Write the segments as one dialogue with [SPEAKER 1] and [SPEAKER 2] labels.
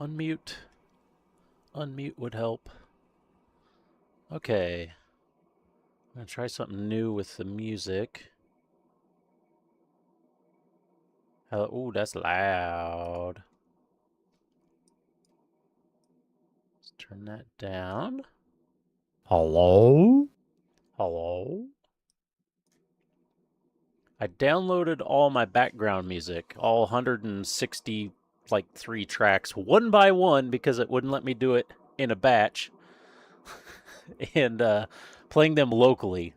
[SPEAKER 1] Unmute. Unmute would help. Okay. I'm going to try something new with the music. Ooh, that's loud. Let's turn that down. Hello? Hello? I downloaded all my background music, all 160, like 3 tracks, one by one, because it wouldn't let me do it in a batch, and playing them locally.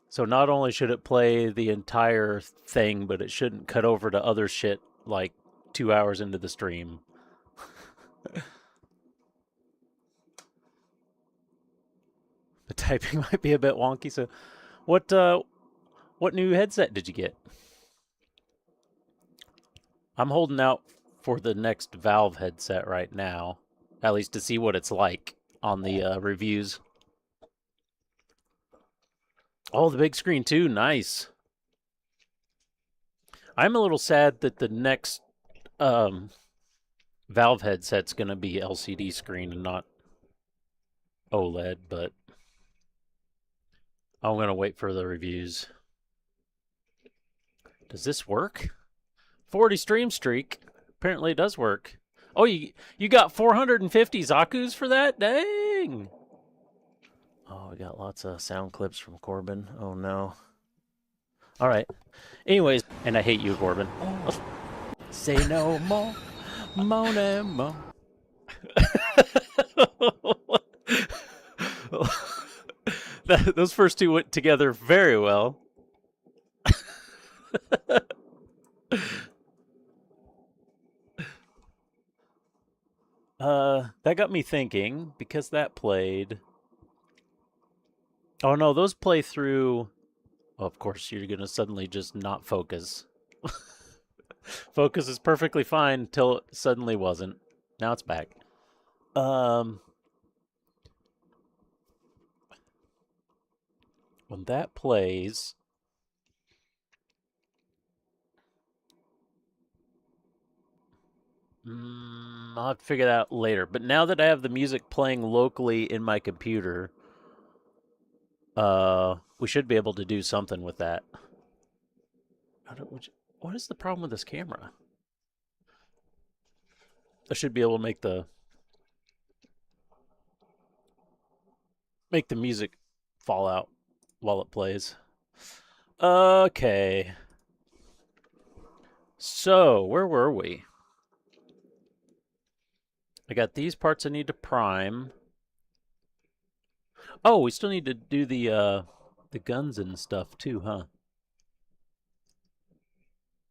[SPEAKER 1] So not only should it play the entire thing, but it shouldn't cut over to other shit like 2 hours into the stream. The typing might be a bit wonky. So, what new headset did you get? I'm holding out for the next Valve headset right now, at least to see what it's like on the reviews. Oh, the big screen too. Nice. I'm a little sad that the next Valve headset's going to be LCD screen and not OLED, but I'm going to wait for the reviews. Does this work? 40 stream streak. Apparently it does work. Oh, you got 450 Zakus for that? Dang. Oh, we got lots of sound clips from Corbin. Oh, no. All right. Anyways, and I hate you, Corbin. Oh, say no more. Mon mo. Those first two went together very well. That got me thinking, because that played. Oh no, those play through. Well, of course, you're gonna suddenly just not focus. Focus is perfectly fine until it suddenly wasn't. Now it's back. When that plays, I'll have to figure that out later. But now that I have the music playing locally in my computer, we should be able to do something with that. What is the problem with this camera? I should be able to make the music fall out while it plays. Okay. So, where were we? I got these parts I need to prime. Oh, we still need to do the guns and stuff too, huh?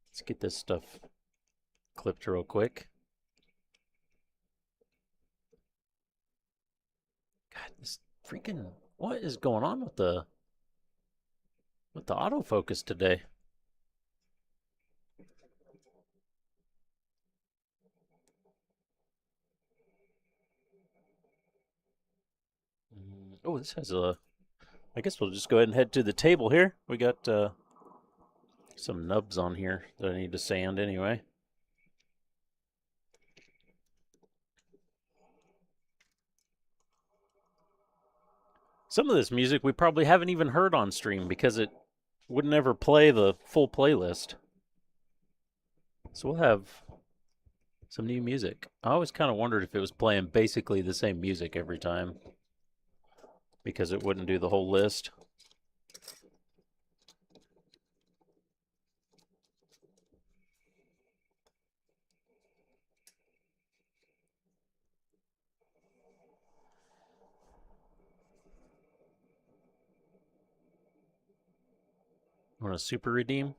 [SPEAKER 1] Let's get this stuff clipped real quick. God, this freaking, what is going on with the autofocus today? Oh, this has a. I guess we'll just go ahead and head to the table here. We got some nubs on here that I need to sand anyway. Some of this music we probably haven't even heard on stream because it would never play the full playlist. So we'll have some new music. I always kind of wondered if it was playing basically the same music every time because it wouldn't do the whole list. Want to super redeem?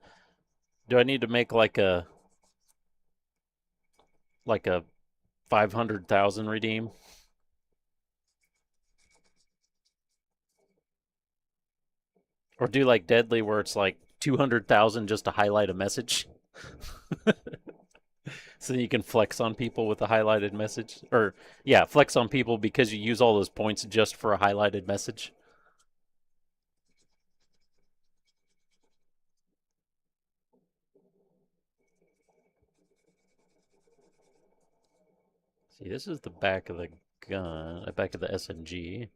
[SPEAKER 1] Do I need to make like a 500,000 redeem? Or do like Deadly where it's like 200,000 just to highlight a message? So you can flex on people with a highlighted message? Or, yeah, flex on people because you use all those points just for a highlighted message. See, this is the back of the gun, back of the SMG.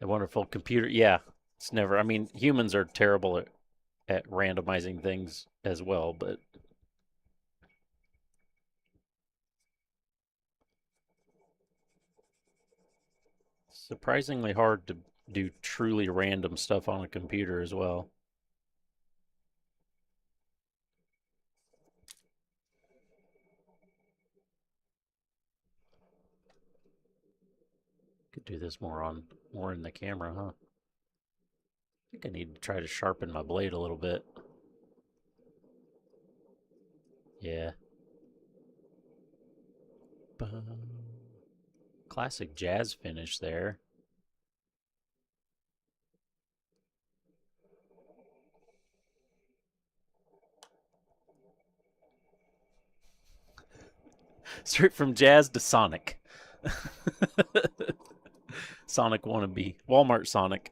[SPEAKER 1] A wonderful computer. Yeah, it's never. I mean, humans are terrible at randomizing things as well, but surprisingly hard to do truly random stuff on a computer as well. Could do this more in the camera, huh? I think I need to try to sharpen my blade a little bit. Yeah. Classic jazz finish there. Straight from jazz to Sonic. Sonic wannabe. Walmart Sonic.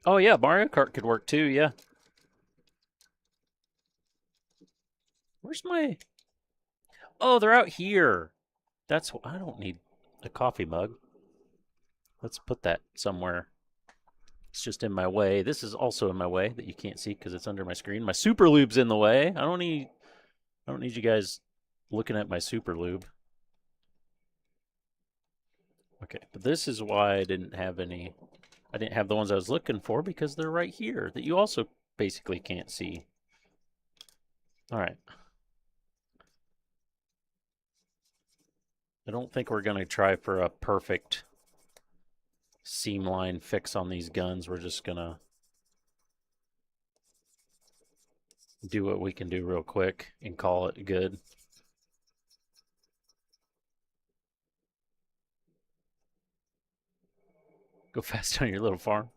[SPEAKER 1] Oh yeah, Mario Kart could work too, yeah. Where's my... Oh, they're out here. That's... I don't need a coffee mug. Let's put that somewhere. It's just in my way. This is also in my way that you can't see because it's under my screen. My super lube's in the way. I don't need you guys looking at my super lube. Okay, but this is why I didn't have any. I didn't have the ones I was looking for because they're right here that you also basically can't see. All right. I don't think we're going to try for a perfect seam line fix on these guns. We're just going to do what we can do real quick and call it good. Go fast on your little farm.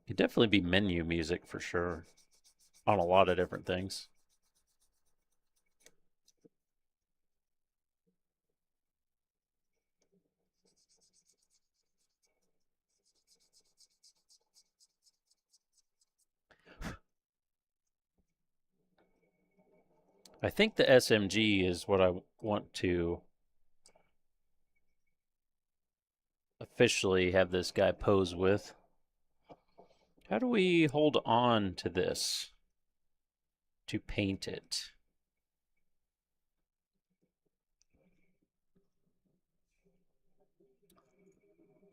[SPEAKER 1] Could definitely be menu music for sure on a lot of different things. I think the SMG is what I want to officially have this guy pose with. How do we hold on to this to paint it?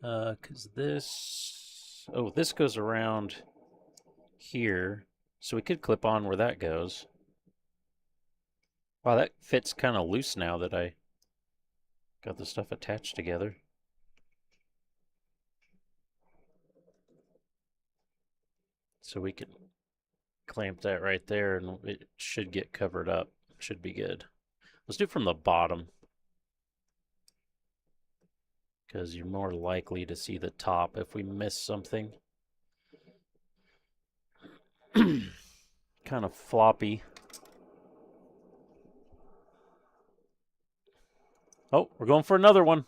[SPEAKER 1] Because this... Oh, this goes around here. So we could clip on where that goes. Wow, that fits kind of loose now that I got the stuff attached together. So we can clamp that right there and it should get covered up. Should be good. Let's do it from the bottom, because you're more likely to see the top if we miss something. Kind of floppy. Oh, we're going for another one.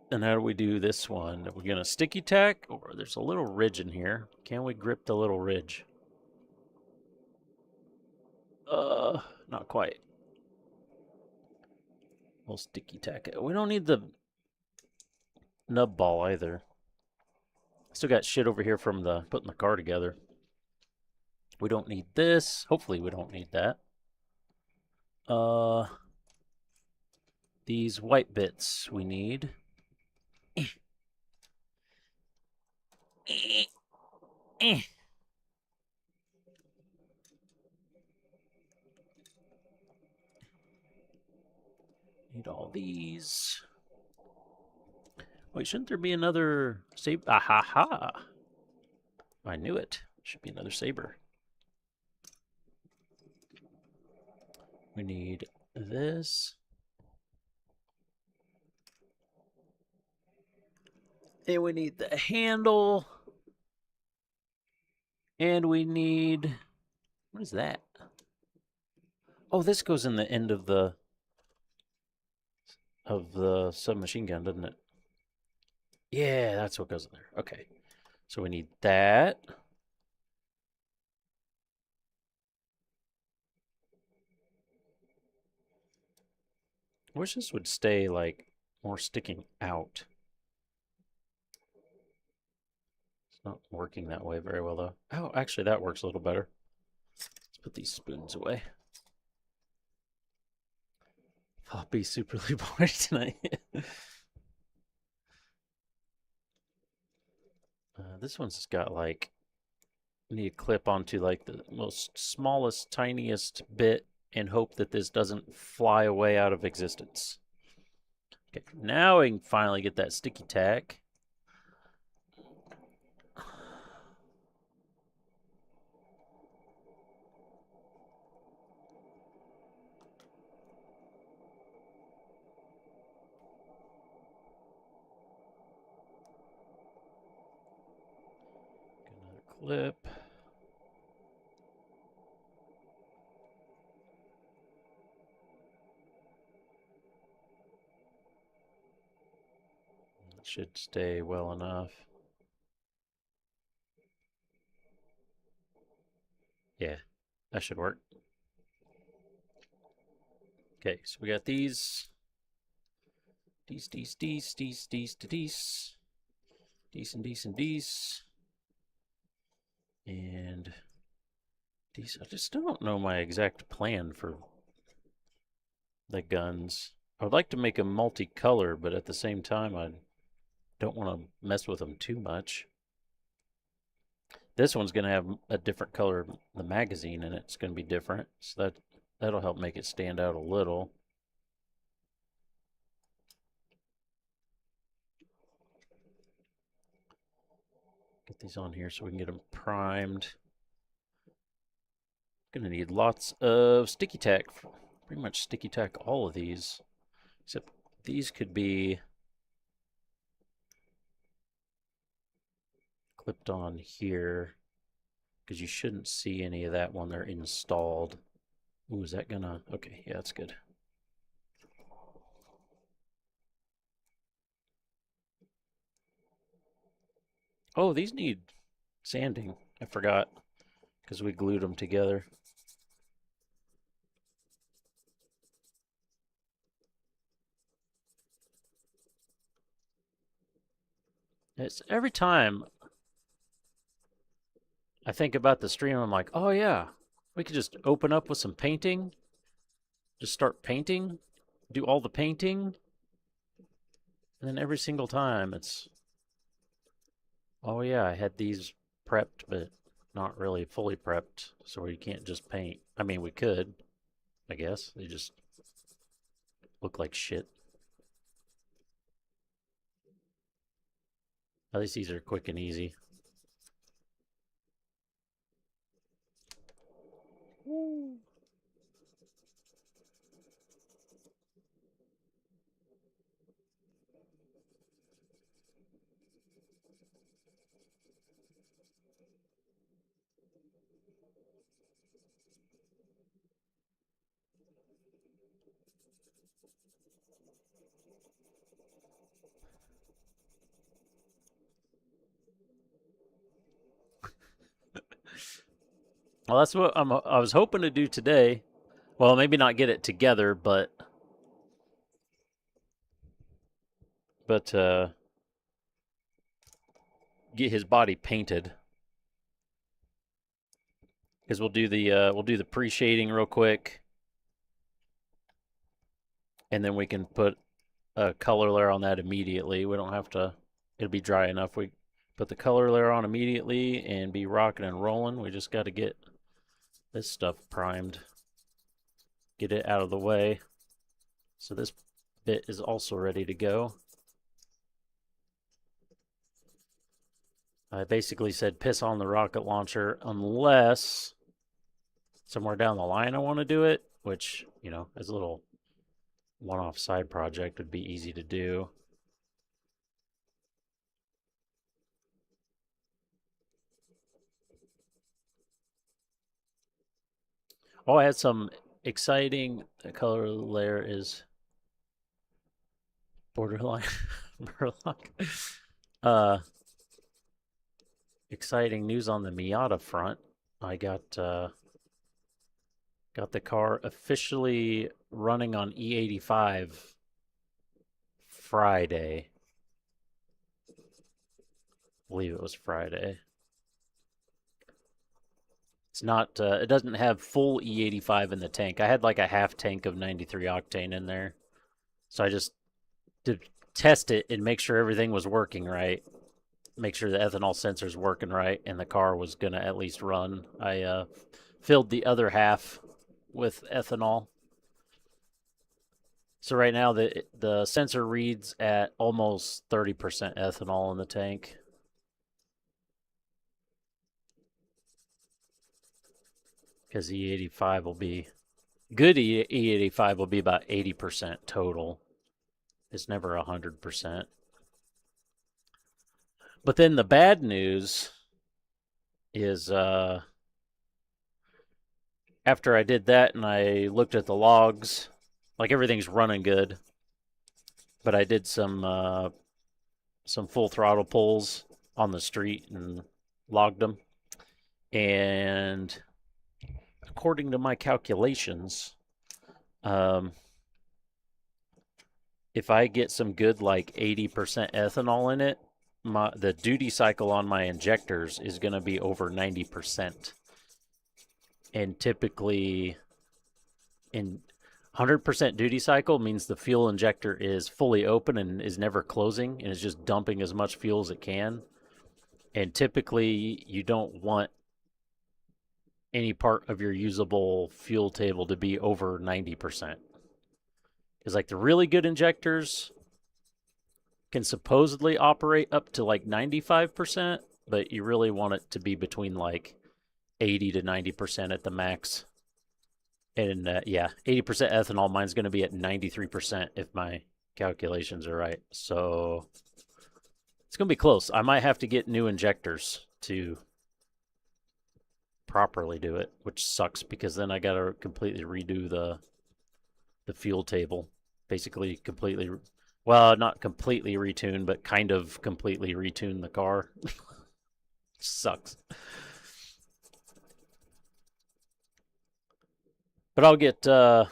[SPEAKER 1] And how do we do this one? Are we going to sticky tack? Or there's a little ridge in here. Can we grip the little ridge? Not quite. We'll sticky tack it. We don't need the nub ball either. Still got shit over here from the putting the car together. We don't need this. Hopefully we don't need that. These white bits we need. Need all these. Wait, shouldn't there be another save? Ah ha ha. I knew it. Should be another saber. We need this. And we need the handle. And we need... What is that? Oh, this goes in the end of the submachine gun, doesn't it? Yeah, that's what goes in there. Okay. So we need that. I wish this would stay, like, more sticking out. It's not working that way very well, though. Oh, actually, that works a little better. Let's put these spoons away. I'll be superly bored tonight. This one's got, like, need to clip onto, like, the most smallest, tiniest bit and hope that this doesn't fly away out of existence. Okay, now we can finally get that sticky tack. Another clip. It should stay well enough. Yeah, that should work. Okay, so we got these. These. And these. I just don't know my exact plan for the guns. I would like to make them multicolor, but at the same time, I don't want to mess with them too much. This one's going to have a different color, the magazine, and it's going to be different. So that'll help make it stand out a little. Get these on here so we can get them primed. Gonna need lots of sticky tack. Pretty much sticky tack all of these. Except these could be clipped on here. Because you shouldn't see any of that when they're installed. Ooh, is that gonna... Okay, yeah, that's good. Oh, these need sanding. I forgot. Because we glued them together. It's every time I think about the stream, I'm like, oh yeah, we could just open up with some painting. Just start painting. Do all the painting. And then every single time it's, oh yeah, I had these prepped, but not really fully prepped. So we can't just paint. I mean, we could, I guess. They just look like shit. At least these are quick and easy. Woo. Well, that's what I was hoping to do today. Well, maybe not get it together, but get his body painted. Because we'll do the pre-shading real quick, and then we can put a color layer on that immediately. We don't have to. It'll be dry enough. We put the color layer on immediately and be rocking and rolling. We just got to get this stuff primed. Get it out of the way. So this bit is also ready to go. I basically said piss on the rocket launcher unless somewhere down the line I want to do it, which, you know, as a little one-off side project would be easy to do. Oh, I had some exciting color layer is borderline Murloc. Uh, exciting news on the Miata front. I got the car officially running on E85 Friday. I believe it was Friday. It's not. It doesn't have full E85 in the tank. I had like a half tank of 93 octane in there, so I just to test it and make sure everything was working right, make sure the ethanol sensor's working right, and the car was gonna at least run. I filled the other half with ethanol. So right now the sensor reads at almost 30% ethanol in the tank. Because E85 will be good. E85 will be about 80% total. It's never 100%. But then the bad news is after I did that and I looked at the logs, like everything's running good, but I did some full throttle pulls on the street and logged them, and according to my calculations, if I get some good like 80% ethanol in it, the duty cycle on my injectors is going to be over 90%. And typically in 100% duty cycle means the fuel injector is fully open and is never closing and is just dumping as much fuel as it can. And typically you don't want any part of your usable fuel table to be over 90%. Because like the really good injectors can supposedly operate up to like 95%, but you really want it to be between like 80 to 90% at the max. And yeah, 80% ethanol. Mine's going to be at 93% if my calculations are right. So it's going to be close. I might have to get new injectors to properly do it, which sucks because then I got to completely redo the fuel table. Basically completely, well, not completely retune, but kind of completely retune the car. Sucks. But I'll get a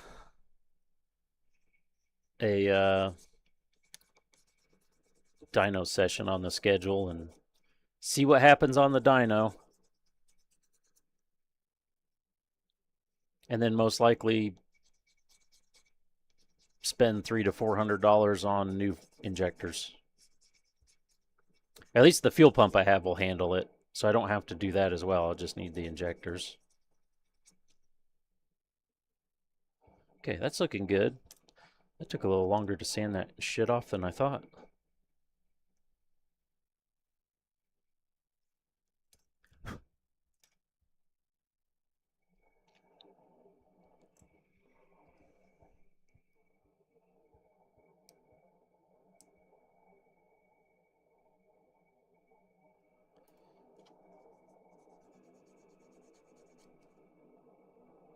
[SPEAKER 1] dyno session on the schedule and see what happens on the dyno. And then most likely spend $300 to $400 on new injectors. At least the fuel pump I have will handle it, so I don't have to do that as well. I'll just need the injectors. Okay, that's looking good. That took a little longer to sand that shit off than I thought.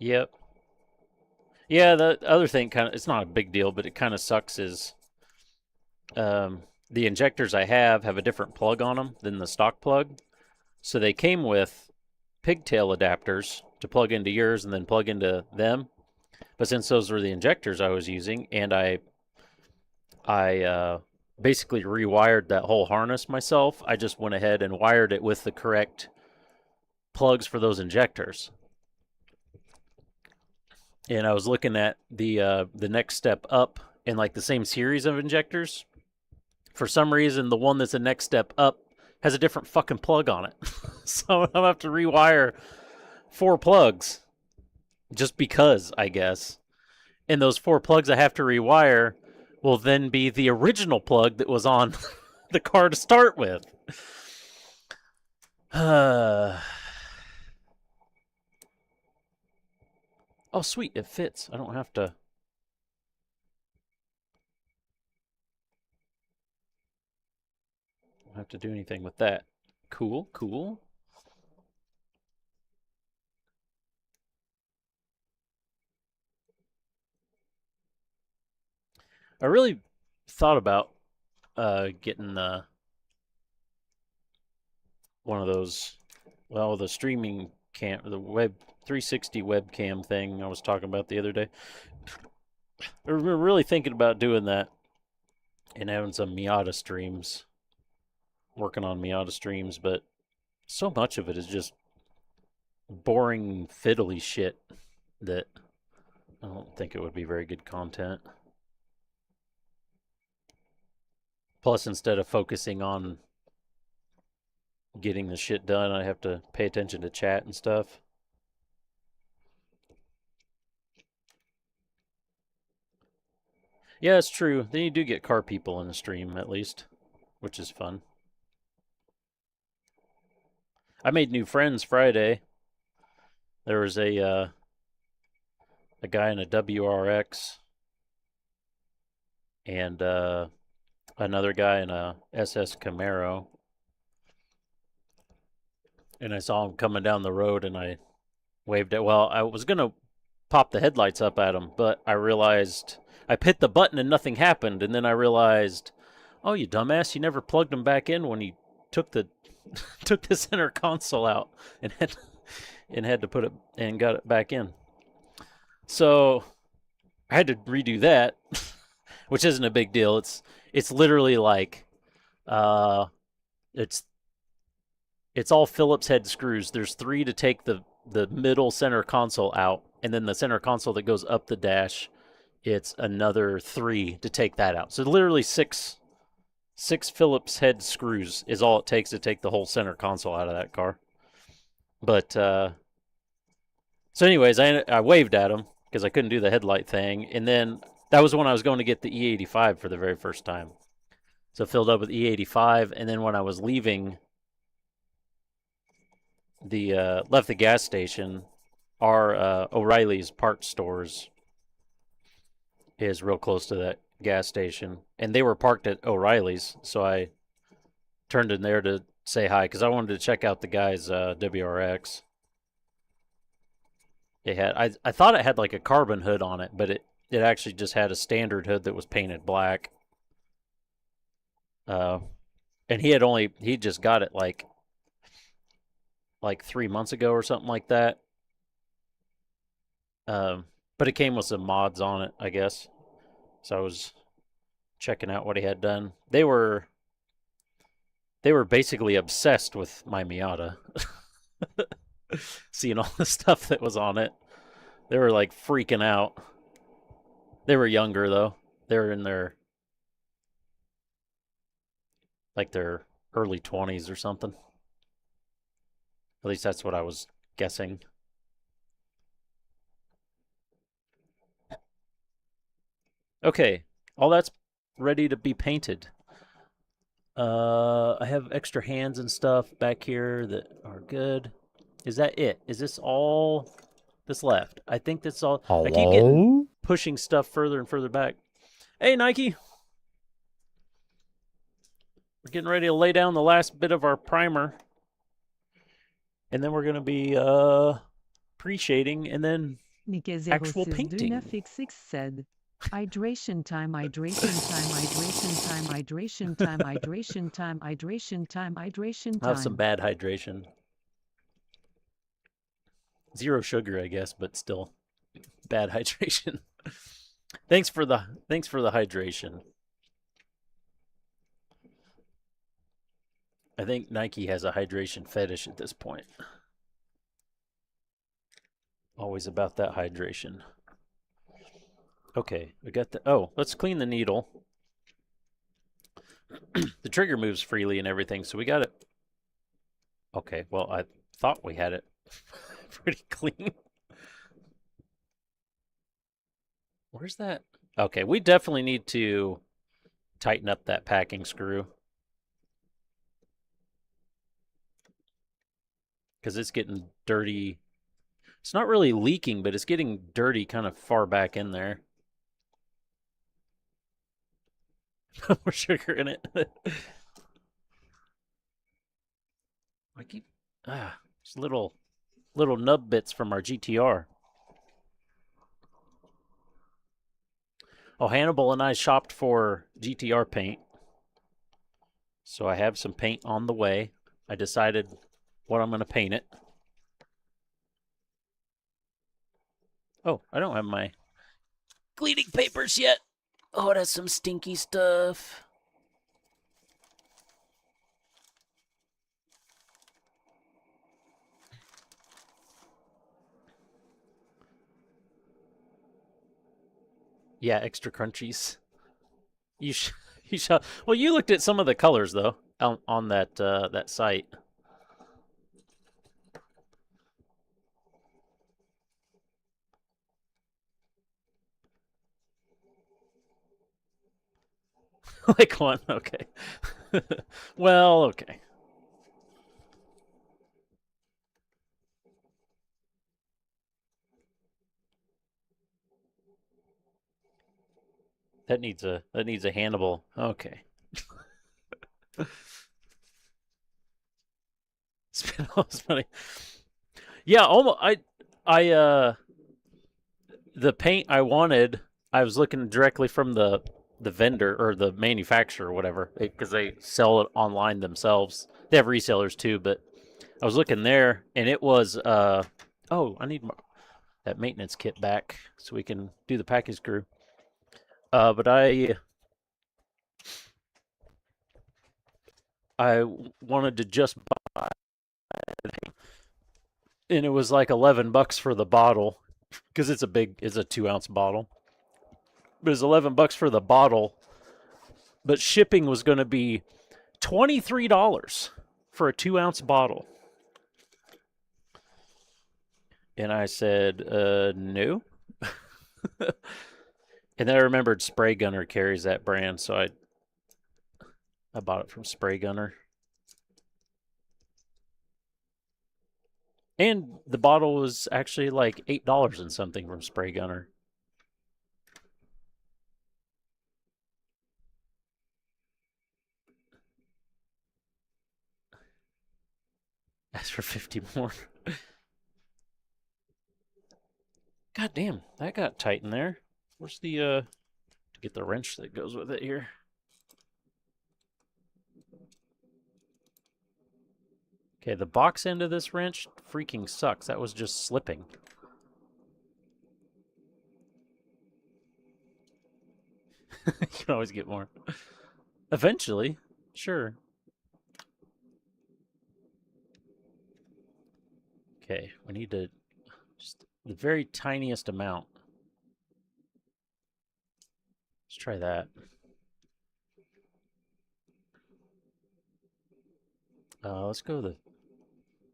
[SPEAKER 1] Yep. Yeah, the other thing kind of, it's not a big deal, but it kind of sucks is the injectors I have a different plug on them than the stock plug. So they came with pigtail adapters to plug into yours and then plug into them. But since those were the injectors I was using, and I basically rewired that whole harness myself, I just went ahead and wired it with the correct plugs for those injectors. And I was looking at the next step up in like the same series of injectors. For some reason, the one that's the next step up has a different fucking plug on it. So I'm gonna have to rewire 4 plugs just because, I guess. And those 4 plugs I have to rewire will then be the original plug that was on the car to start with. Oh, sweet. It fits. I don't have to do anything with that. Cool, cool. I really thought about getting one of those, well, the streaming cam, the web 360 webcam thing I was talking about the other day. We're really thinking about doing that and having some Miata streams, working on Miata streams, but so much of it is just boring, fiddly shit that I don't think it would be very good content. Plus, instead of focusing on getting the shit done, I have to pay attention to chat and stuff. Yeah, it's true. Then you do get car people in the stream, at least, which is fun. I made new friends Friday. There was a guy in a WRX and another guy in a SS Camaro, and I saw him coming down the road, and I waved at. Well, I was gonna pop the headlights up at him, but I realized I hit the button and nothing happened, and then I realized, oh, you dumbass, you never plugged them back in when you took the took the center console out and had to put it and got it back in. So I had to redo that, which isn't a big deal. It's literally like uh, it's it's all Phillips head screws. There's 3 to take the middle center console out, and then the center console that goes up the dash. It's another 3 to take that out. So literally six Phillips head screws is all it takes to take the whole center console out of that car. But so anyways, I waved at him because I couldn't do the headlight thing, and then that was when I was going to get the E85 for the very first time. So filled up with E85, and then when I was leaving the left the gas station, our O'Reilly's parts stores is real close to that gas station, and they were parked at O'Reilly's, so I turned in there to say hi because I wanted to check out the guy's WRX. I thought it had like a carbon hood on it, but it actually just had a standard hood that was painted black. And he just got it like 3 months ago or something like that. But it came with some mods on it, I guess. So I was checking out what he had done. They were basically obsessed with my Miata. Seeing all the stuff that was on it. They were like freaking out. They were younger though. They were in their early 20s or something. At least that's what I was guessing. Okay, all that's ready to be painted. I have extra hands and stuff back here that are good. Is that it? Is this all that's left? I think that's all. I keep getting pushing stuff further and further back. Hey, Nike. We're getting ready to lay down the last bit of our primer. And then we're going to be pre-shading and then actual painting.
[SPEAKER 2] Said, hydration time, hydration time, hydration time, hydration time, hydration time, hydration time, hydration time.
[SPEAKER 1] I'll have some bad hydration. 0 sugar, I guess, but still bad hydration. Thanks for the hydration. I think Nike has a hydration fetish at this point. Always about that hydration. Okay, we got the. Oh, let's clean the needle. The trigger moves freely and everything, so we got it. Okay, well, I thought we had it pretty clean. Where's that? Okay, we definitely need to tighten up that packing screw. because it's getting dirty. It's not really leaking, but it's getting dirty kind of far back in there. More sugar in it. I keep just little nub bits from our GTR. Oh, Hannibal and I shopped for GTR paint, so I have some paint on the way. I decided what I'm going to paint it. Oh, I don't have my cleaning papers yet. Oh, it has some stinky stuff. Yeah, extra crunchies. You sh- you shall. Well, you looked at some of the colors though on that that site. Like one, okay. Well, okay. That needs a Hannibal. Okay. Spend all this money. Yeah, almost. I the paint I wanted, I was looking directly from the vendor or the manufacturer or whatever, because they sell it online themselves. They have resellers too, but I was looking there, and it was oh, I need that maintenance kit back so we can do the package crew. But I wanted to just buy it, and it was like $11 for the bottle because it's a 2-ounce bottle. But it's $11 for the bottle, but shipping was going to be $23 for a 2-ounce bottle. And I said, no. And then I remembered Spray Gunner carries that brand, so I bought it from Spray Gunner. And the bottle was actually like $8 and something from Spray Gunner. That's for 50 more. God damn, that got tight in there. Where's the to get the wrench that goes with it here? Okay, the box end of this wrench freaking sucks. That was just slipping. You can always get more. Eventually, sure. Okay, we need to just the very tiniest amount. Let's try that. Let's go the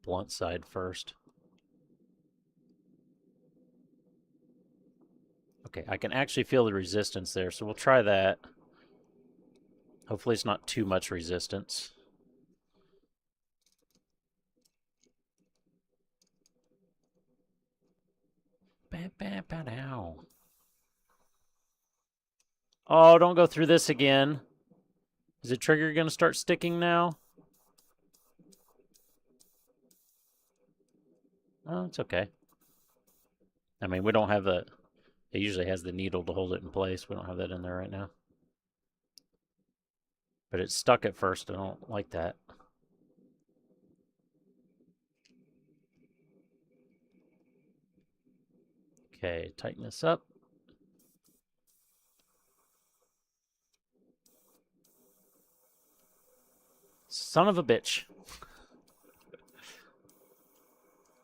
[SPEAKER 1] blunt side first. Okay, I can actually feel the resistance there, so we'll try that. Hopefully it's not too much resistance. Oh, don't go through this again. Is the trigger going to start sticking now? Oh, it's okay. I mean, we don't have it usually has the needle to hold it in place. We don't have that in there right now. But it's stuck at first. I don't like that. Okay, tighten this up. Son of a bitch.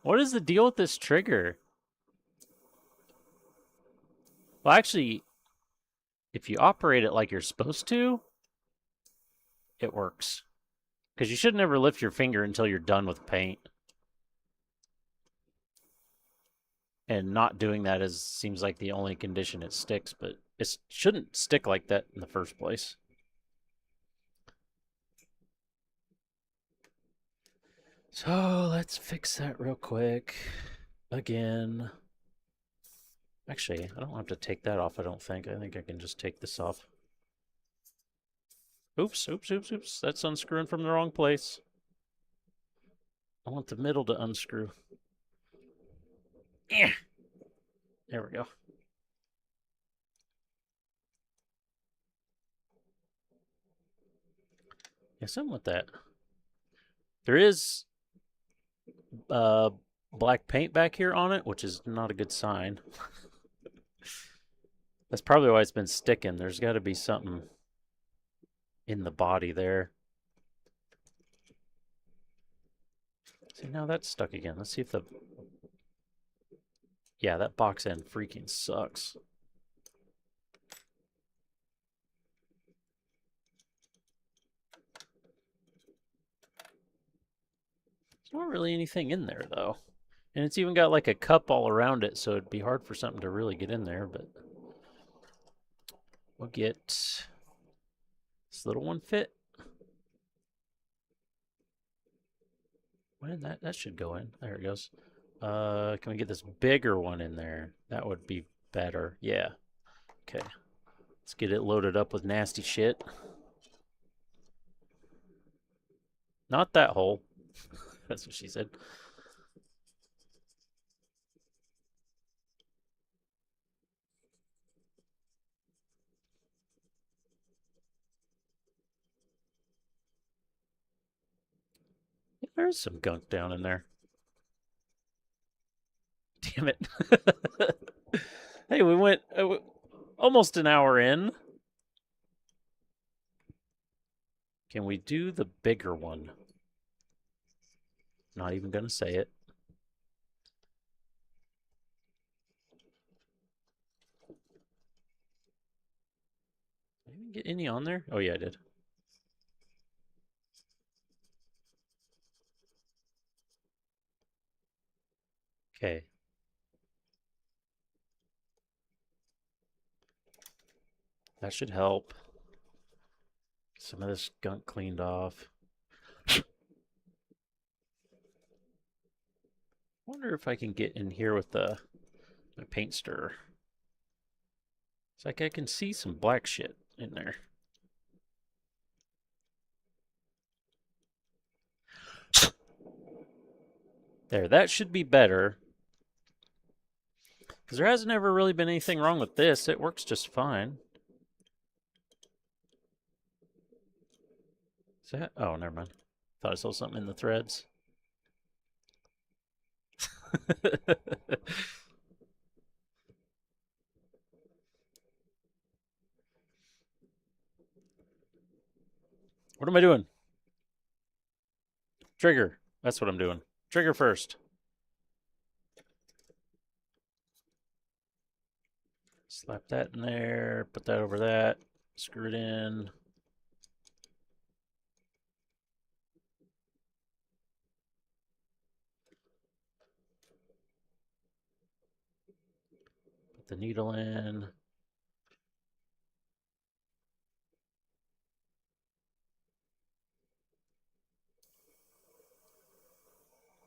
[SPEAKER 1] What is the deal with this trigger? Well, actually, if you operate it like you're supposed to, it works. Because you should never lift your finger until you're done with paint. And not doing that seems like the only condition it sticks, but it shouldn't stick like that in the first place. So let's fix that real quick. Again. Actually, I don't have to take that off, I don't think. I think I can just take this off. Oops, oops, oops, oops. That's unscrewing from the wrong place. I want the middle to unscrew. Yeah. There we go. Yeah, something with that. There is black paint back here on it, which is not a good sign. That's probably why it's been sticking. There's got to be something in the body there. See, now that's stuck again. Let's see if the... Yeah, that box end freaking sucks. There's not really anything in there, though. And it's even got like a cup all around it, so it'd be hard for something to really get in there, but... We'll get this little one fit. Where did that should go in? There it goes. Can we get this bigger one in there? That would be better. Yeah. Okay. Let's get it loaded up with nasty shit. Not that hole. That's what she said. Yeah, there's some gunk down in there. Damn it. Hey, we went almost an hour in. Can we do the bigger one? Not even going to say it. Did I even get any on there? Oh, yeah, I did. Okay. That should help. Some of this gunk cleaned off. Wonder if I can get in here with my paint stirrer. It's like I can see some black shit in there. There, that should be better. Because there hasn't ever really been anything wrong with this. It works just fine. Is that? Oh, never mind. Thought I saw something in the threads. What am I doing? Trigger. That's what I'm doing. Trigger first. Slap that in there. Put that over that. Screw it in. Put the needle in.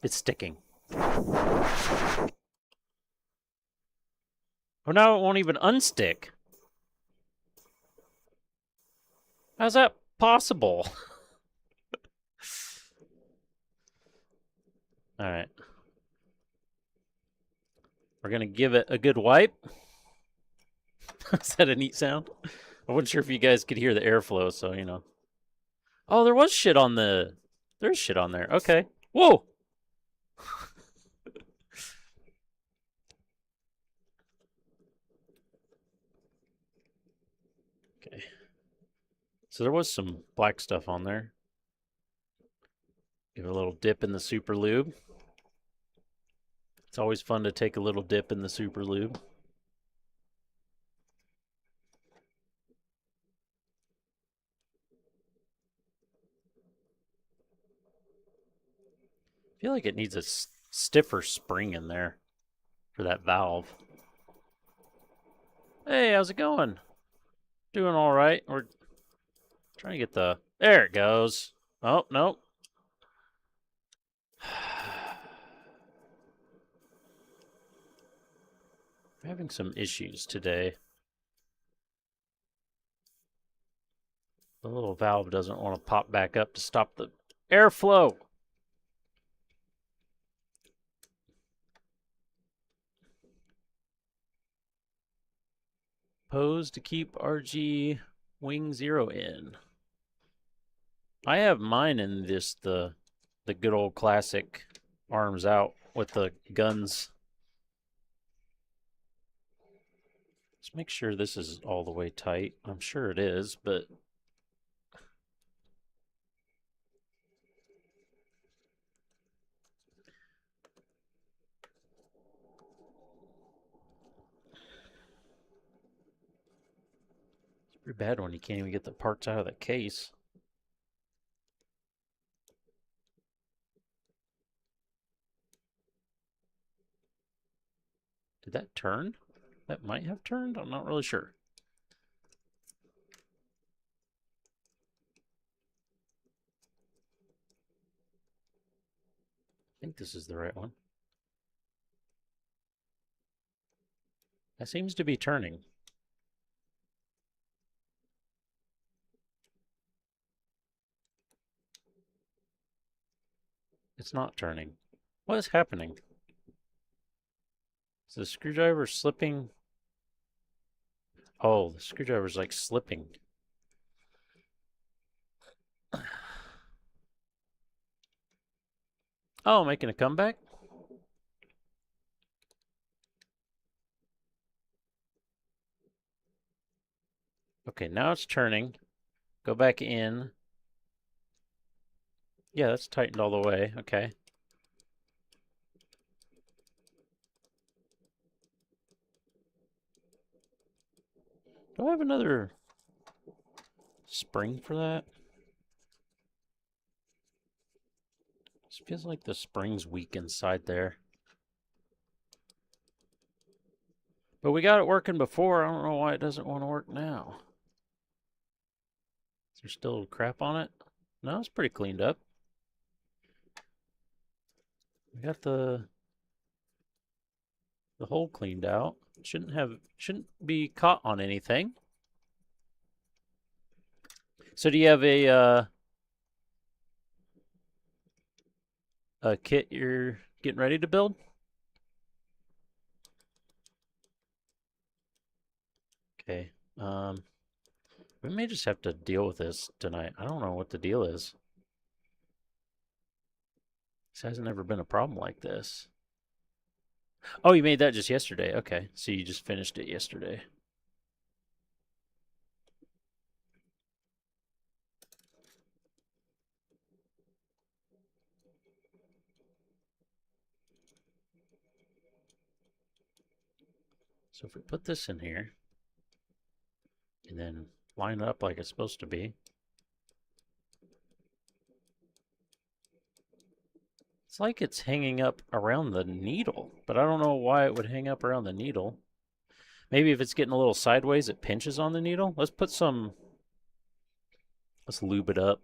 [SPEAKER 1] It's sticking. Oh, now it won't even unstick. How's that possible? All right. We're going to give it a good wipe. Is that a neat sound? I wasn't sure if you guys could hear the airflow, so, you know. Oh, there was shit on the... There's shit on there. Okay. Whoa! Okay. So there was some black stuff on there. Give it a little dip in the super lube. It's always fun to take a little dip in the super lube. I feel like it needs a stiffer spring in there for that valve. Hey, how's it going? Doing all right. We're trying to get the... There it goes. Oh, nope. I'm having some issues today. The little valve doesn't want to pop back up to stop the airflow. Pose to keep RG wing 0 in. I have mine in this the good old classic arms out with the guns. Let's make sure this is all the way tight. I'm sure it is, but it's pretty bad when you can't even get the parts out of the case. Did that turn? That might have turned? I'm not really sure. I think this is the right one. That seems to be turning. It's not turning. What is happening? Is the screwdriver slipping? Oh, the screwdriver's like slipping. Oh, making a comeback? Okay, now it's turning. Go back in. Yeah, that's tightened all the way. Okay. Do I have another spring for that? This feels like the spring's weak inside there. But we got it working before. I don't know why it doesn't want to work now. Is there still crap on it? No, it's pretty cleaned up. We got the hole cleaned out. Shouldn't be caught on anything. So do you have a kit you're getting ready to build? Okay. We may just have to deal with this tonight. I don't know what the deal is. This hasn't ever been a problem like this. Oh, you made that just yesterday. Okay, so you just finished it yesterday. So if we put this in here, and then line it up like it's supposed to be, it's like it's hanging up around the needle, but I don't know why it would hang up around the needle. Maybe if it's getting a little sideways, it pinches on the needle. Let's lube it up.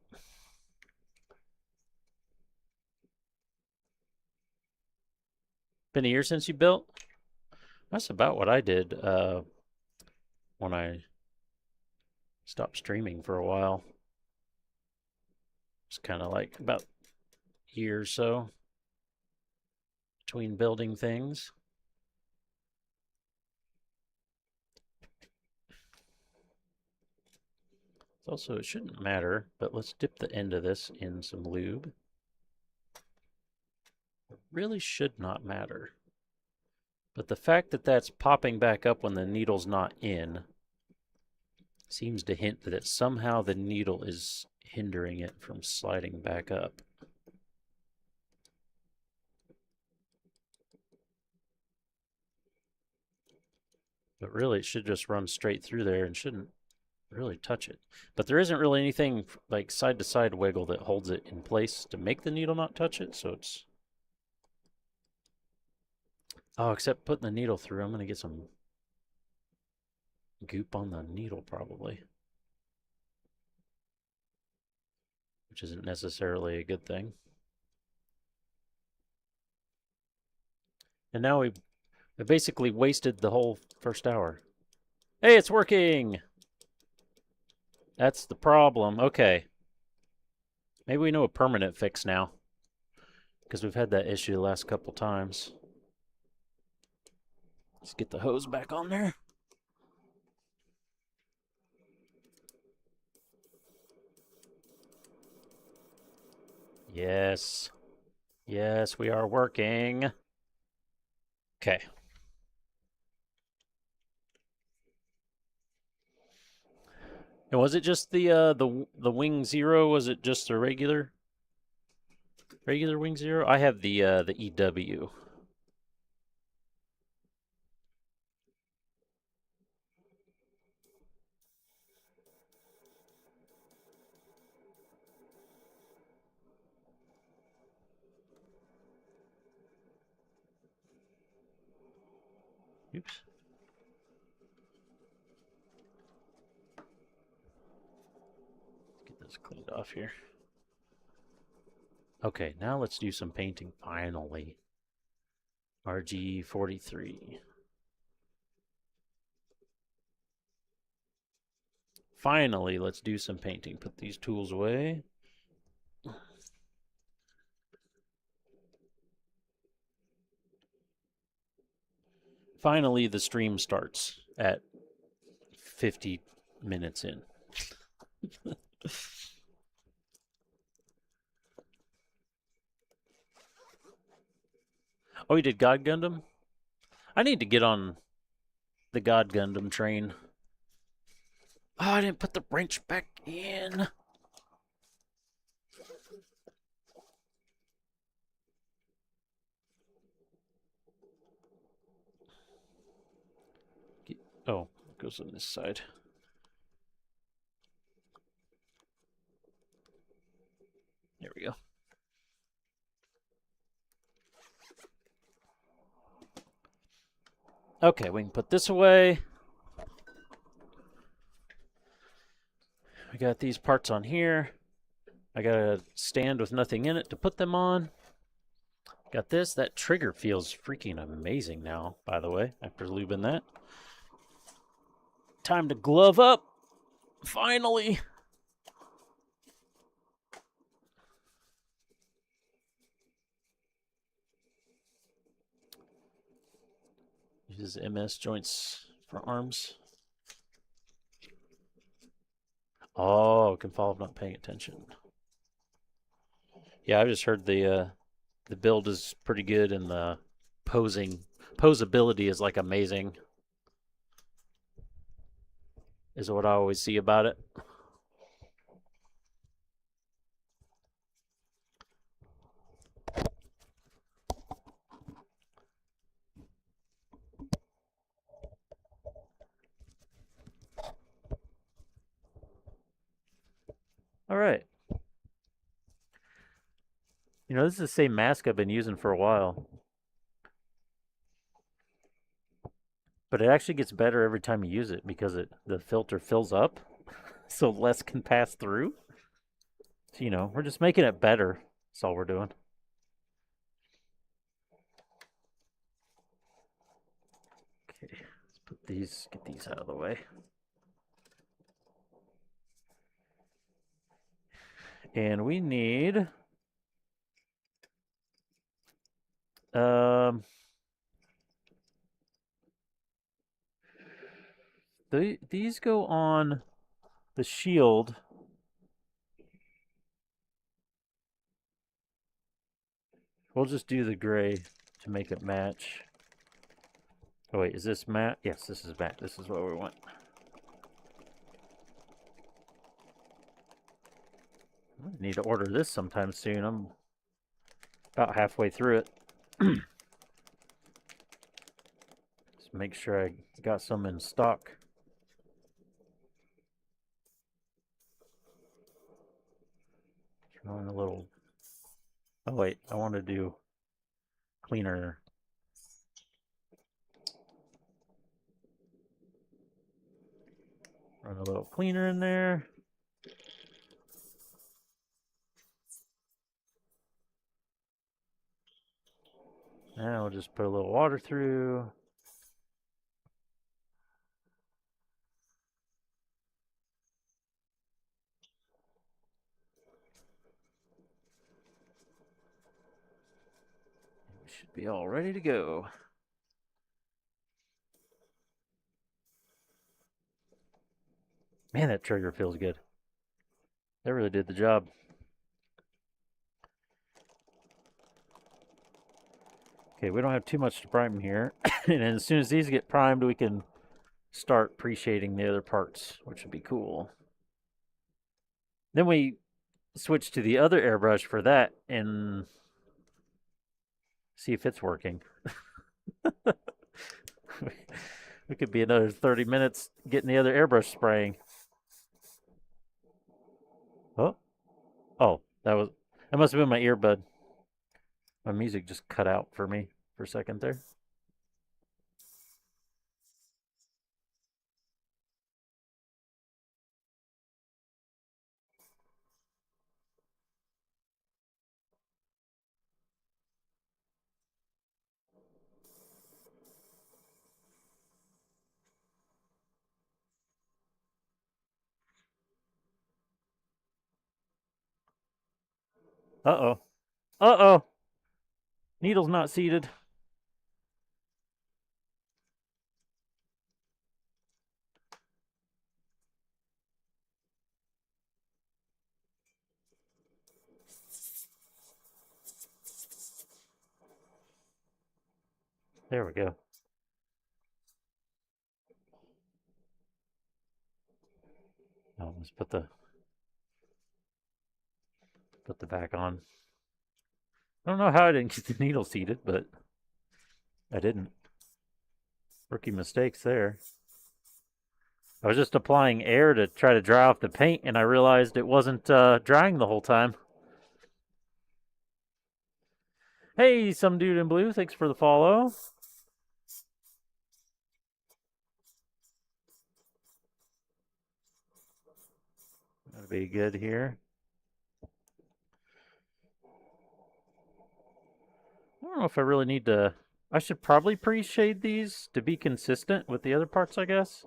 [SPEAKER 1] Been a year since you built? That's about what I did when I stopped streaming for a while. It's kind of like about a year or so between building things. Also, it shouldn't matter, but let's dip the end of this in some lube. It really should not matter. But the fact that that's popping back up when the needle's not in seems to hint that somehow the needle is hindering it from sliding back up. But really, it should just run straight through there and shouldn't really touch it. But there isn't really anything like side-to-side wiggle that holds it in place to make the needle not touch it, so it's... Oh, except putting the needle through, I'm going to get some goop on the needle probably. Which isn't necessarily a good thing. And now we I basically wasted the whole first hour. Hey, it's working! That's the problem. Okay. Maybe we know a permanent fix now. Because we've had that issue the last couple times. Let's get the hose back on there. Yes. Yes, we are working. Okay. And was it just the Wing Zero? Was it just a regular Wing Zero? I have the EW. Oops. Let's get this cleaned off here. Okay, now let's do some painting finally. RG-43. Finally, let's do some painting. Put these tools away. Finally, the stream starts at 50 minutes in. Oh, you did God Gundam? I need to get on the God Gundam train. Oh, I didn't put the wrench back in. Oh, it goes on this side. There we go. Okay, we can put this away. We got these parts on here. I got a stand with nothing in it to put them on. Got this. That trigger feels freaking amazing now, by the way, after lubing that. Time to glove up. Finally. Uses MS joints for arms. Oh, can fall if not paying attention. Yeah, I've just heard the build is pretty good and the posability is like amazing. Is what I always see about it. All right. You know, this is the same mask I've been using for a while. But it actually gets better every time you use it because the filter fills up so less can pass through. So, you know, we're just making it better. That's all we're doing. Okay, let's get these out of the way. And we need these go on the shield. We'll just do the gray to make it match. Oh wait, is this matte? Yes, this is matte. This is what we want. I need to order this sometime soon. I'm about halfway through it. Just make sure I got some in stock. Throwing a little. Oh wait, I want to do cleaner. Run a little cleaner in there. And we'll just put a little water through. Should be all ready to go. Man, that trigger feels good. That really did the job. Okay, we don't have too much to prime here. And as soon as these get primed, we can start pre-shading the other parts, which would be cool. Then we switch to the other airbrush for that and see if it's working. We could be another 30 minutes getting the other airbrush spraying. Oh, that must have been my earbud. My music just cut out for me for a second there. Uh-oh. Uh-oh. Needle's not seated. There we go. Oh, let's put the back on. I don't know how I didn't get the needle seated, but I didn't. Rookie mistakes there. I was just applying air to try to dry off the paint, and I realized it wasn't drying the whole time. Hey, some dude in blue, thanks for the follow. That'll be good here. I don't know if I really need to... I should probably pre-shade these to be consistent with the other parts, I guess.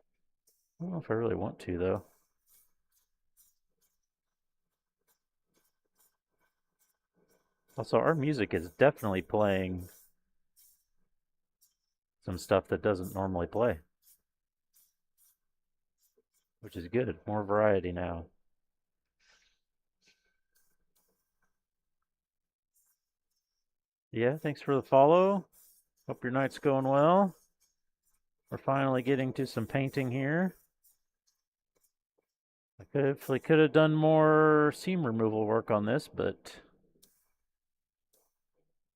[SPEAKER 1] I don't know if I really want to, though. Also, our music is definitely playing some stuff that doesn't normally play, which is good. More variety now. Yeah, thanks for the follow. Hope your night's going well. We're finally getting to some painting here. I could have done more seam removal work on this, but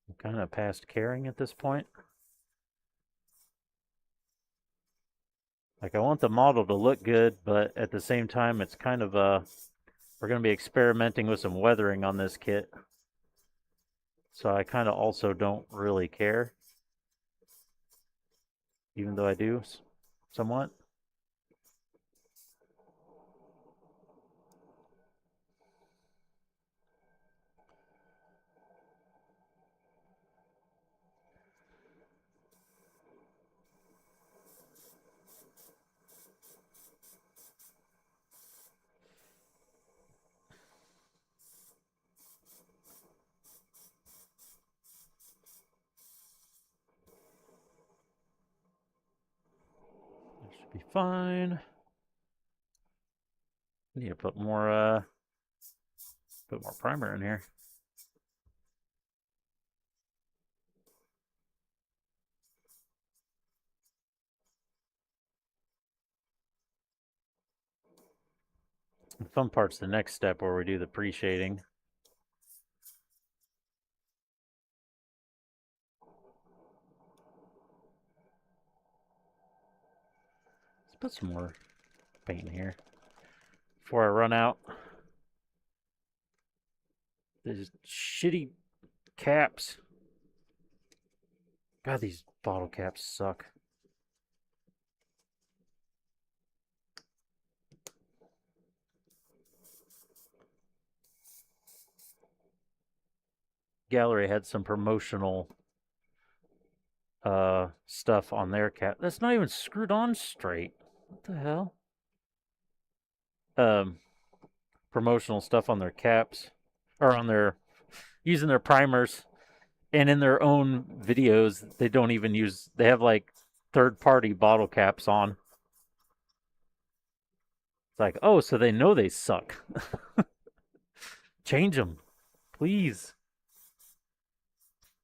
[SPEAKER 1] I'm kind of past caring at this point. Like, I want the model to look good, but at the same time, it's kind of we're going to be experimenting with some weathering on this kit. So I kind of also don't really care, even though I do somewhat. That should be fine. Need to put more primer in here. The fun part's the next step where we do the pre-shading. Let's put some more paint in here before I run out. These shitty caps. God, these bottle caps suck. Gallery had some promotional stuff on their cap. That's not even screwed on straight. What the hell? Promotional stuff on their caps, or on their using their primers, And in their own videos, they don't even use. They have like third-party bottle caps on. It's like, oh, so they know they suck. Change them, please.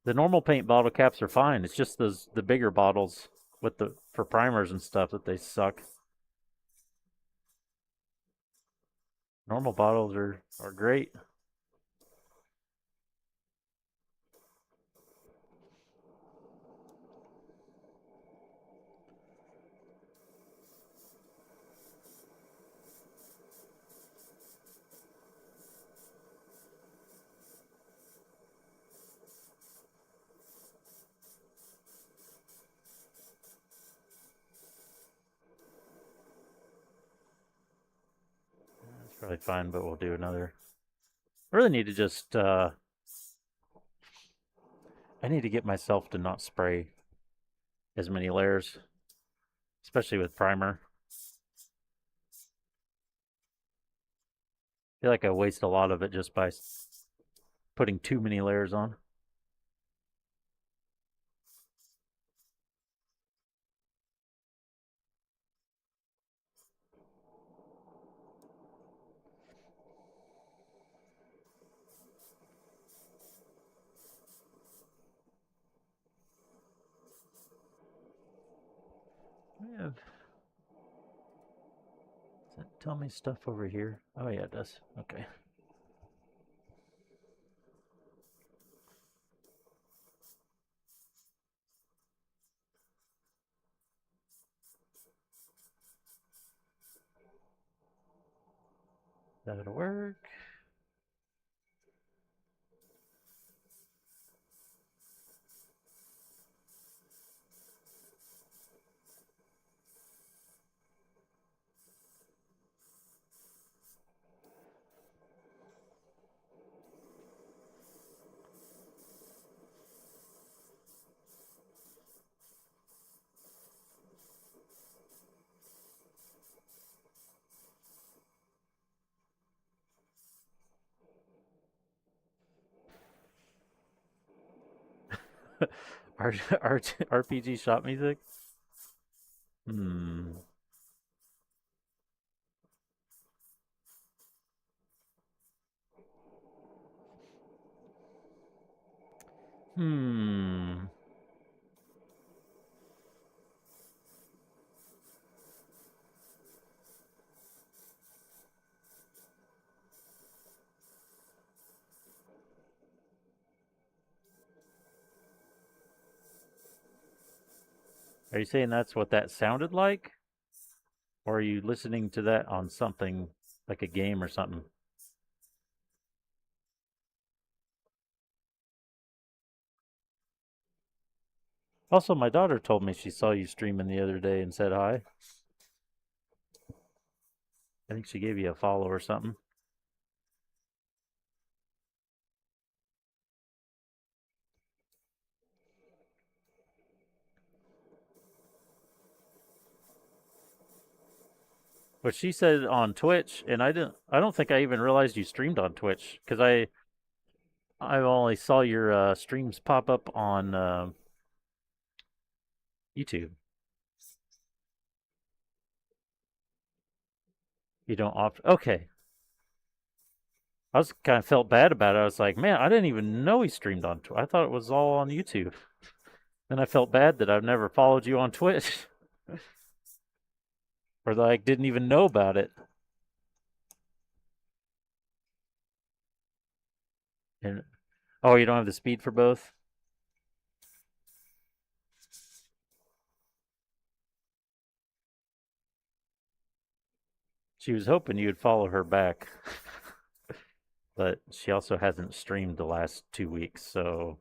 [SPEAKER 1] The normal paint bottle caps are fine. It's just the bigger bottles with the for primers and stuff that they suck. Normal bottles are great. That's probably fine, but we'll do another. I really need to just I need to get myself to not spray as many layers, especially with primer. I feel like I waste a lot of it just by putting too many layers on. Yeah. Does that tell me stuff over here? Oh yeah, it does. Okay. That'll work. RPG shop music? Hmm. Hmm. Are you saying that's what that sounded like? Or are you listening to that on something like a game or something? Also, my daughter told me she saw you streaming the other day and said hi. I think she gave you a follow or something. But she said on Twitch, and I don't think I even realized you streamed on Twitch because I only saw your streams pop up on YouTube. You don't opt. Okay, I was kind of felt bad about it. I was like, man, I didn't even know he streamed on Twitch. I thought it was all on YouTube. Then I felt bad that I've never followed you on Twitch, or like didn't even know about it. And oh, you don't have the speed for both. She was hoping you'd follow her back, but she also hasn't streamed the last 2 weeks, so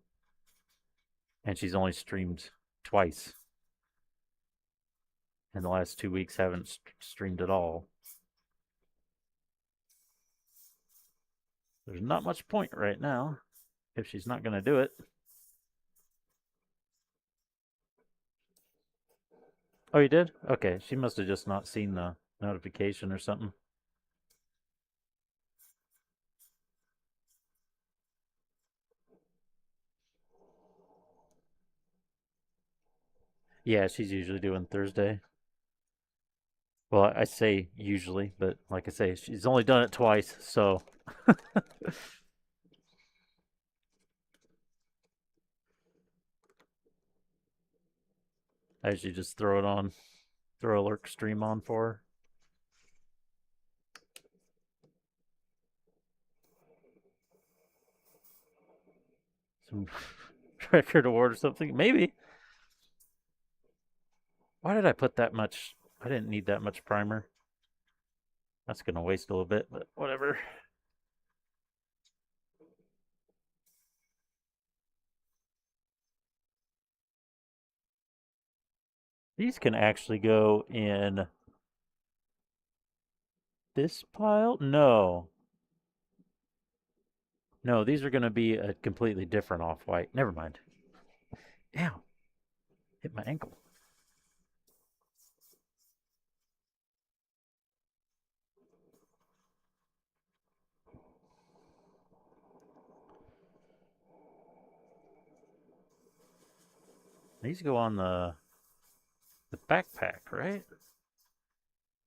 [SPEAKER 1] and she's only streamed twice in the last 2 weeks. Haven't streamed at all. There's not much point right now if she's not going to do it. Oh, you did? Okay, she must have just not seen the notification or something. Yeah, she's usually doing Thursday. Well, I say usually, but like I say, she's only done it twice, so I usually just throw it on, throw a lurk stream on for her. Some record award or something. Maybe. Why did I put that much? I didn't need that much primer. That's going to waste a little bit, but whatever. These can actually go in this pile? No. No, these are going to be a completely different off-white. Never mind. Ow. Hit my ankle. These go on the backpack, right?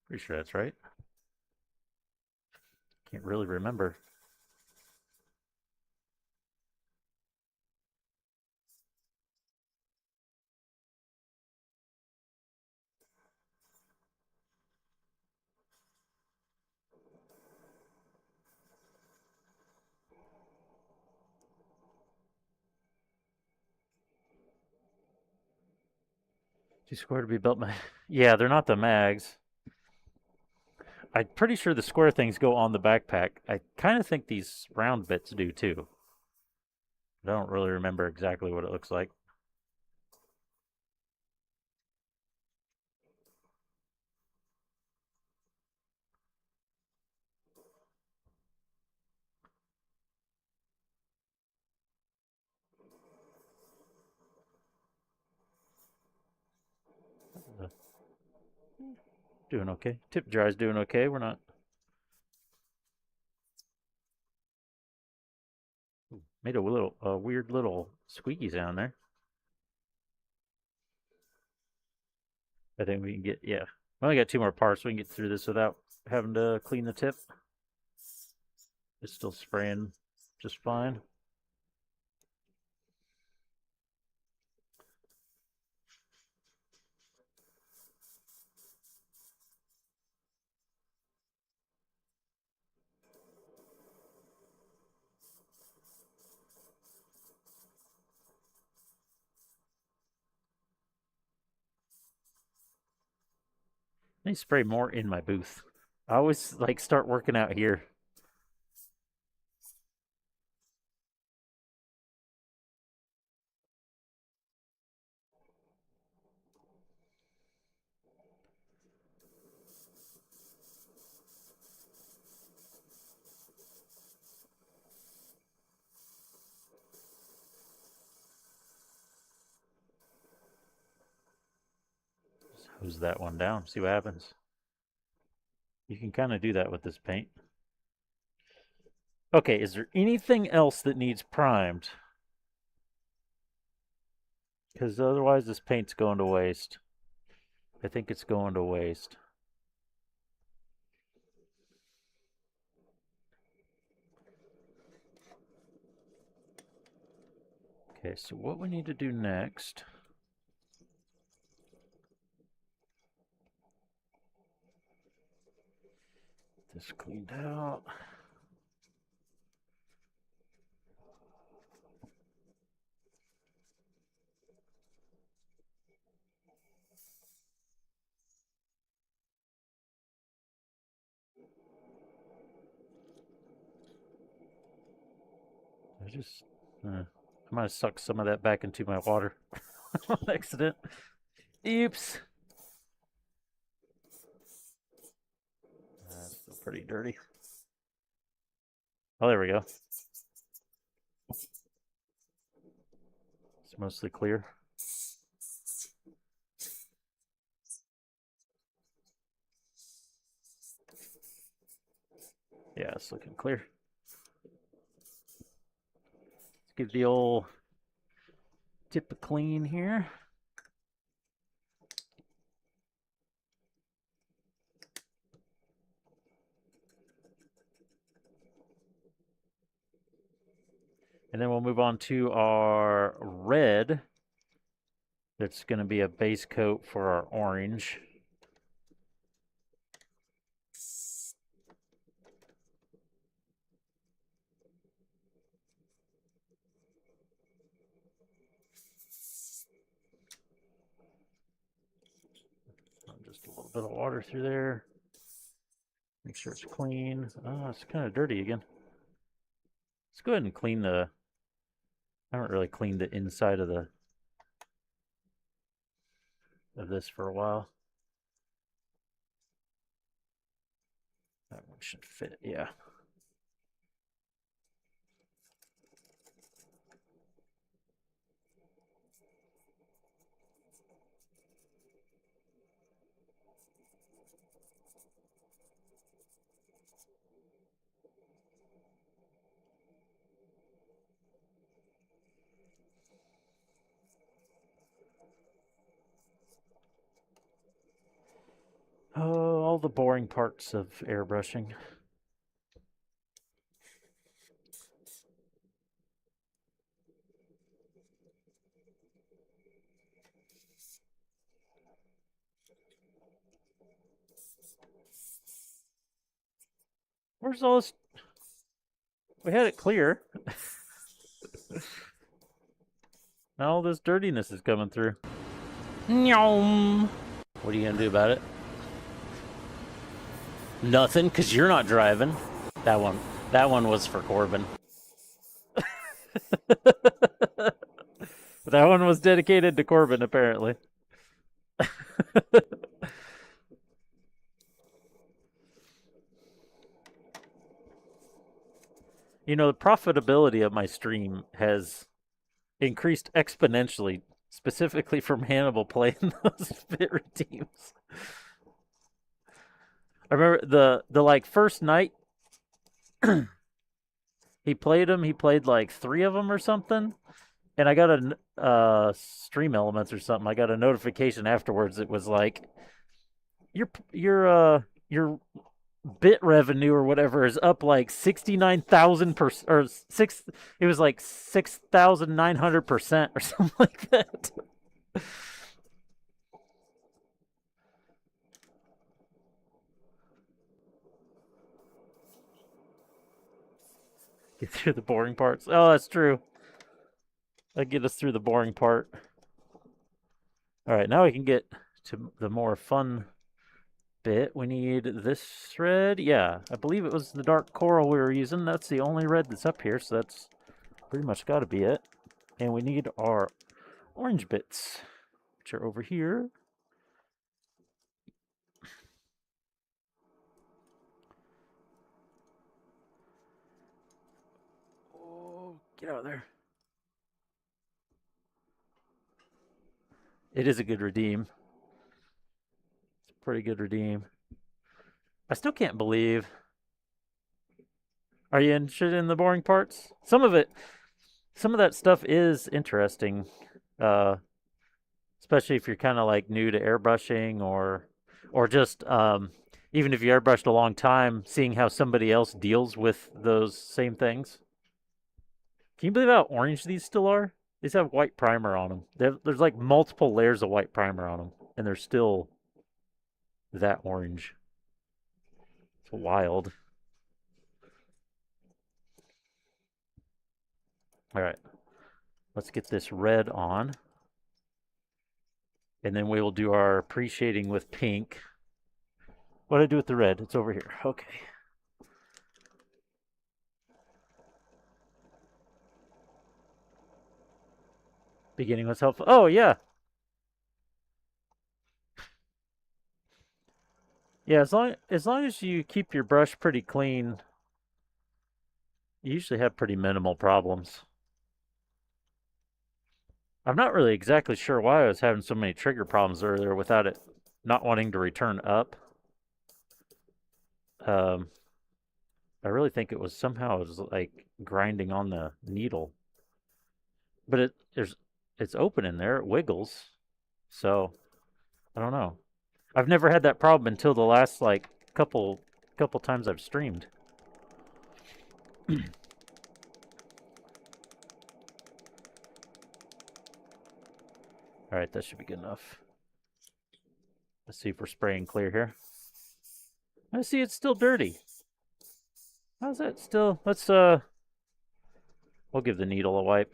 [SPEAKER 1] Pretty sure that's right. Can't really remember. Too square to be built. Yeah, they're not the mags. I'm pretty sure the square things go on the backpack. I kind of think these round bits do too. I don't really remember exactly what it looks like. Uh, Doing okay. Tip dry's doing okay. We're not. Made a little, weird little squeaky sound there. I think we can get, yeah. We only got 2 more parts, so we can get through this without having to clean the tip. It's still spraying just fine. I need to spray more in my booth. I always like start working out here. Just hose that one down, see what happens. You can kind of do that with this paint. Okay, is there anything else that needs primed? Because otherwise this paint's going to waste. I think it's going to waste. Okay, so what we need to do next. This cleaned out. I just, I might have sucked some of that back into my water on accident. Oops. That's still pretty dirty. Oh, there we go. It's mostly clear. Yeah, it's looking clear. Let's give the old tip a clean here. And then we'll move on to our red. That's going to be a base coat for our orange. Just a little bit of water through there. Make sure it's clean. Oh, it's kind of dirty again. Let's go ahead and clean the... I haven't really cleaned the inside of this for a while. That one should fit, yeah. Oh, all the boring parts of airbrushing. Where's all this? We had it clear. Now all this dirtiness is coming through. Nyom. What are you gonna do about it? Nothing, because you're not driving. That one was for Corbin. That one was dedicated to Corbin, apparently. You know, the profitability of my stream has increased exponentially, specifically from Hannibal playing those fit redeems. I remember the like first night he played them. He played like 3 of them or something, and I got a Stream Elements or something. I got a notification afterwards. It was like your bit revenue or whatever is up like 69,000% or six. It was like 6,900% or something like that. Get through the boring parts. Oh, that's true. That get us through the boring part. All right, now we can get to the more fun bit. We need this red. Yeah, I believe it was the dark coral we were using. That's the only red that's up here, so that's pretty much got to be it. And we need our orange bits, which are over here. Oh, get out of there. It is a good redeem. It's a pretty good redeem. I still can't believe. Are you interested in the boring parts? Some of that stuff is interesting, especially if you're kind of like new to airbrushing or just even if you airbrushed a long time, seeing how somebody else deals with those same things. Can you believe how orange these still are? These have white primer on them. There's like multiple layers of white primer on them, and they're still that orange. It's wild. All right, let's get this red on. And then we will do our pre-shading with pink. What did I do with the red? It's over here. Okay. Beginning was helpful. Oh, yeah. Yeah, as long as you keep your brush pretty clean, you usually have pretty minimal problems. I'm not really exactly sure why I was having so many trigger problems earlier without it not wanting to return up. I really think it was somehow it was like grinding on the needle. But it's open in there, it wiggles. So I don't know. I've never had that problem until the last like couple times I've streamed. Alright, that should be good enough. Let's see if we're spraying clear here. I see it's still dirty. How's that still? Let's, we'll give the needle a wipe.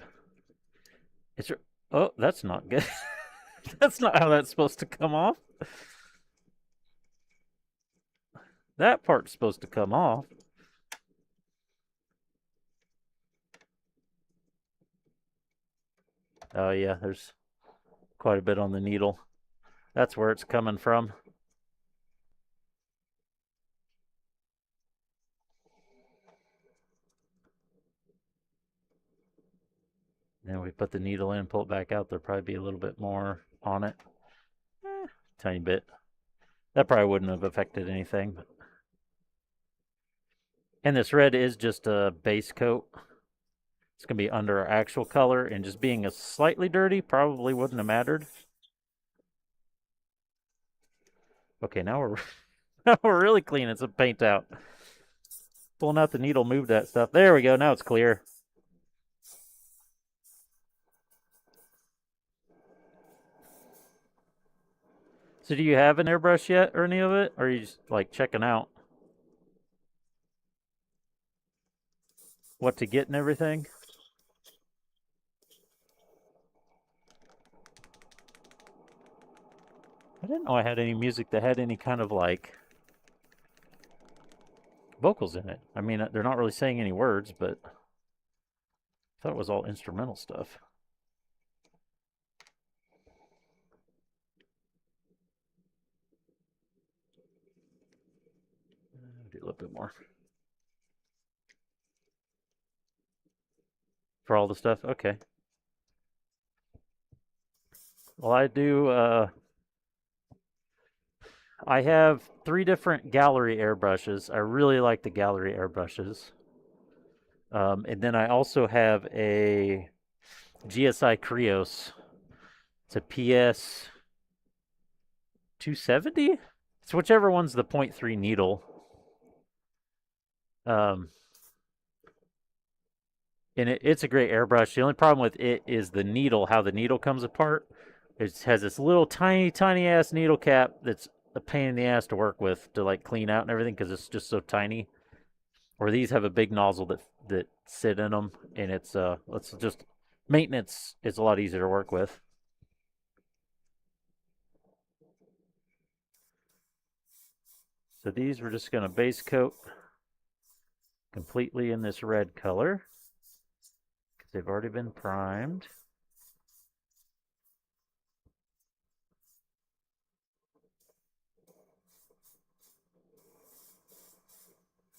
[SPEAKER 1] It's, oh, that's not good. That's not how that's supposed to come off. That part's supposed to come off. Oh, yeah, there's quite a bit on the needle. That's where it's coming from. Then we put the needle in, pull it back out. There'll probably be a little bit more on it. Tiny bit. That probably wouldn't have affected anything. But... And this red is just a base coat. It's going to be under our actual color, and just being a slightly dirty probably wouldn't have mattered. Okay, now we're now we're really cleaning some paint out. Pulling out the needle, move that stuff. There we go. Now it's clear. So do you have an airbrush yet or any of it? Or are you just like checking out what to get and everything? I didn't know I had any music that had any kind of like vocals in it. I mean, they're not really saying any words, but I thought it was all instrumental stuff. Do a little bit more. For all the stuff? Okay. Well, I have 3 different gallery airbrushes. I really like the gallery airbrushes. And then I also have a GSI Krios. It's a PS 270? It's whichever one's the 0.3 needle. And it's a great airbrush. The only problem with it is the needle, how the needle comes apart. It has this little tiny, tiny ass needle cap that's a pain in the ass to work with to like clean out and everything because it's just so tiny. Or these have a big nozzle that sit in them, and it's just maintenance is a lot easier to work with. So these we're just going to base coat completely in this red color because they've already been primed.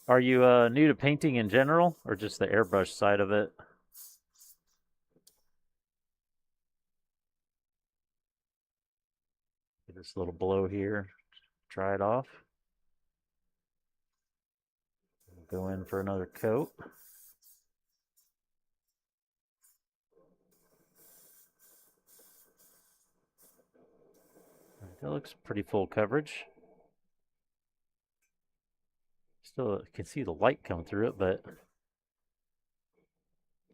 [SPEAKER 1] Are you new to painting in general, or just the airbrush side of it? Give this little blow here, dry it off. Go in for another coat. That looks pretty full coverage. Still can see the light come through it, but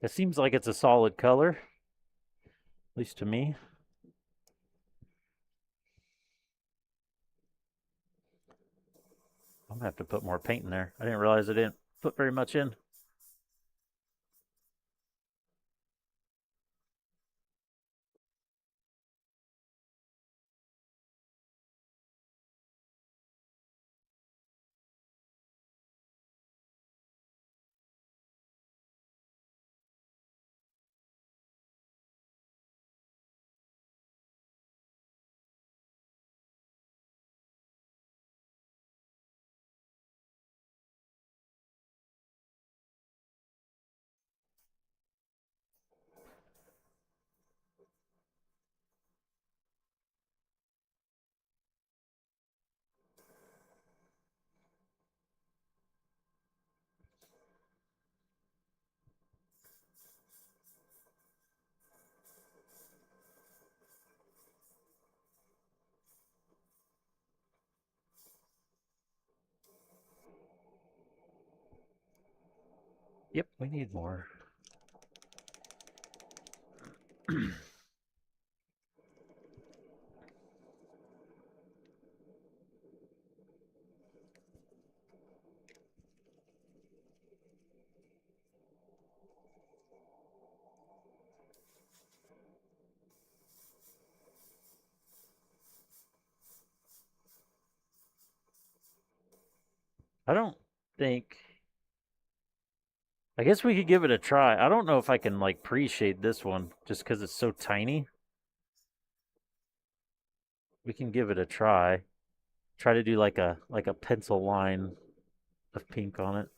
[SPEAKER 1] it seems like it's a solid color, at least to me. I'm gonna have to put more paint in there. I didn't realize I didn't put very much in. Yep, we need more. I don't think. I guess we could give it a try. I don't know if I can like pre-shade this one just because it's so tiny. We can give it a try. Try to do like a pencil line of pink on it.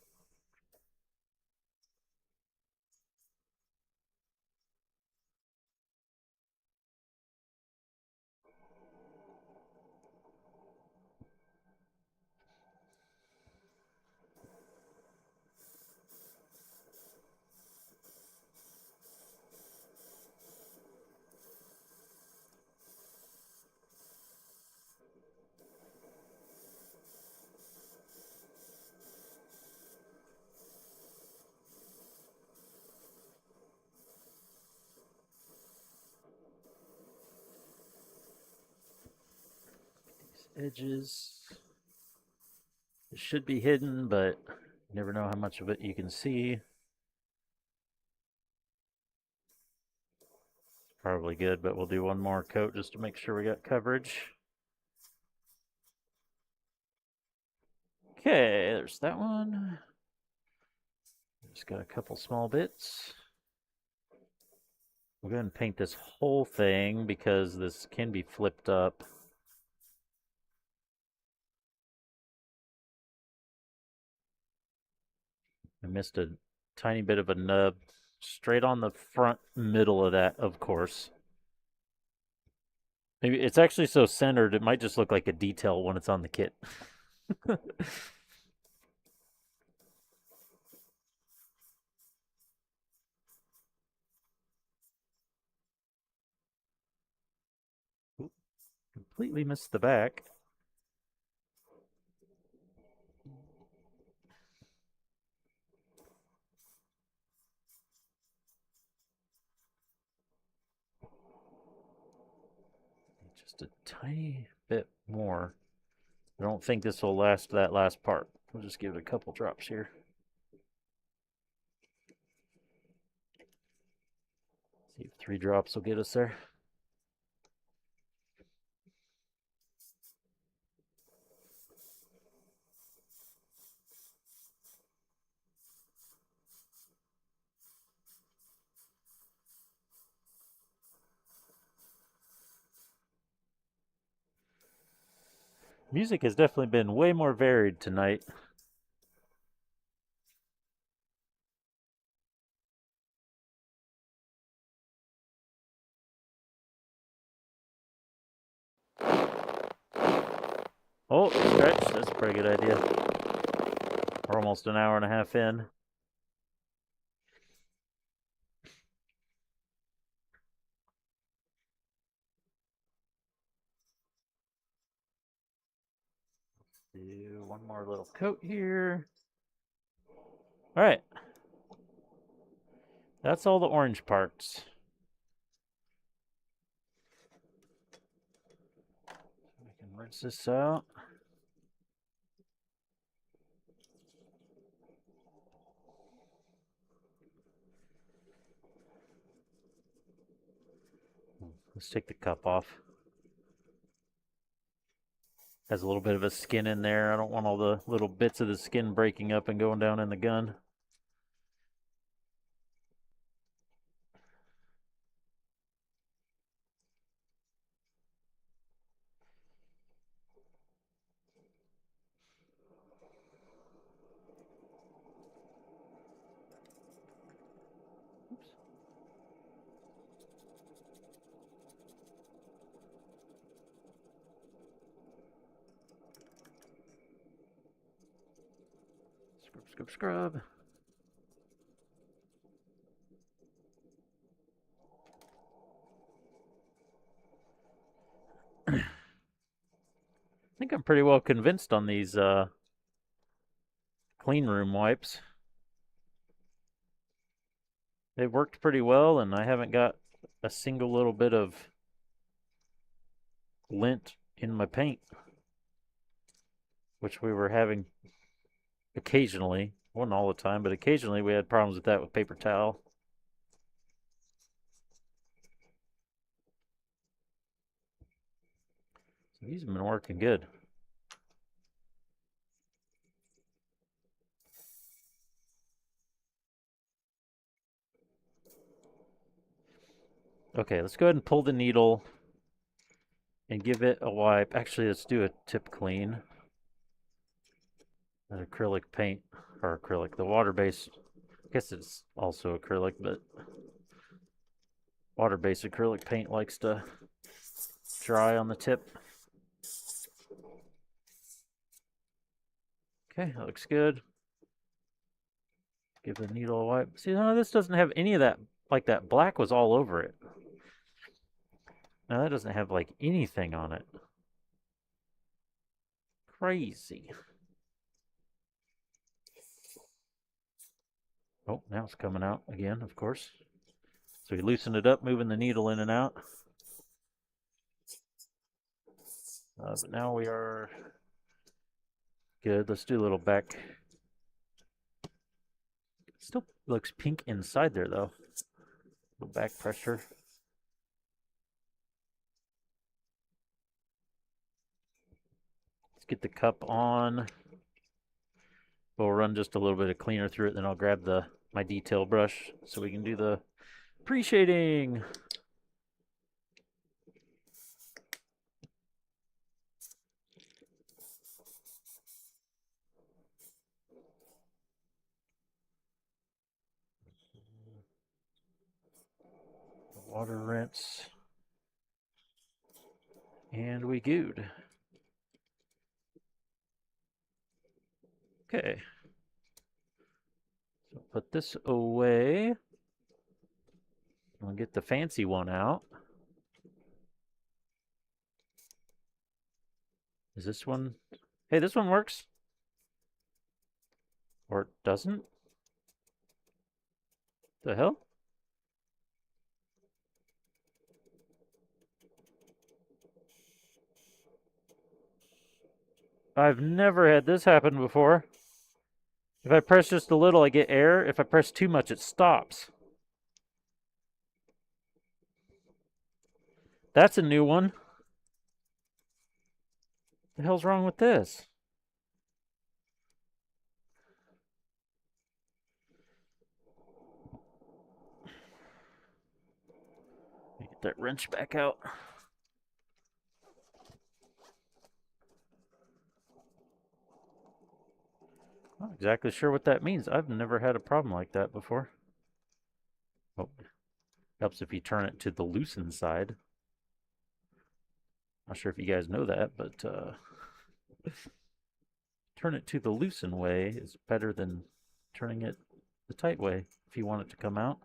[SPEAKER 1] These edges. It should be hidden, but you never know how much of it you can see. Probably good, but we'll do one more coat just to make sure we got coverage. Okay, there's that one. Just got a couple small bits. We'll go ahead and paint this whole thing because this can be flipped up. I missed a tiny bit of a nub straight on the front middle of that, of course. Maybe it's actually so centered it might just look like a detail when it's on the kit. Oop, completely missed the back. Just a tiny bit more. I don't think this will last that last part. We'll just give it a couple drops here. See if 3 drops will get us there. Music has definitely been way more varied tonight. Oh, stretch. That's a pretty good idea. We're almost an hour and a half in. Do one more little coat here. All right. That's all the orange parts. We can rinse this out. Let's take the cup off. Has a little bit of a skin in there. I don't want all the little bits of the skin breaking up and going down in the gun. Scrub, scrub, scrub. I think I'm pretty well convinced on these clean room wipes. They've worked pretty well, and I haven't got a single little bit of lint in my paint, which we were having occasionally. Wasn't all the time, but occasionally we had problems with that with paper towel. So these have been working good. Okay, let's go ahead and pull the needle and give it a wipe. Actually, let's do a tip clean. That acrylic paint, or acrylic, the water-based, I guess it's also acrylic, but water-based acrylic paint likes to dry on the tip. Okay, that looks good. Give the needle a wipe. See, no, this doesn't have any of that, like that black was all over it. Now that doesn't have like anything on it. Crazy. Oh, now it's coming out again, of course. So we loosen it up, moving the needle in and out. But now we are good. Let's do a little back. Still looks pink inside there, though. A little back pressure. Let's get the cup on. We'll run just a little bit of cleaner through it, then I'll grab my detail brush so we can do the pre-shading. Water rinse. And we good. Okay. So put this away. I'll get the fancy one out. Is this one? Hey, this one works. Or it doesn't? The hell? I've never had this happen before. If I press just a little, I get air. If I press too much, it stops. That's a new one. The hell's wrong with this? Get that wrench back out. Not exactly sure what that means. I've never had a problem like that before. Oh, helps if you turn it to the loosened side. Not sure if you guys know that, but turn it to the loosened way is better than turning it the tight way if you want it to come out.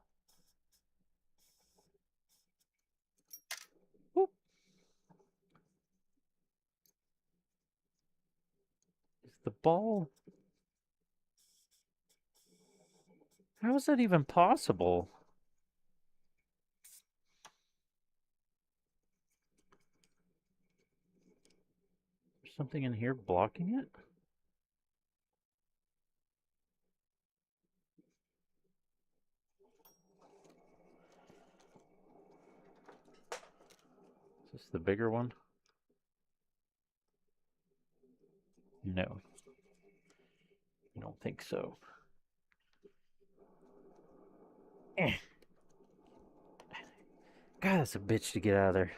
[SPEAKER 1] Whoop. Is the ball? How is that even possible? There's something in here blocking it? Is this the bigger one? No. I don't think so. Eh. God, that's a bitch to get out of there.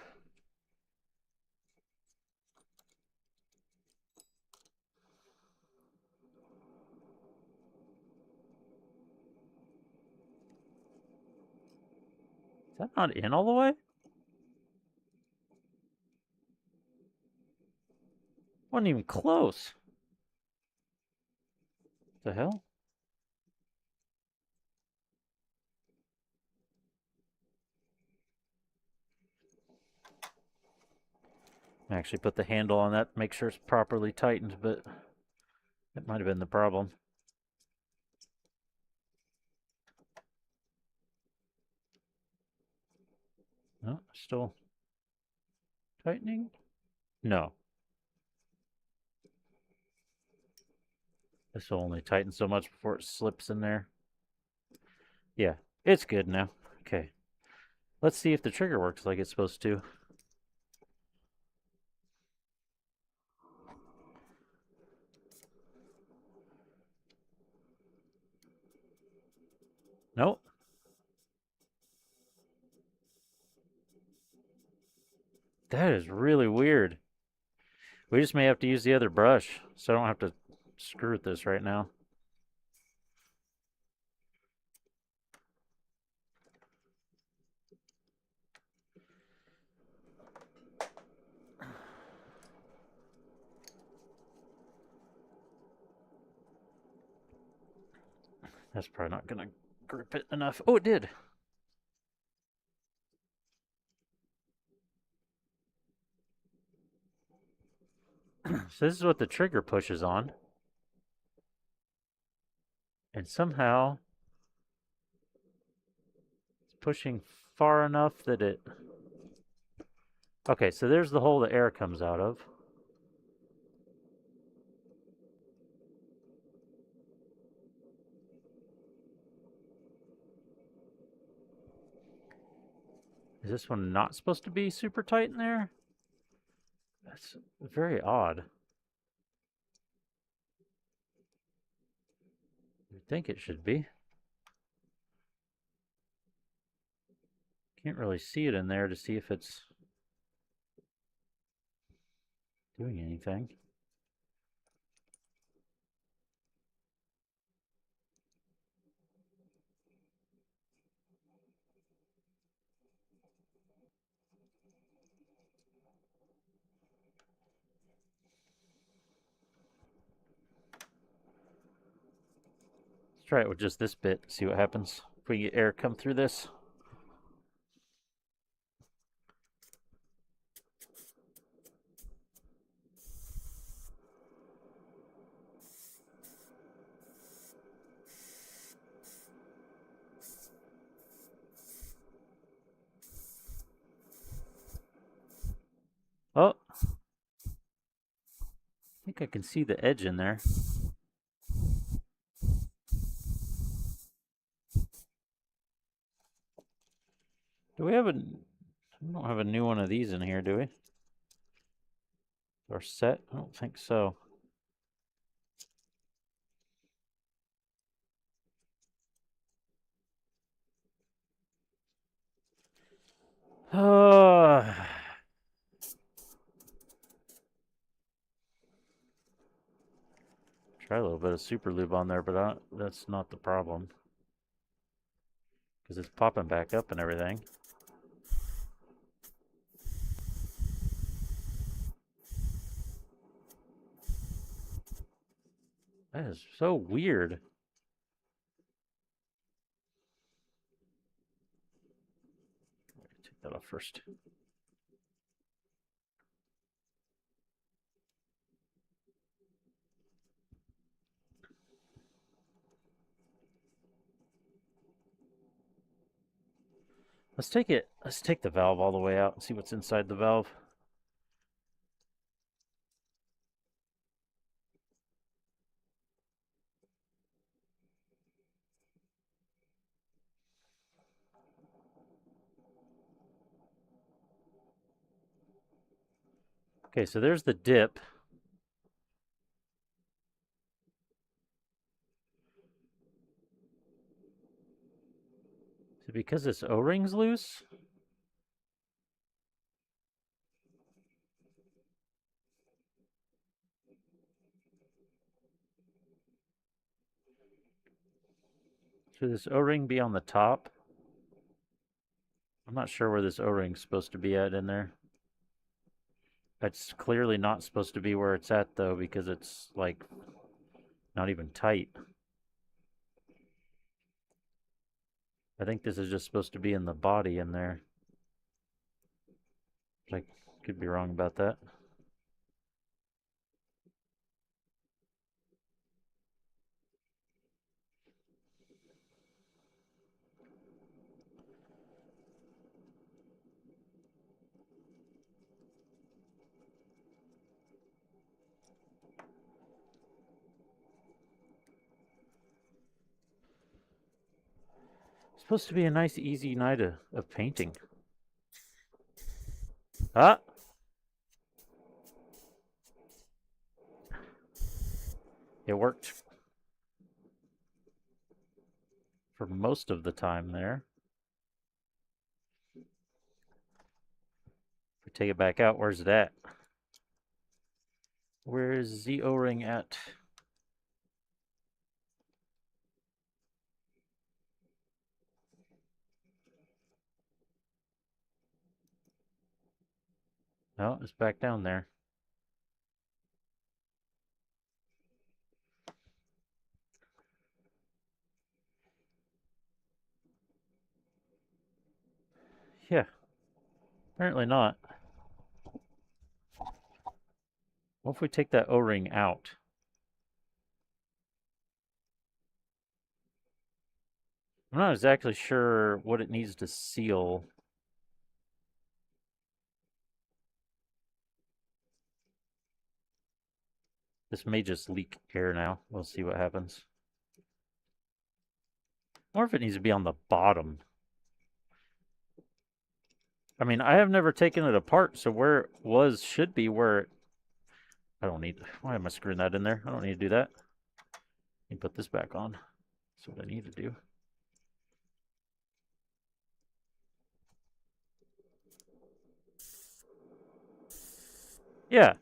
[SPEAKER 1] Is that not in all the way? Wasn't even close. The hell? I actually put the handle on that, make sure it's properly tightened, but that might have been the problem. No, still tightening? No. This will only tighten so much before it slips in there. Yeah, it's good now. Okay. Let's see if the trigger works like it's supposed to. Nope. That is really weird. We just may have to use the other brush, so I don't have to screw with this right now. That's probably not going to grip it enough. Oh, it did. So this is what the trigger pushes on. And somehow it's pushing far enough that it... Okay, so there's the hole the air comes out of. Is this one not supposed to be super tight in there? That's very odd. You'd think it should be. Can't really see it in there to see if it's doing anything. Let's try it with just this bit, see what happens. If we get air come through this. Oh, I think I can see the edge in there. Do we have a... We don't have a new one of these in here, do we? Or set? I don't think so. Try a little bit of super lube on there, but that's not the problem. Because it's popping back up and everything. That is so weird. Take that off first. Let's take the valve all the way out and see what's inside the valve. Okay, so there's the dip. Is it because this O-ring's loose? Should this O-ring be on the top? I'm not sure where this O-ring's supposed to be at in there. It's clearly not supposed to be where it's at, though, because it's, like, not even tight. I think this is just supposed to be in the body in there. I could be wrong about that. It's supposed to be a nice, easy night of painting. Ah! It worked for most of the time there. If we take it back out. Where's it at? Where is the O-ring at? Oh, it's back down there. Yeah, apparently not. What if we take that O-ring out? I'm not exactly sure what it needs to seal. This may just leak air now. We'll see what happens. Or if it needs to be on the bottom. I mean, I have never taken it apart, so where it was should be where it... I don't need... Why am I screwing that in there? I don't need to do that. Let me put this back on. That's what I need to do. Yeah.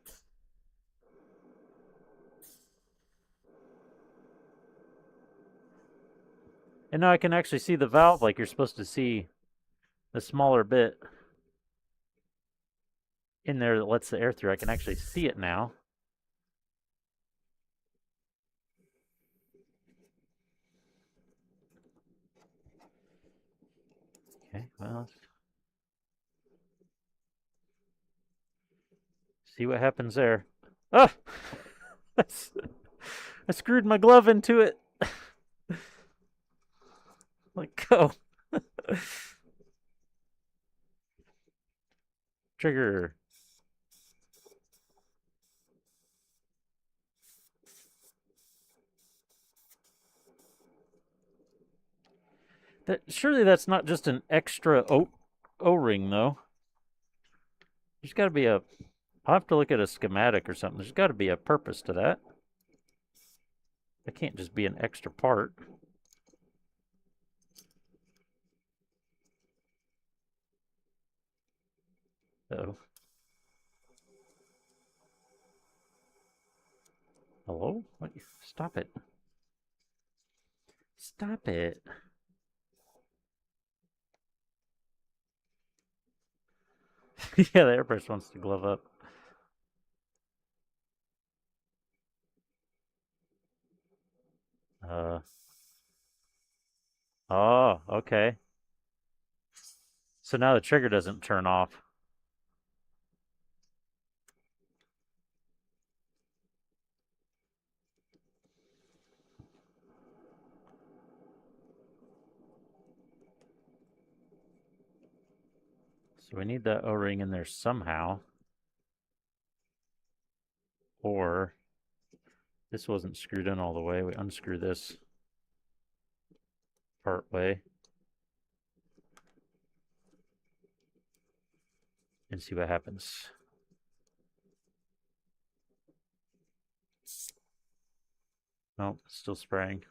[SPEAKER 1] And now I can actually see the valve like you're supposed to see the smaller bit in there that lets the air through. I can actually see it now. Okay, well, let's see what happens there. Ah! I screwed my glove into it. Let go. Trigger. Surely that's not just an extra O-ring, though. There's got to be a... I'll have to look at a schematic or something. There's got to be a purpose to that. It can't just be an extra part. Uh-oh. Hello? What? Stop it. Stop it. Yeah, the airbrush wants to glove up. Uh. Oh, okay. So now the trigger doesn't turn off. So we need that O-ring in there somehow. Or this wasn't screwed in all the way. We unscrew this part way and see what happens. Nope, still spraying.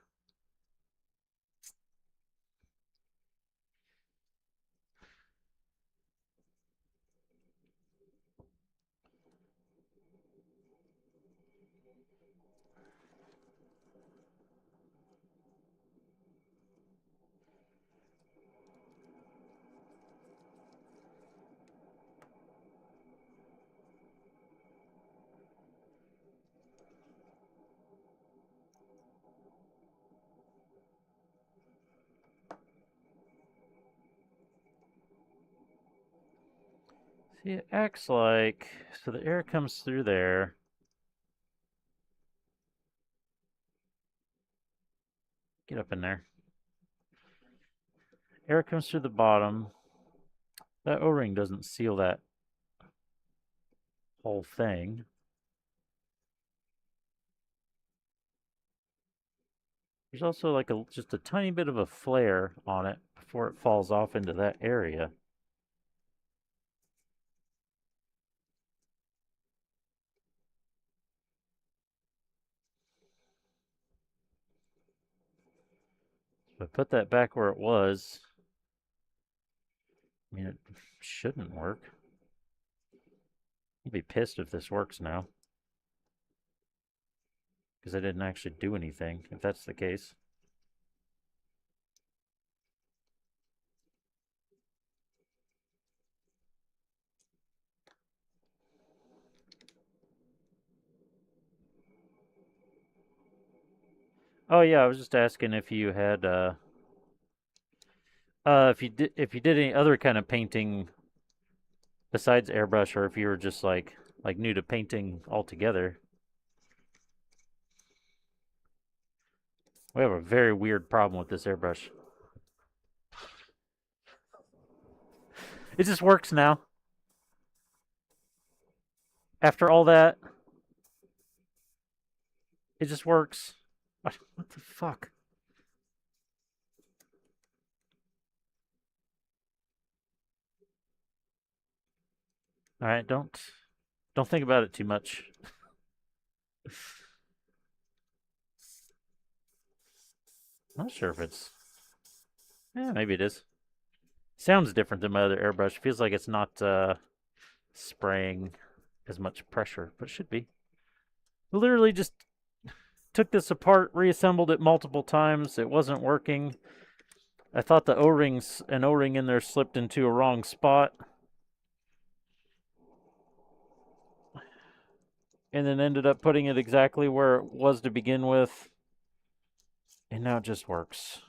[SPEAKER 1] See, it acts like... So the air comes through there. Get up in there. Air comes through the bottom. That O-ring doesn't seal that whole thing. There's also like just a tiny bit of a flare on it before it falls off into that area. So I put that back where it was. I mean, it shouldn't work. I'd be pissed if this works now. Because I didn't actually do anything, if that's the case. Oh yeah, I was just asking if you had if you did any other kind of painting besides airbrush, or if you were just like new to painting altogether. We have a very weird problem with this airbrush. It just works now. After all that, it just works. What the fuck? All right, don't think about it too much. I'm not sure if it's. Yeah, maybe it is. Sounds different than my other airbrush. Feels like it's not spraying as much pressure, but it should be. Literally just took this apart, reassembled it multiple times. It wasn't working. I thought an O-ring in there slipped into a wrong spot. And then ended up putting it exactly where it was to begin with. And now it just works.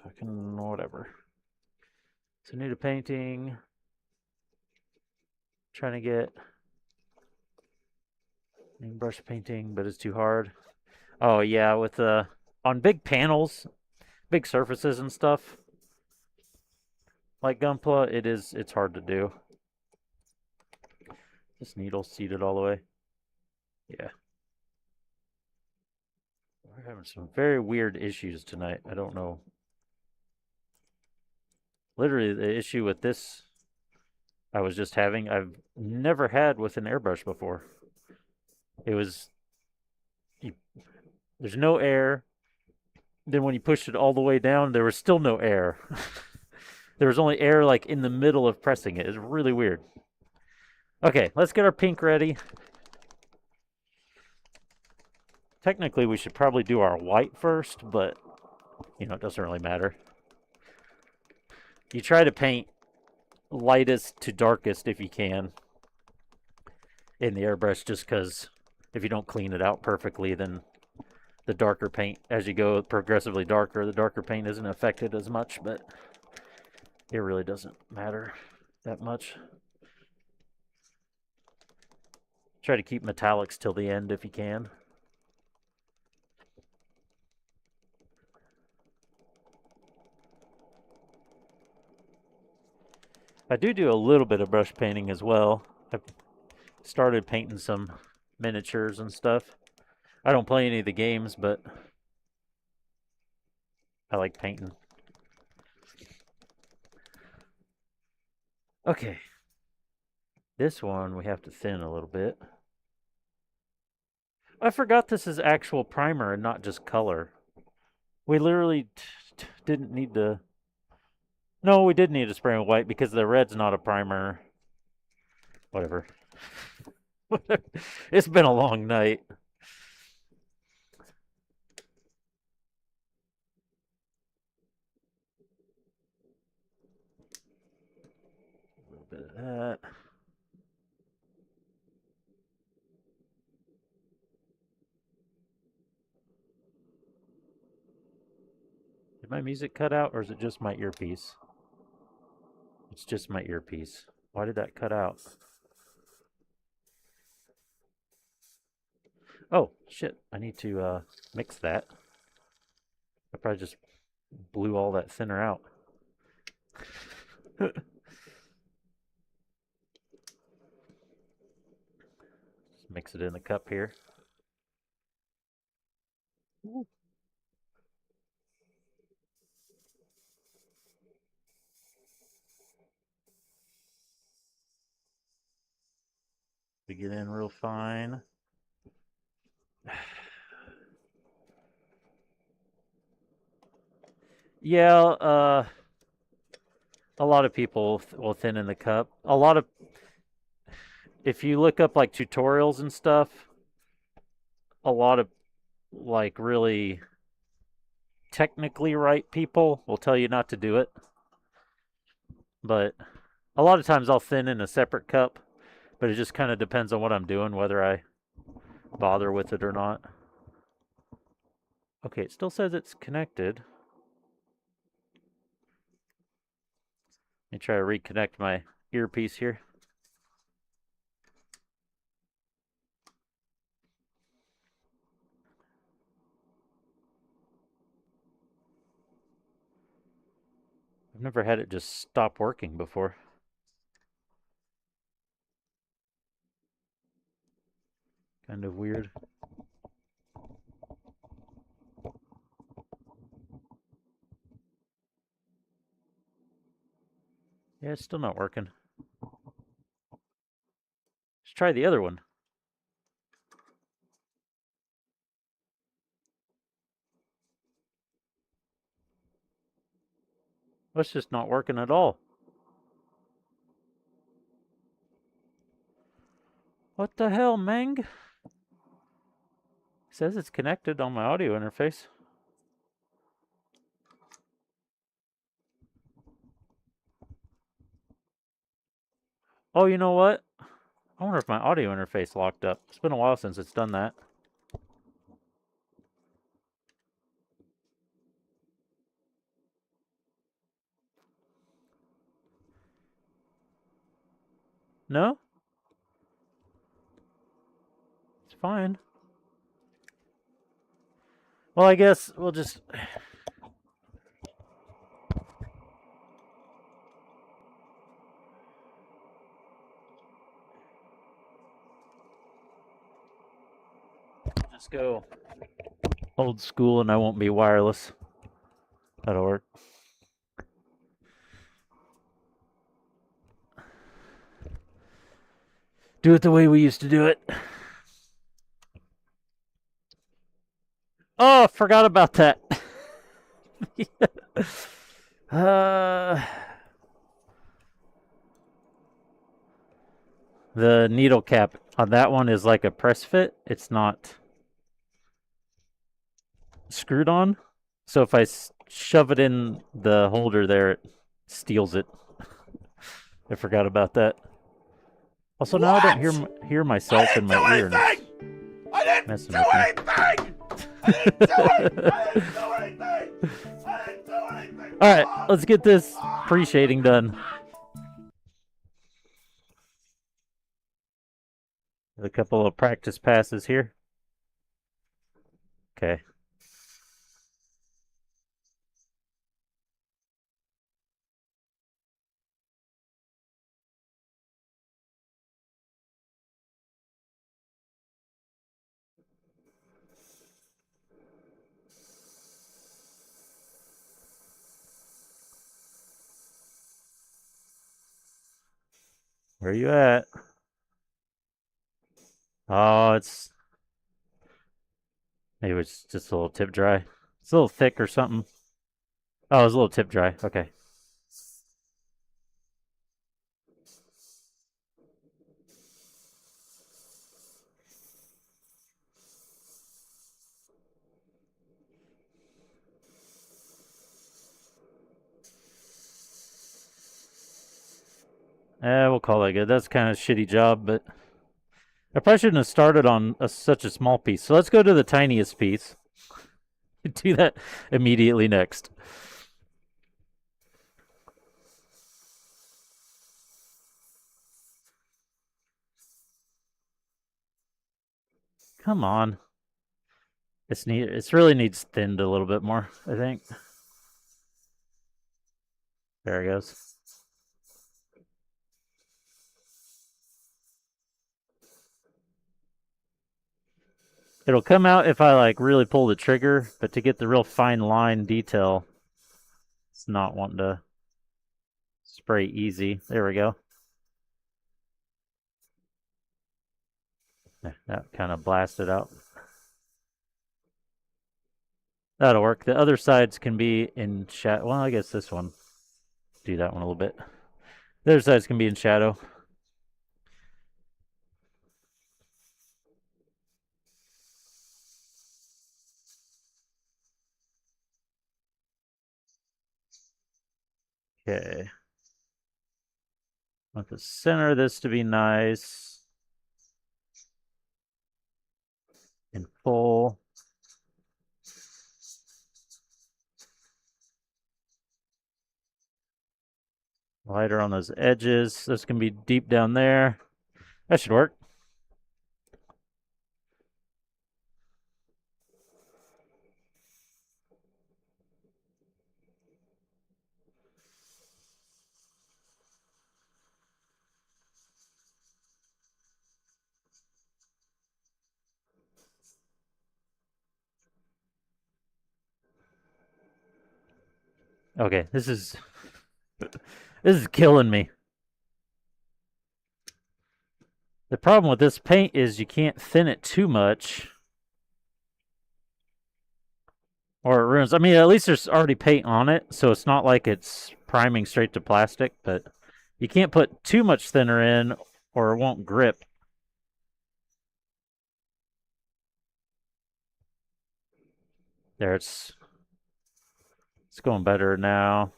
[SPEAKER 1] Fucking whatever. So new to painting. Trying to get brush painting, but it's too hard. Oh yeah, with on big panels, big surfaces and stuff like Gunpla, it's hard to do. This needle seated all the way. Yeah. We're having some very weird issues tonight. I don't know. Literally, the issue with this I was just having, I've never had with an airbrush before. It was, there's no air. Then when you pushed it all the way down, there was still no air. There was only air like in the middle of pressing it. It's really weird. Okay, let's get our pink ready. Technically, we should probably do our white first, but, you know, it doesn't really matter. You try to paint lightest to darkest if you can in the airbrush, just because if you don't clean it out perfectly, then the darker paint, as you go progressively darker, the darker paint isn't affected as much, but it really doesn't matter that much. Try to keep metallics till the end if you can. I do a little bit of brush painting as well. I've started painting some miniatures and stuff. I don't play any of the games, but I like painting. Okay. This one we have to thin a little bit. I forgot this is actual primer and not just color. We literally didn't need to. No, we did need to spray with white because the red's not a primer. Whatever. It's been a long night. A little bit of that. Did my music cut out or is it just my earpiece? It's just my earpiece. Why did that cut out? Oh, shit. I need to mix that. I probably just blew all that thinner out. Just mix it in the cup here. Ooh. To get in real fine. Yeah, a lot of people will thin in the cup. if you look up like tutorials and stuff, a lot of like really technically right people will tell you not to do it. But a lot of times I'll thin in a separate cup, but it just kind of depends on what I'm doing, whether I bother with it or not. Okay, it still says it's connected. Let me try to reconnect my earpiece here. I've never had it just stop working before. Kind of weird. Yeah, it's still not working. Let's try the other one. Well, it's just not working at all. What the hell, Meng? It says it's connected on my audio interface. Oh, you know what? I wonder if my audio interface locked up. It's been a while since it's done that. No? It's fine. Well, I guess we'll just... Just go old school and I won't be wireless. That'll work. Do it the way we used to do it. Oh, forgot about that. The needle cap on that one is like a press fit. It's not screwed on. So if I shove it in the holder there, it steals it. I forgot about that. Also, now I don't hear myself in my ear.
[SPEAKER 3] I didn't
[SPEAKER 1] Messing
[SPEAKER 3] do
[SPEAKER 1] with me.
[SPEAKER 3] anything! I didn't do it! I didn't do anything! I didn't do anything!
[SPEAKER 1] All right, let's get this pre-shading done. A couple of practice passes here. Okay. Where are you at? Oh, it's... Maybe it's just a little tip dry. It's a little thick or something. Oh, it's a little tip dry. Okay. We'll call that good. That's kind of a shitty job, but I probably shouldn't have started on such a small piece. So let's go to the tiniest piece. Do that immediately next. Come on. It really needs thinned a little bit more, I think. There it goes. It'll come out if I like really pull the trigger, but to get the real fine line detail, it's not wanting to spray easy. There we go. That kind of blasted out. That'll work. The other sides can be in shadow. Well, I guess this one. Do that one a little bit. The other sides can be in shadow. Okay. Want the center of this to be nice and full. Lighter on those edges. This can be deep down there. That should work. Okay, this is killing me. The problem with this paint is you can't thin it too much, or it ruins. I mean, at least there's already paint on it, so it's not like it's priming straight to plastic, but you can't put too much thinner in or it won't grip. There, it's going better now.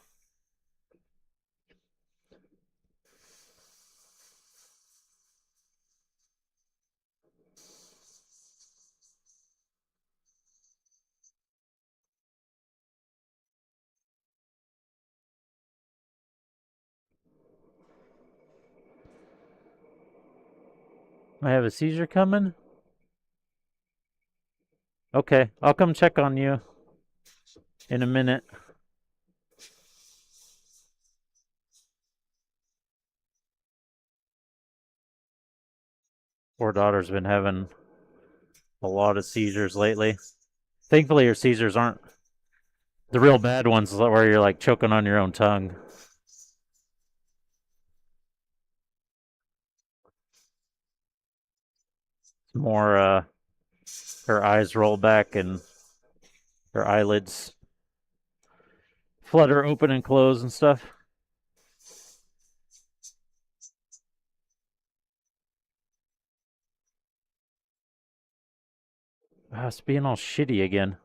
[SPEAKER 1] I have a seizure coming? Okay, I'll come check on you in a minute. Poor daughter's been having a lot of seizures lately. Thankfully, her seizures aren't the real bad ones where you're like choking on your own tongue. It's more, her eyes roll back and her eyelids flutter open and close and stuff. It's being all shitty again.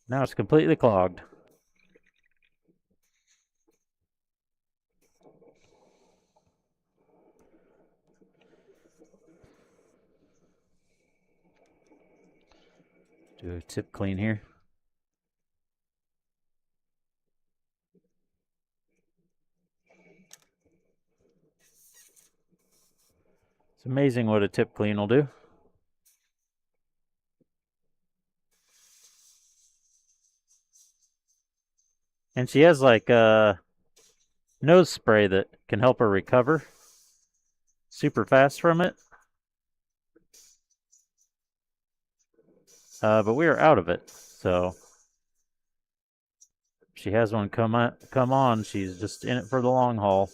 [SPEAKER 1] Now it's completely clogged. Do a tip clean here. It's amazing what a tip clean will do. And she has like a nose spray that can help her recover super fast from it. But we are out of it, so if she has one come on, she's just in it for the long haul.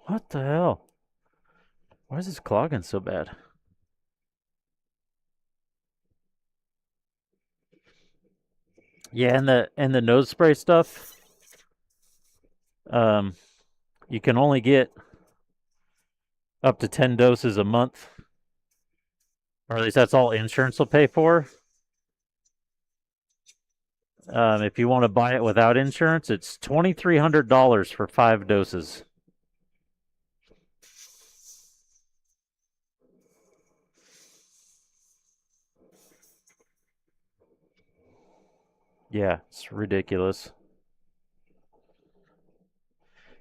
[SPEAKER 1] What the hell? Why is this clogging so bad? Yeah, and the nose spray stuff. You can only get up to 10 doses a month, or at least that's all insurance will pay for. If you want to buy it without insurance, it's $2,300 for 5 doses. Yeah, it's ridiculous.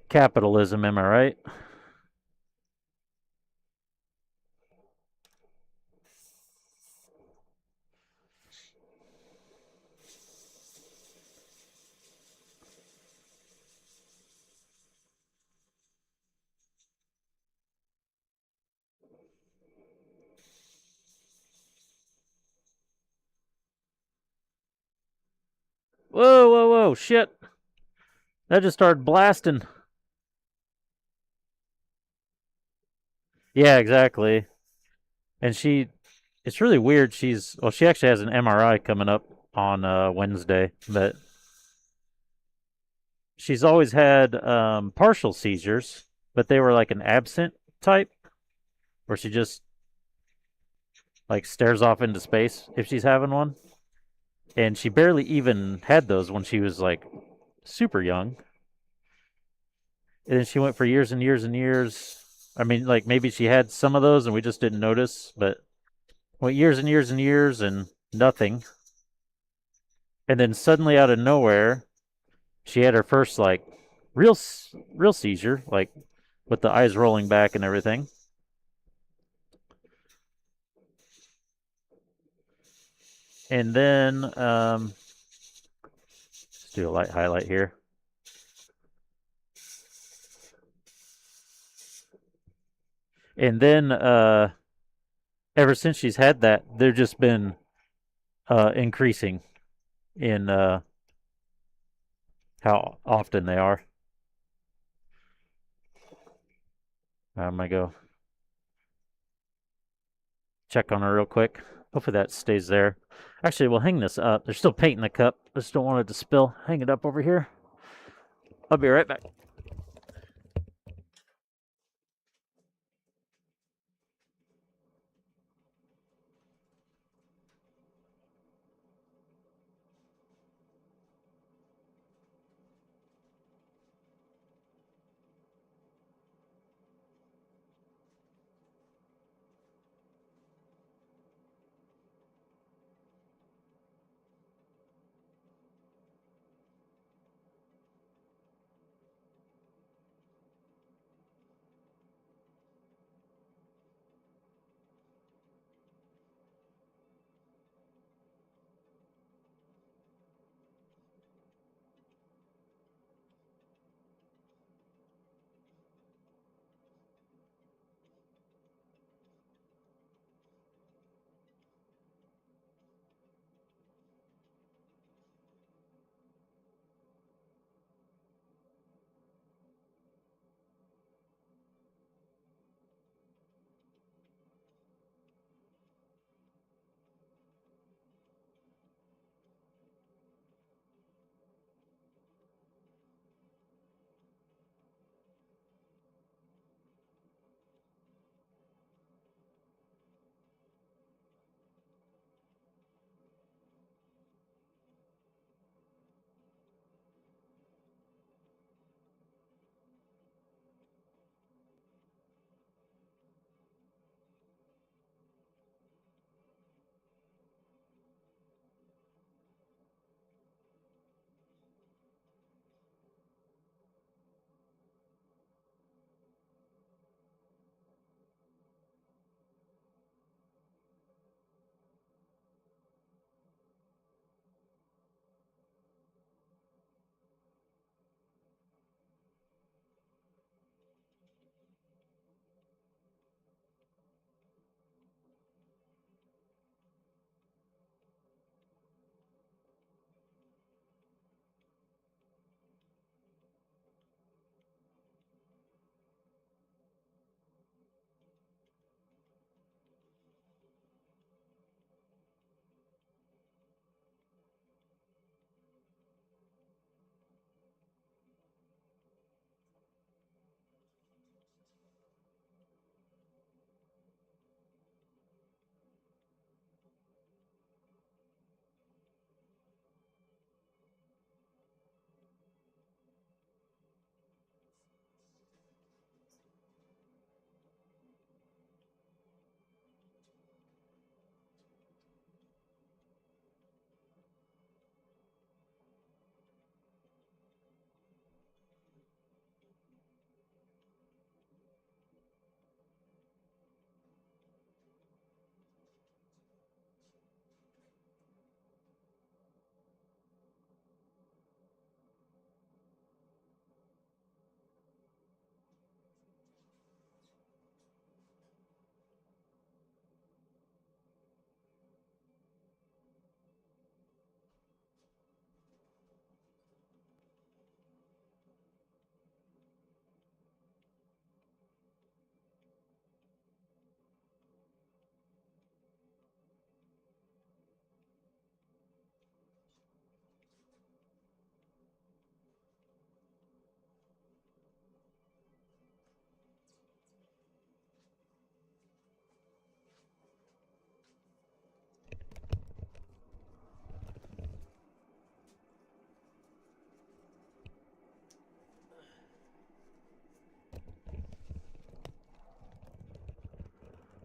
[SPEAKER 1] Capitalism, am I right? Whoa, whoa, whoa, shit. That just started blasting. Yeah, exactly. And she It's really weird. She actually has an MRI coming up on Wednesday, but she's always had partial seizures, but they were like an absent type, where she just like stares off into space if she's having one. And she barely even had those when she was like super young. And then she went for years and years and years. I mean, like maybe she had some of those and we just didn't notice, but went years and years and years and nothing. And then suddenly out of nowhere, she had her first like real seizure, like with the eyes rolling back and everything. And then let's do a light highlight here. And then ever since she's had that, they've just been increasing in how often they are. I'm gonna go check on her real quick. Hopefully that stays there. Actually, we'll hang this up. There's still paint in the cup. I just don't want it to spill. Hang it up over here. I'll be right back.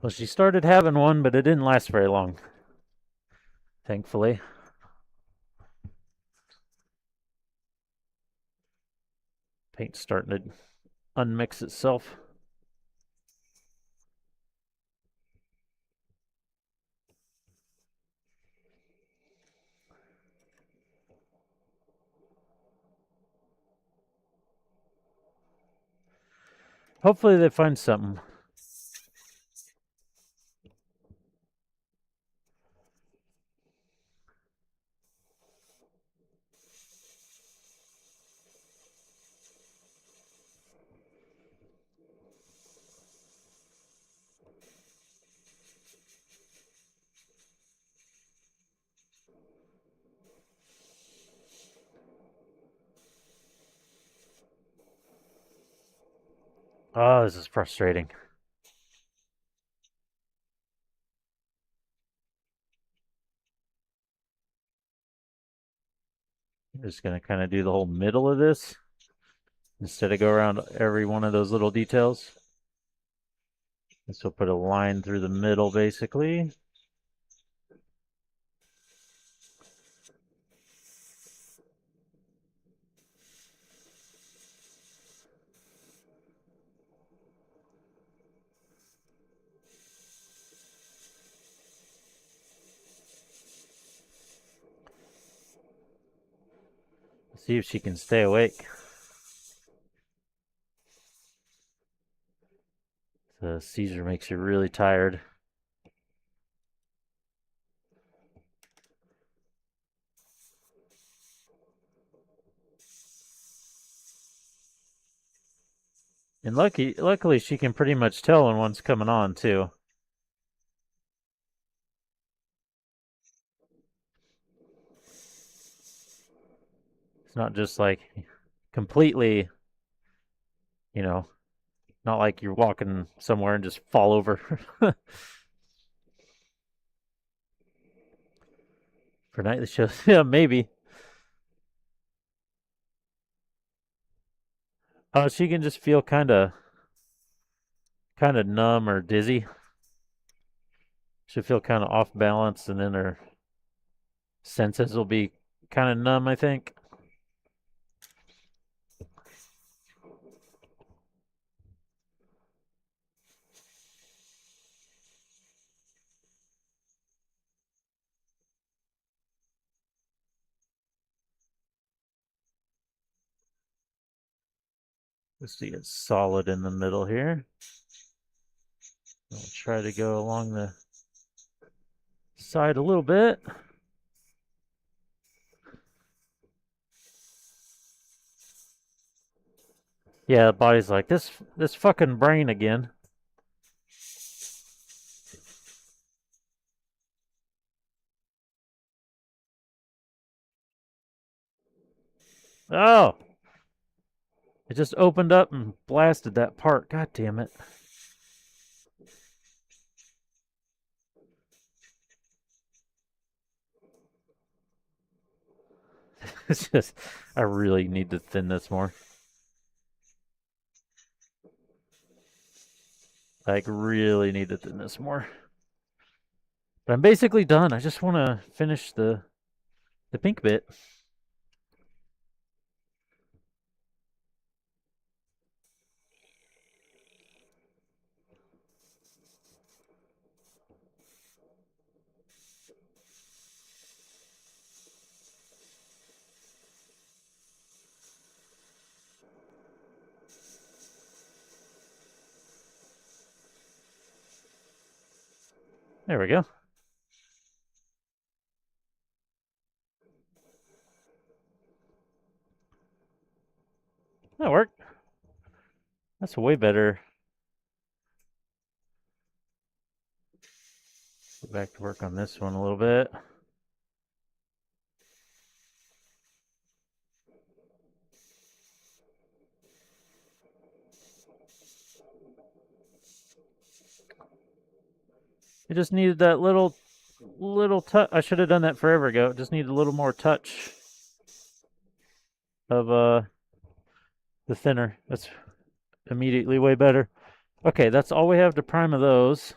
[SPEAKER 1] Well, she started having one, but it didn't last very long. Thankfully. Paint's starting to unmix itself. Hopefully they find something. Oh, this is frustrating. I'm just going to kind of do the whole middle of this instead of go around every one of those little details. This will put a line through the middle, basically. See if she can stay awake. The seizure makes you really tired. And luckily she can pretty much tell when one's coming on too. It's not just like completely, you know, not like you're walking somewhere and just fall over. For nightly shows, yeah, maybe. She can just feel kind of numb or dizzy. She'll feel kind of off balance, and then her senses will be kind of numb, I think. Just to get solid in the middle here. I'll try to go along the side a little bit. Yeah, the body's like, this fucking brain again. Oh! It just opened up and blasted that part. God damn it. It's just, I really need to thin this more. Like, really need to thin this more. But I'm basically done. I just want to finish the pink bit. There we go. That worked. That's way better. Get back to work on this one a little bit. It just needed that little touch. I should have done that forever ago. It just needed a little more touch of the thinner. That's immediately way better. Okay, that's all we have to prime of those.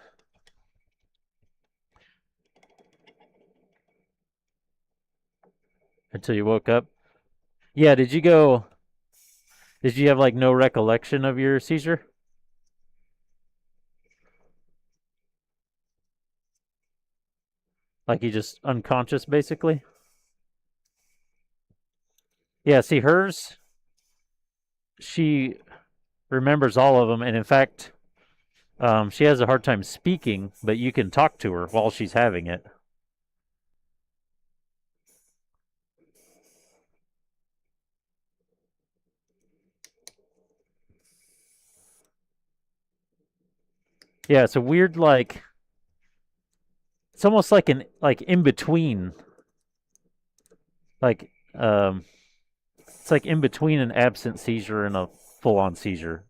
[SPEAKER 1] Until you woke up? Yeah, did you go... Did you have, like, no recollection of your seizure? Like, you just unconscious, basically? Yeah, see, hers... She remembers all of them, and in fact, she has a hard time speaking, but you can talk to her while she's having it. Yeah, it's a weird, like... It's almost like like, in between. Like, it's like in between an absent seizure and a full-on seizure.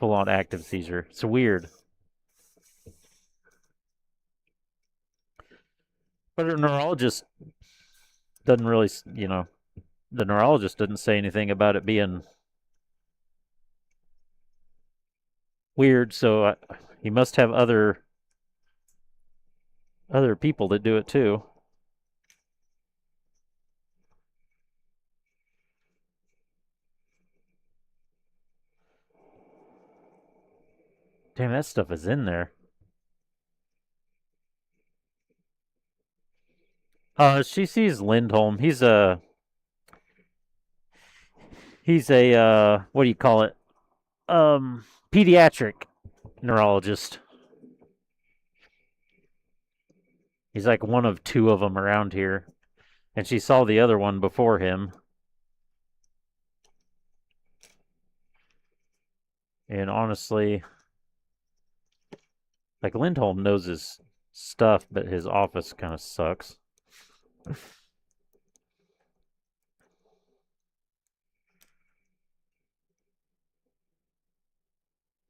[SPEAKER 1] Full-on active seizure. It's weird. But her neurologist doesn't really, the neurologist didn't say anything about it being weird, so he must have other people that do it too. Damn, that stuff is in there. She sees Lindholm. He's a what do you call it? Pediatric neurologist. He's like one of two of them around here. And she saw the other one before him. And honestly, like, Lindholm knows his stuff, but his office kind of sucks.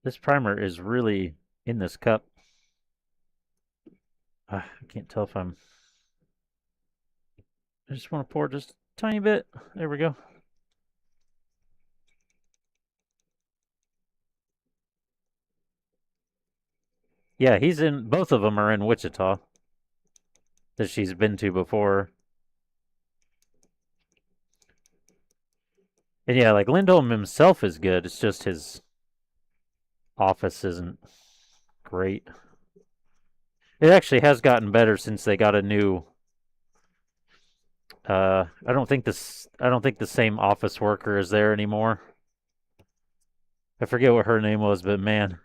[SPEAKER 1] This primer is really in this cup. I can't tell if I'm... I just want to pour just a tiny bit. There we go. Yeah, he's in... Both of them are in Wichita. That she's been to before. And yeah, like, Lindholm himself is good. It's just his office isn't great. It actually has gotten better since they got a new... I don't think the same office worker is there anymore. I forget what her name was, but man,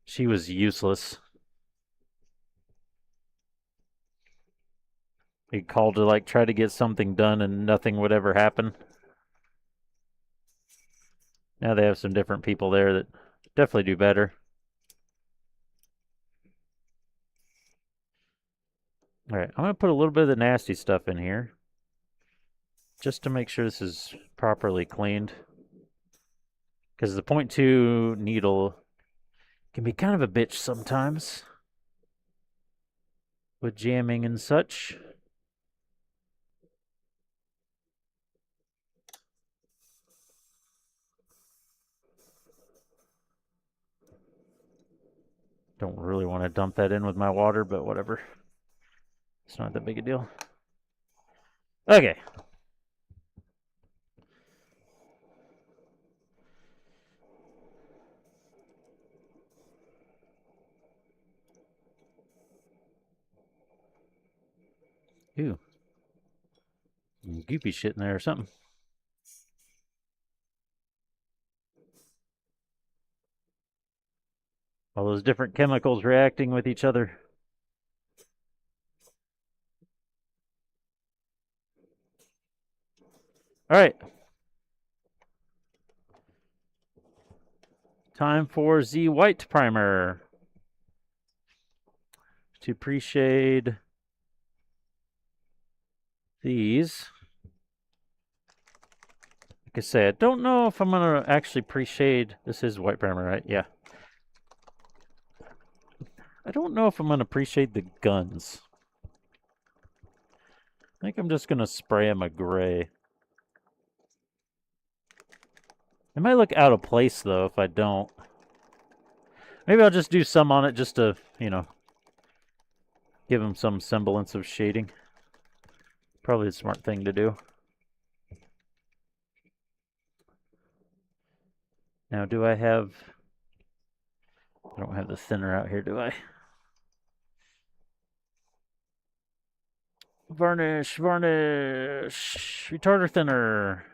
[SPEAKER 1] she was useless. He called to, like, try to get something done and nothing would ever happen. Now they have some different people there that definitely do better. Alright, I'm going to put a little bit of the nasty stuff in here. Just to make sure this is properly cleaned. Because the 0.2 needle can be kind of a bitch sometimes. With jamming and such. Don't really want to dump that in with my water, but whatever. It's not that big a deal. Okay. Ew. Goopy shit in there or something. All those different chemicals reacting with each other. Alright. Time for the white primer. To pre-shade these. Like I say, I don't know if I'm going to actually pre-shade. This is white primer, right? Yeah. I don't know if I'm going to pre-shade the guns. I think I'm just going to spray them a gray. It might look out of place, though, if I don't. Maybe I'll just do some on it just to, give them some semblance of shading. Probably the smart thing to do. Now, do I have... I don't have the thinner out here, do I? Varnish, varnish, retarder thinner.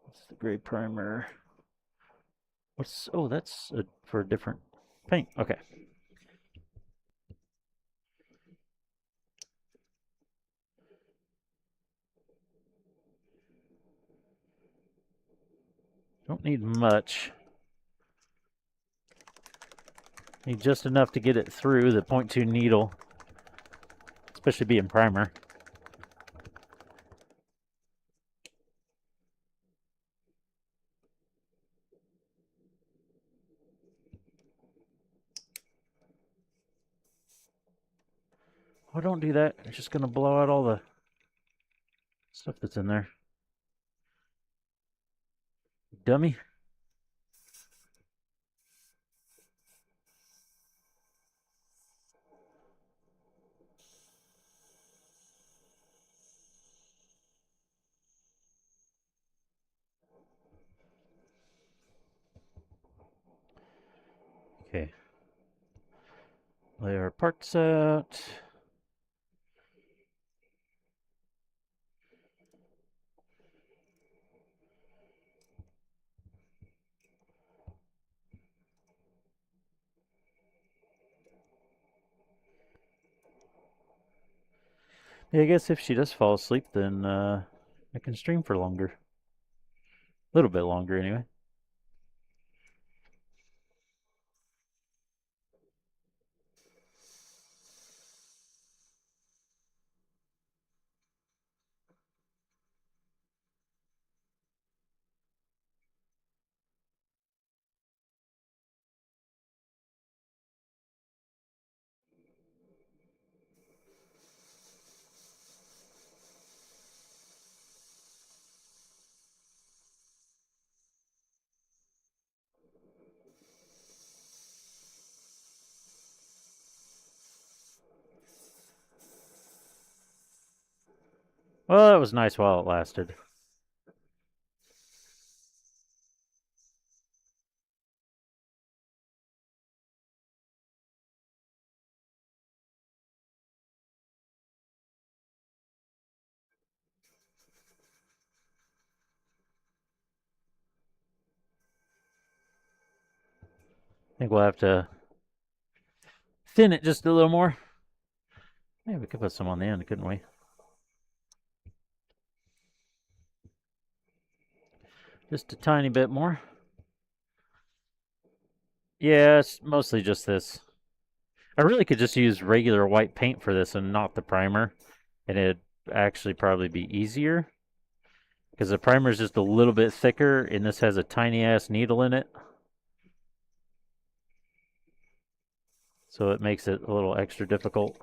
[SPEAKER 1] What's the gray primer? What's, oh, that's for a different paint. Okay. Don't need much. Need just enough to get it through the 0.2 needle, especially being primer. Oh, don't do that. It's just going to blow out all the stuff that's in there. Dummy. Okay. Lay our parts out. Yeah, I guess if she does fall asleep, then I can stream for longer. A little bit longer, anyway. Well, that was nice while it lasted. I think we'll have to thin it just a little more. Yeah, we could put some on the end, couldn't we? Just a tiny bit more. Yeah, it's mostly just this. I really could just use regular white paint for this and not the primer, and it'd actually probably be easier. Because the primer is just a little bit thicker, and this has a tiny ass needle in it. So it makes it a little extra difficult.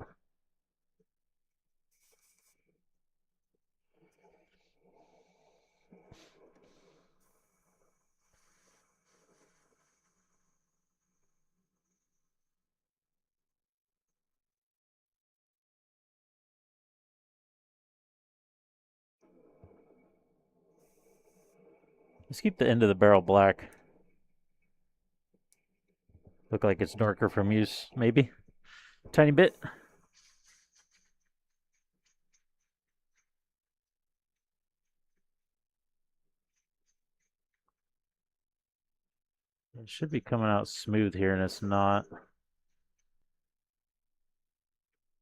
[SPEAKER 1] Let's keep the end of the barrel black. Look like it's darker from use, maybe. Tiny bit. It should be coming out smooth here, and it's not.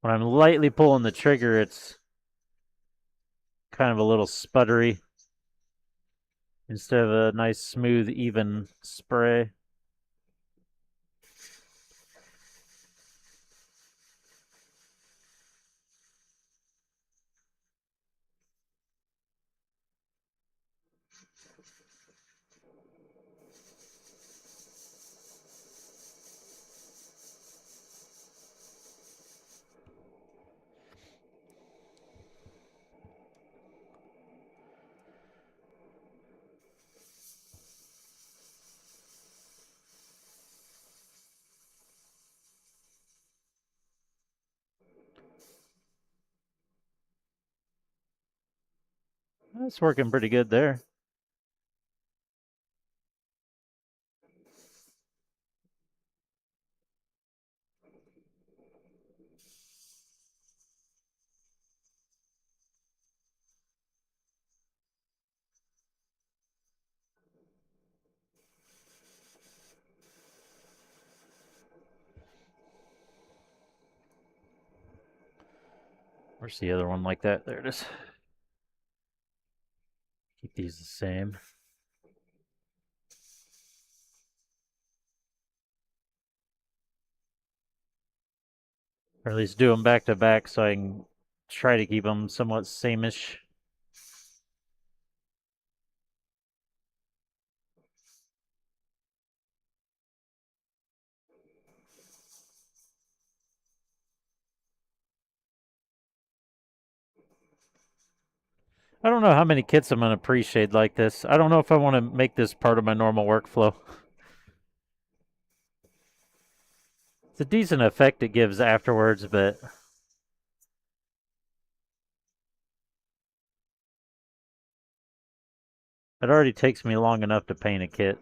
[SPEAKER 1] When I'm lightly pulling the trigger, it's kind of a little sputtery instead of a nice, smooth, even spray. That's working pretty good there. Where's the other one like that? There it is. Keep these the same. Or at least do them back to back so I can try to keep them somewhat same-ish. I don't know how many kits I'm going to pre-shade like this. I don't know if I want to make this part of my normal workflow. It's a decent effect it gives afterwards, but it already takes me long enough to paint a kit.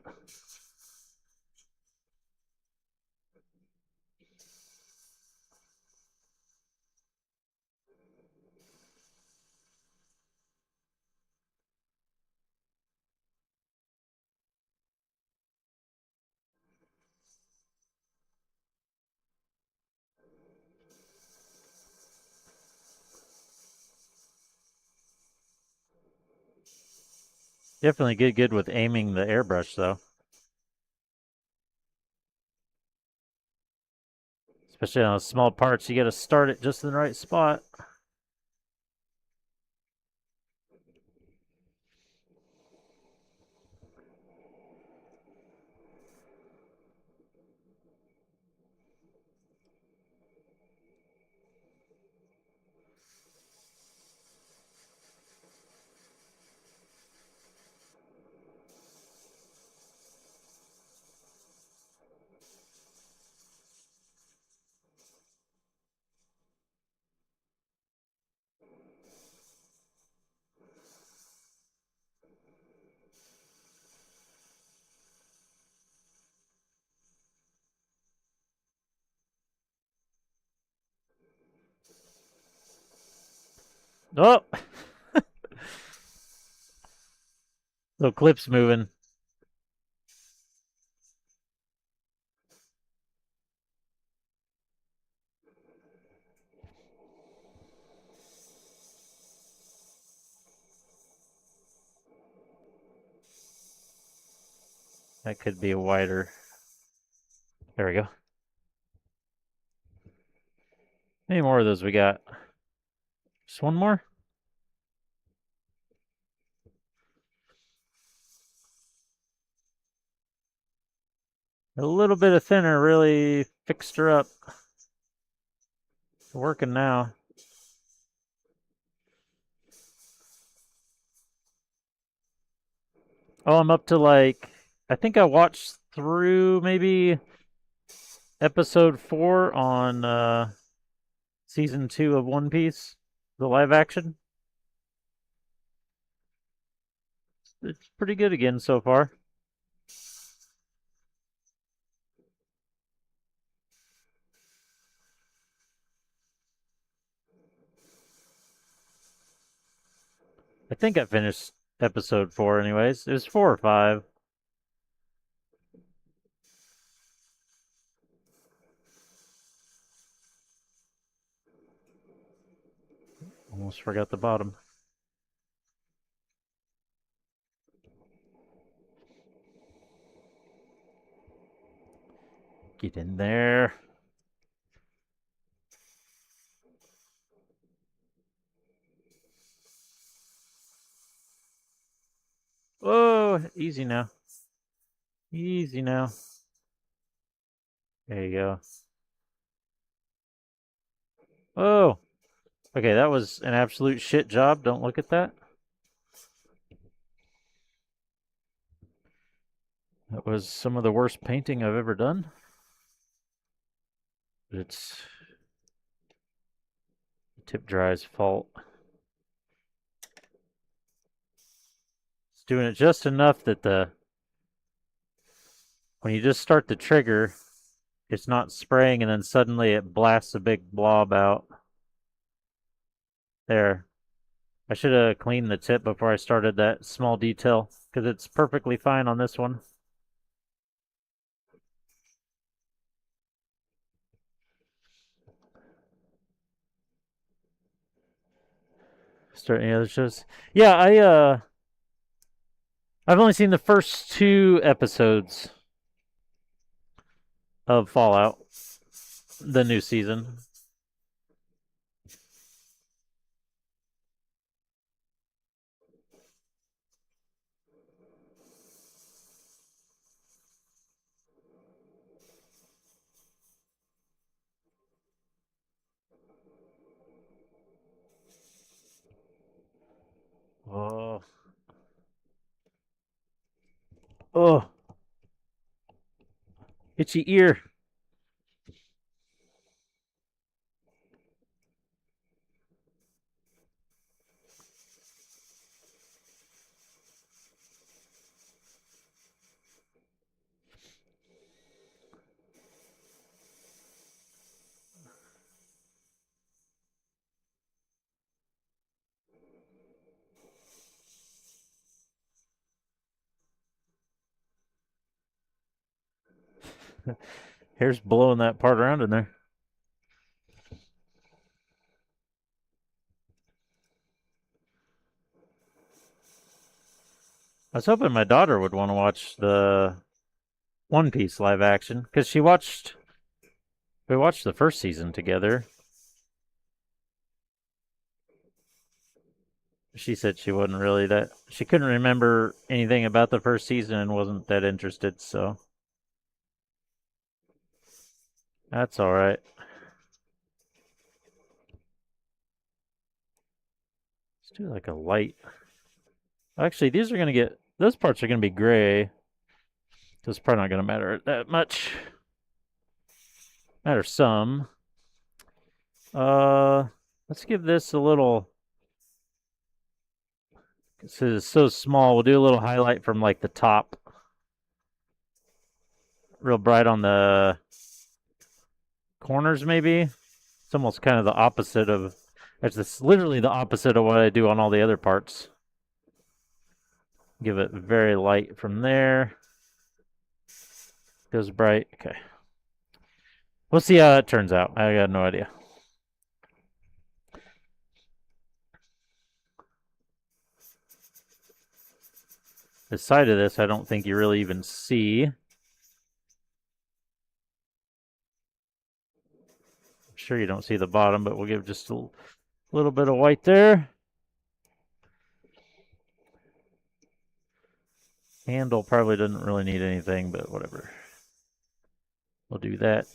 [SPEAKER 1] Definitely get good with aiming the airbrush, though. Especially on small parts, you got to start it just in the right spot. Oh! Little clip's moving. That could be wider. There we go. How many more of those we got? Just one more? A little bit of thinner really fixed her up. It's working now. Oh, I'm up to like, I think I watched through maybe episode 4 on season 2 of One Piece, the live action. It's pretty good again so far. I think I finished episode 4 anyways. It was 4 or 5. Almost forgot the bottom. Get in there. Oh, easy now. Easy now. There you go. Oh, okay, that was an absolute shit job. Don't look at that. That was some of the worst painting I've ever done. But it's tip dry's fault. doing it just enough that when you just start the trigger, it's not spraying and then suddenly it blasts a big blob out. There. I should have cleaned the tip before I started that small detail, because it's perfectly fine on this one. Start any other shows? Yeah, I've only seen the first 2 episodes of Fallout, the new season. Oh. Oh. Itchy ear. Hair's blowing that part around in there. I was hoping my daughter would want to watch the One Piece live action, because we watched the first season together. She said she wasn't really she couldn't remember anything about the first season and wasn't that interested, so that's all right. Let's do like a light. Actually, those parts are going to be gray. So it's probably not going to matter that much. Matter some. Let's give this a little. This is so small. We'll do a little highlight from like the top. Real bright on the corners, maybe. It's almost kind of the opposite of. It's literally the opposite of what I do on all the other parts. Give it very light from there. Goes bright. Okay. We'll see how it turns out. I got no idea. The side of this, I don't think you really even see. I'm sure you don't see the bottom, but we'll give just a little bit of white there. Handle probably doesn't really need anything, but whatever. We'll do that.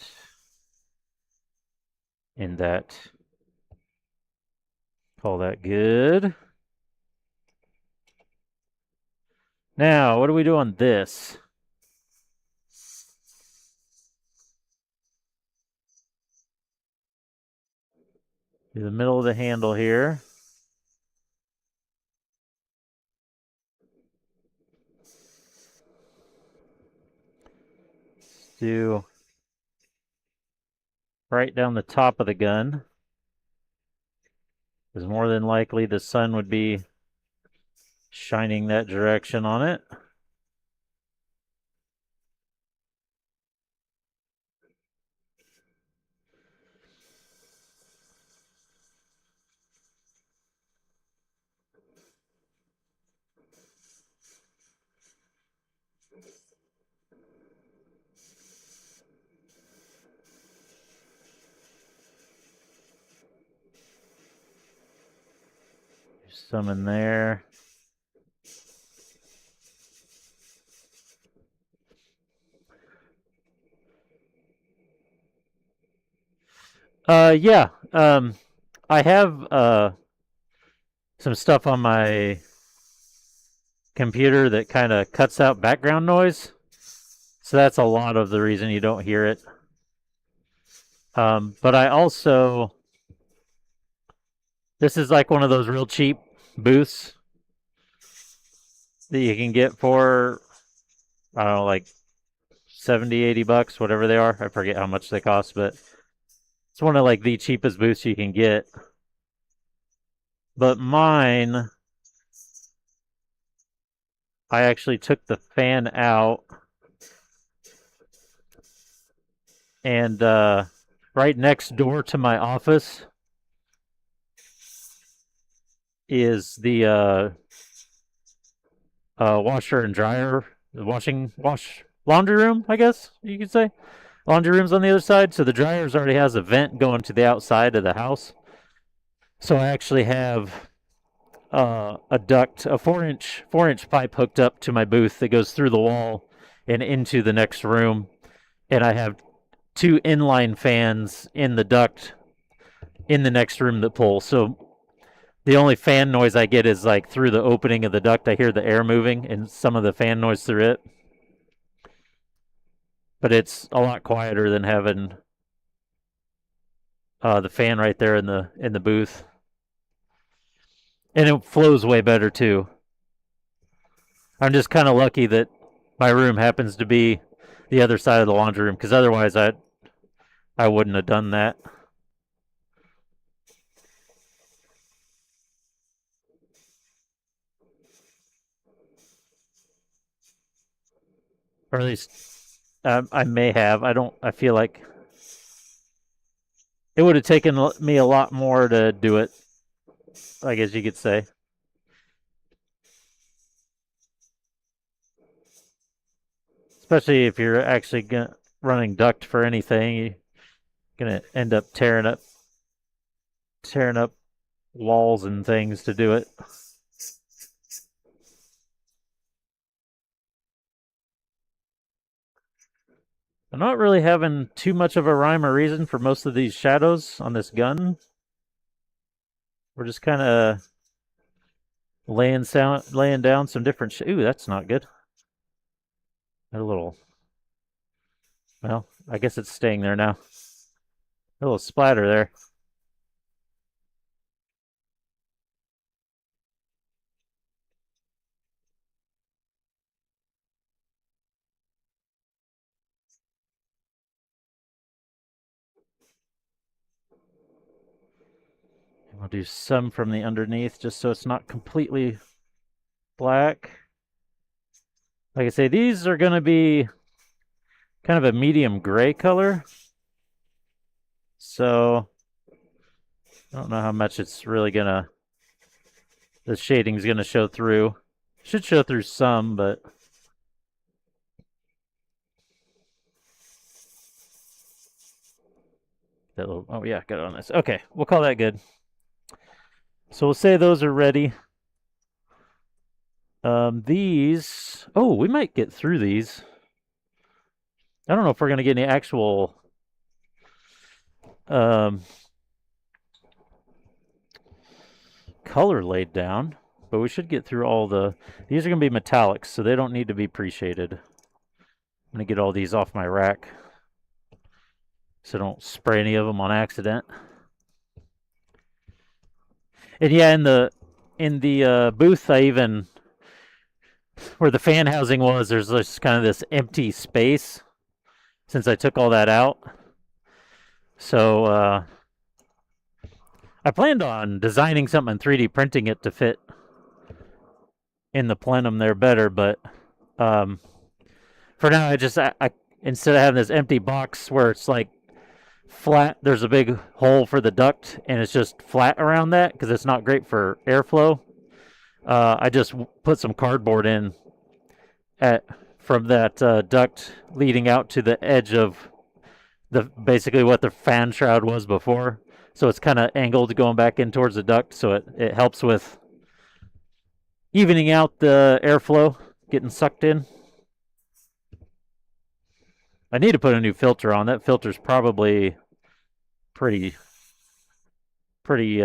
[SPEAKER 1] And that. Call that good. Now, what do we do on this? Do the middle of the handle here. Do right down the top of the gun. Because more than likely the sun would be shining that direction on it. There's some in there. Yeah. I have some stuff on my computer that kind of cuts out background noise. So that's a lot of the reason you don't hear it. But I also, this is like one of those real cheap booths. that you can get for, I don't know, like 70, 80 bucks, whatever they are. I forget how much they cost, but it's one of like the cheapest booths you can get. But mine, I actually took the fan out, and right next door to my office is the washer and dryer, the laundry room, I guess you could say. Laundry room's on the other side, so the dryer's already has a vent going to the outside of the house. So I actually have a duct, a 4-inch pipe hooked up to my booth that goes through the wall and into the next room, and I have 2 inline fans in the duct in the next room that pull. So the only fan noise I get is like through the opening of the duct. I hear the air moving and some of the fan noise through it. But it's a lot quieter than having the fan right there in the booth, and it flows way better too. I'm just kind of lucky that my room happens to be the other side of the laundry room, because otherwise I wouldn't have done that. Or at least I may have. I don't. I feel like it would have taken me a lot more to do it, I guess you could say. Especially if you're actually running duct for anything, you're gonna end up tearing up walls and things to do it. I'm not really having too much of a rhyme or reason for most of these shadows on this gun. We're just kind of laying down some different. Ooh, that's not good. A little. Well, I guess it's staying there now. A little splatter there. I'll do some from the underneath just so it's not completely black. Like I say, these are going to be kind of a medium gray color. So I don't know how much it's really going to, the shading's going to show through. Should show through some, but that little, oh yeah, got it on this. Okay, we'll call that good. So we'll say those are ready. These, oh, we might get through these. I don't know if we're going to get any actual color laid down, but we should get through all the, these are going to be metallics, so they don't need to be pre-shaded. I'm going to get all these off my rack so don't spray any of them on accident. And yeah, in the booth, I even, where the fan housing was, there's just kind of this empty space since I took all that out. So I planned on designing something and 3D printing it to fit in the plenum there better, but for now, I instead of having this empty box where it's like flat, there's a big hole for the duct, and it's just flat around that because it's not great for airflow. I just put some cardboard in from that duct leading out to the edge of basically what the fan shroud was before. So it's kind of angled going back in towards the duct, so it helps with evening out the airflow getting sucked in. I need to put a new filter on. That filter's probably pretty probably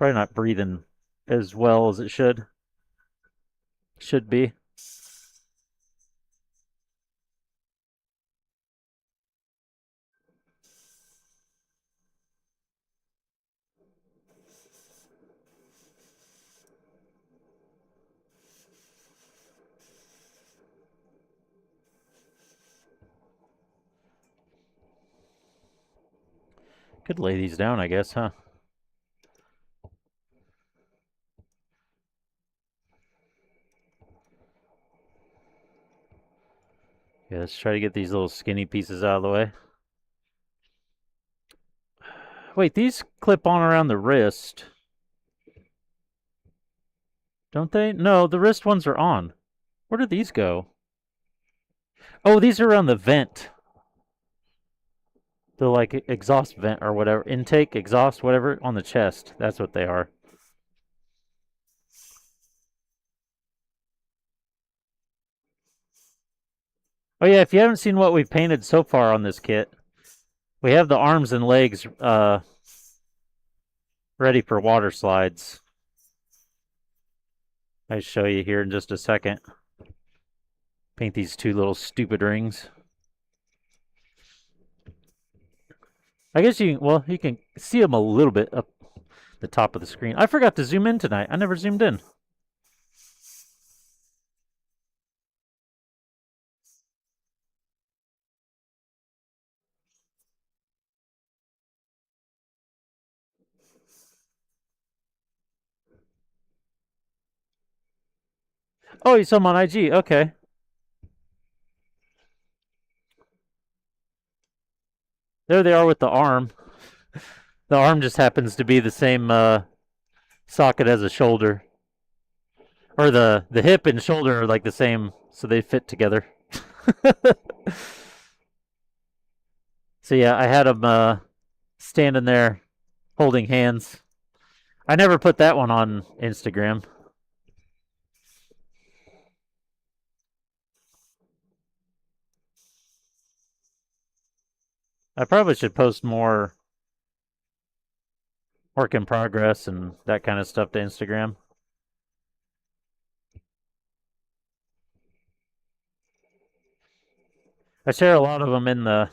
[SPEAKER 1] not breathing as well as it should be. Could lay these down, I guess, huh? Yeah, let's try to get these little skinny pieces out of the way. Wait, these clip on around the wrist. Don't they? No, the wrist ones are on. Where did these go? Oh, these are around the vent. The like exhaust vent or whatever. Intake, exhaust, whatever, on the chest. That's what they are. Oh yeah, if you haven't seen what we've painted so far on this kit, we have the arms and legs ready for water slides. I'll show you here in just a second. Paint these two little stupid rings. I guess you can see them a little bit up the top of the screen. I forgot to zoom in tonight. I never zoomed in. Oh, you saw them on IG. Okay. There they are with the arm. The arm just happens to be the same socket as the shoulder. Or the hip and shoulder are like the same, so they fit together. So yeah, I had them standing there holding hands. I never put that one on Instagram. I probably should post more work in progress and that kind of stuff to Instagram. I share a lot of them in the,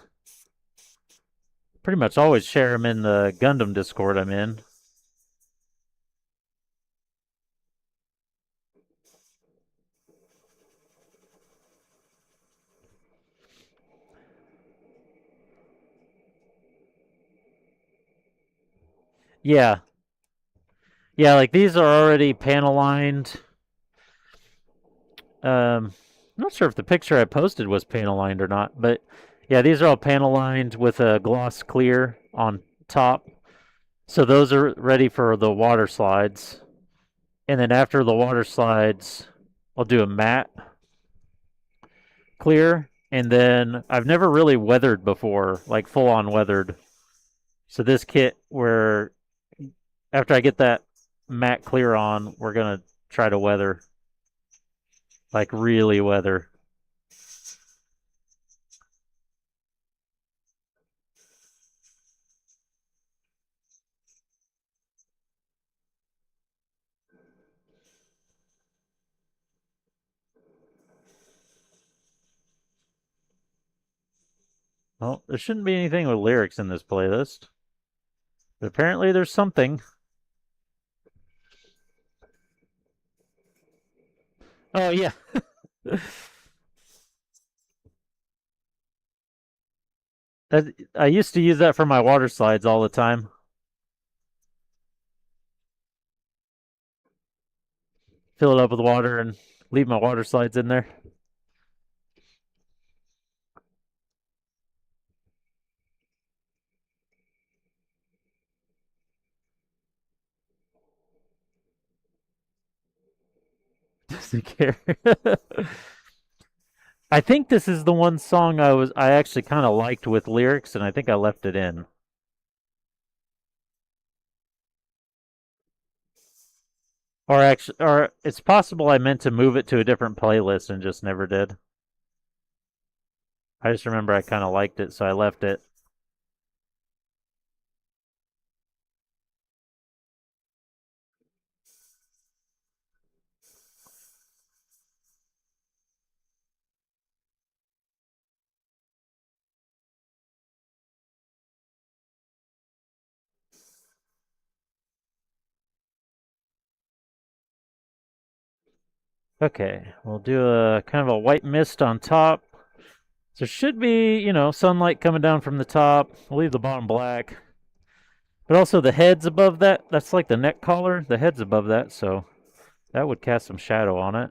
[SPEAKER 1] pretty much always share them in the Gundam Discord I'm in. Yeah. Yeah, like these are already panel lined. I'm not sure if the picture I posted was panel lined or not, but yeah, these are all panel lined with a gloss clear on top. So those are ready for the water slides. And then after the water slides, I'll do a matte clear. And then I've never really weathered before, like full on weathered. So this kit, where after I get that matte clear on, we're going to try to weather, like really weather. Well, there shouldn't be anything with lyrics in this playlist. But apparently there's something. Oh, yeah. I used to use that for my water slides all the time. Fill it up with water and leave my water slides in there. Doesn't care. I think this is the one song I actually kind of liked with lyrics, and I think I left it in. Or it's possible I meant to move it to a different playlist and just never did. I just remember I kind of liked it, so I left it. Okay, we'll do a kind of a white mist on top. So there should be, sunlight coming down from the top. We'll leave the bottom black. But also the head's above that. That's like the neck collar. The head's above that, so that would cast some shadow on it.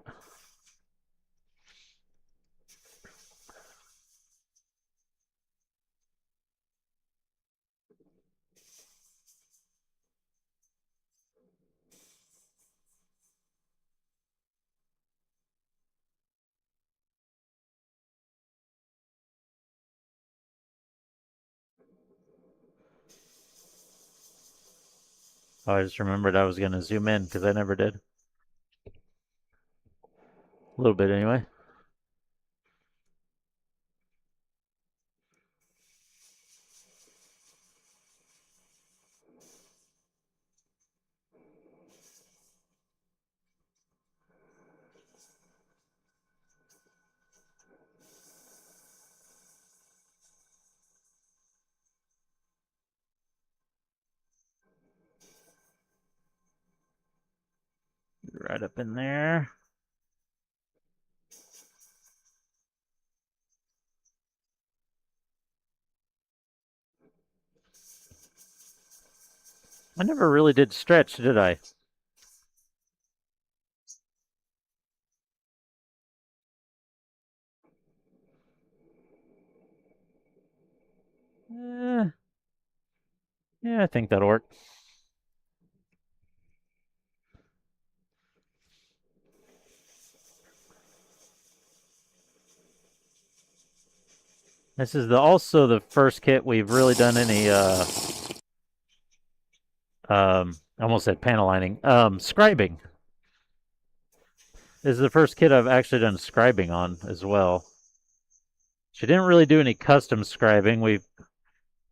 [SPEAKER 1] Oh, I just remembered I was going to zoom in because I never did. A little bit anyway. Right up in there. I never really did stretch, did I? Eh, yeah, I think that'll work. This is also the first kit we've really done any I almost said panel lining. Scribing. This is the first kit I've actually done scribing on as well. She didn't really do any custom scribing.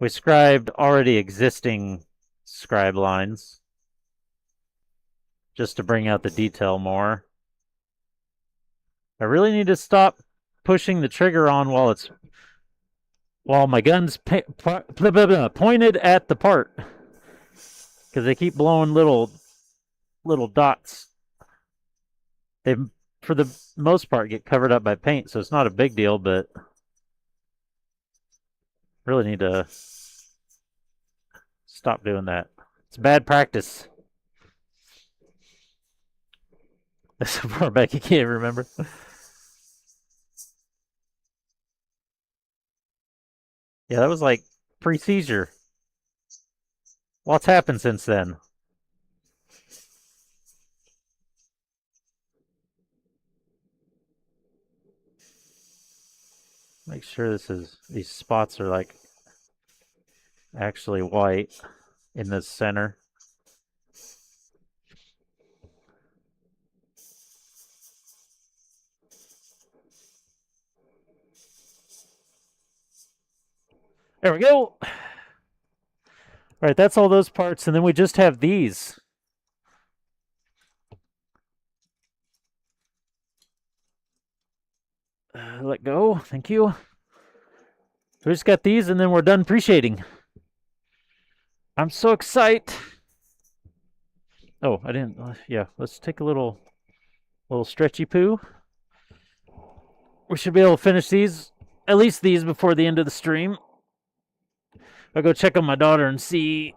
[SPEAKER 1] We scribed already existing scribe lines just to bring out the detail more. I really need to stop pushing the trigger on while my gun's pointed at the part, because they keep blowing little dots. They, for the most part, get covered up by paint, so it's not a big deal, but really need to stop doing that. It's bad practice. That's so far back you can't remember. Yeah, that was like pre-seizure. What's happened since then? Make sure these spots are like actually white in the center. There we go. All right, that's all those parts, and then we just have these. Let go. Thank you. We just got these, and then we're done appreciating. I'm so excited. Oh, I didn't. Yeah, let's take a little stretchy poo. We should be able to finish these, at least these, before the end of the stream. I'll go check on my daughter and see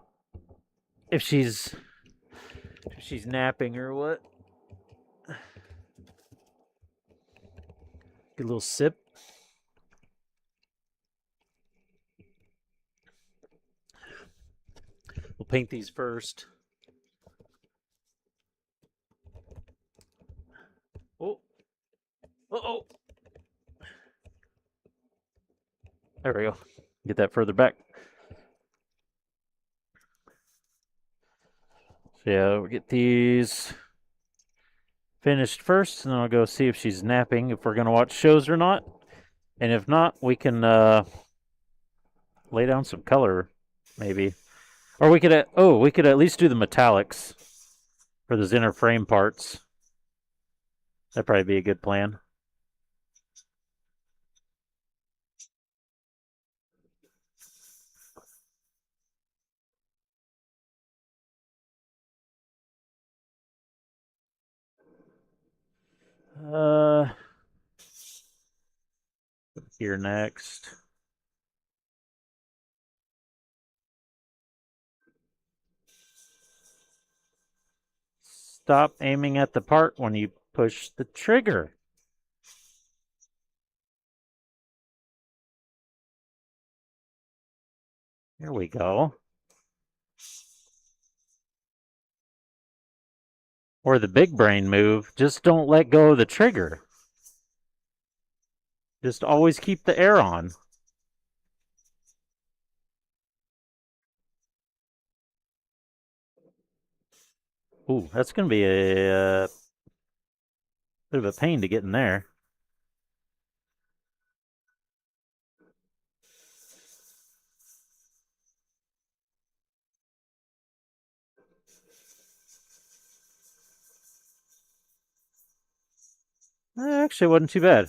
[SPEAKER 1] if she's napping or what. Get a little sip. We'll paint these first. Oh. Uh-oh. There we go. Get that further back. So yeah, we'll get these finished first, and then I'll go see if she's napping, if we're going to watch shows or not. And if not, we can lay down some color, maybe. Or we could at least do the metallics for those inner frame parts. That'd probably be a good plan. Here next. stop aiming at the part when you push the trigger. Here we go. Or the big brain move, just don't let go of the trigger. Just always keep the air on. Ooh, that's going to be a bit of a pain to get in there. Actually, wasn't too bad.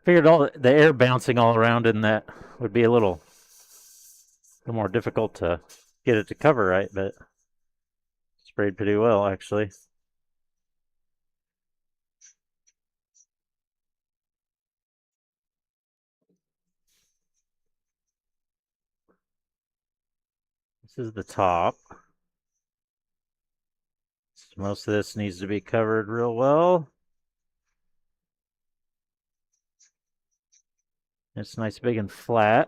[SPEAKER 1] Figured all the air bouncing all around in that would be a little more difficult to get it to cover right, but sprayed pretty well, actually. This is the top. Most of this needs to be covered real well. It's nice, big, and flat.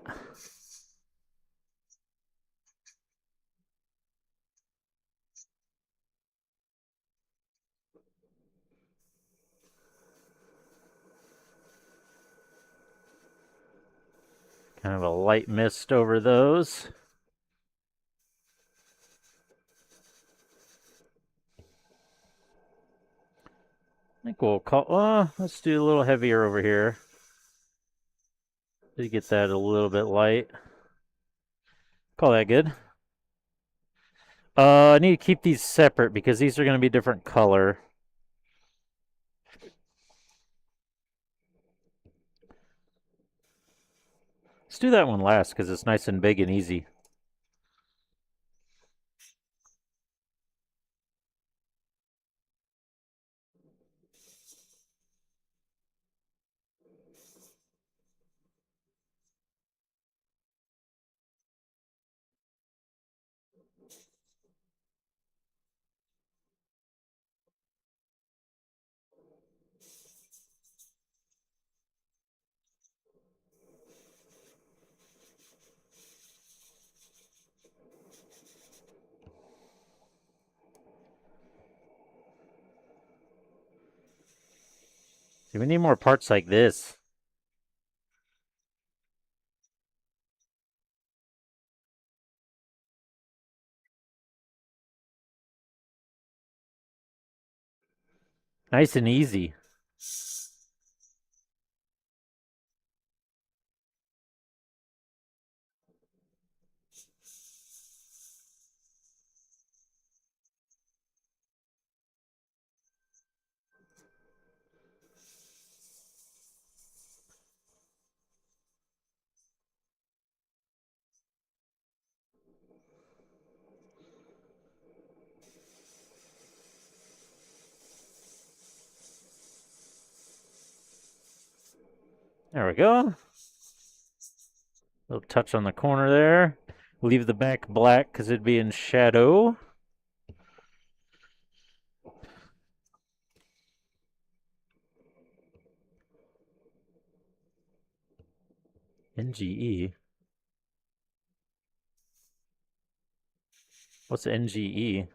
[SPEAKER 1] Kind of a light mist over those. I think we'll call, let's do a little heavier over here. To get that a little bit light. Call that good. I need to keep these separate because these are going to be different color. Let's do that one last because it's nice and big and easy. See, we need more parts like this. Nice and easy. There we go. Little touch on the corner there. Leave the back black because it'd be in shadow. NGE. What's NGE?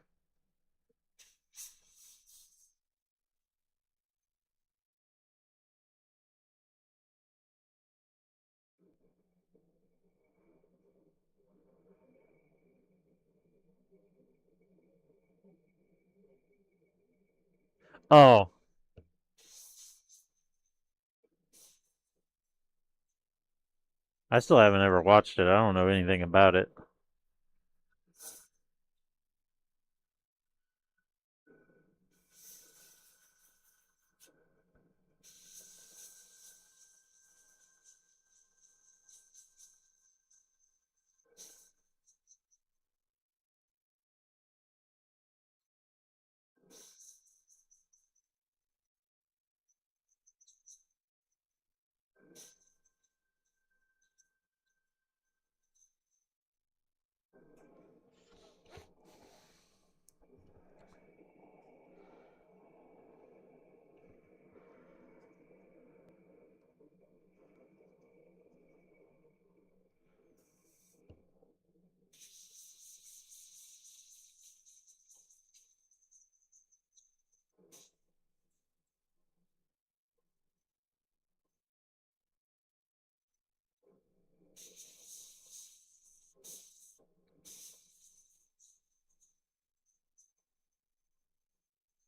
[SPEAKER 1] Oh. I still haven't ever watched it. I don't know anything about it.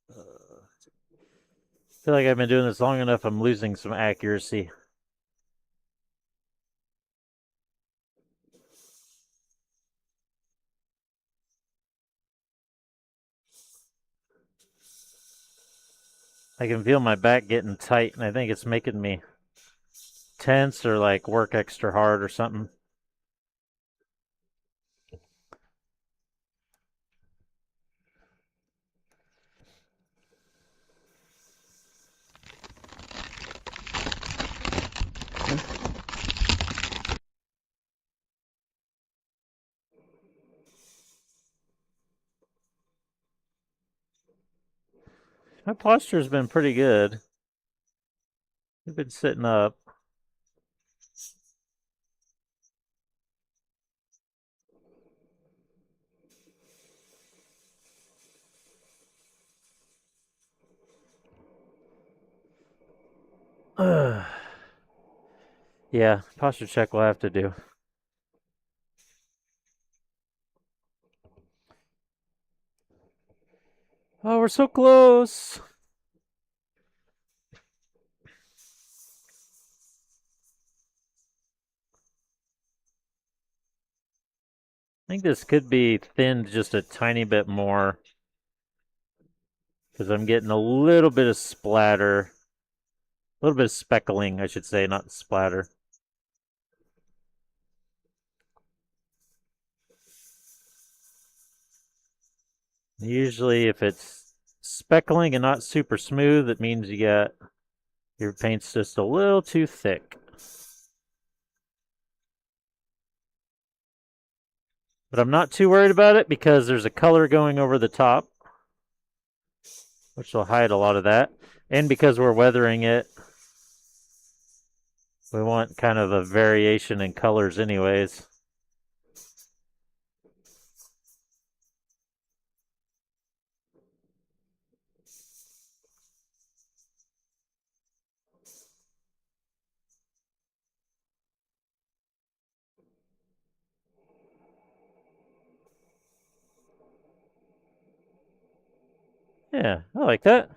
[SPEAKER 1] I feel like I've been doing this long enough, I'm losing some accuracy. I can feel my back getting tight, and I think it's making me tense or like work extra hard or something. My posture's been pretty good. I've been sitting up. Yeah, posture check we'll have to do. Oh, we're so close. I think this could be thinned just a tiny bit more because I'm getting a little bit of splatter. A little bit of speckling, I should say, not splatter. Usually if it's speckling and not super smooth, it means you got your paint's just a little too thick. But I'm not too worried about it because there's a color going over the top, which will hide a lot of that. And because we're weathering it, we want kind of a variation in colors anyways. Yeah, I like that.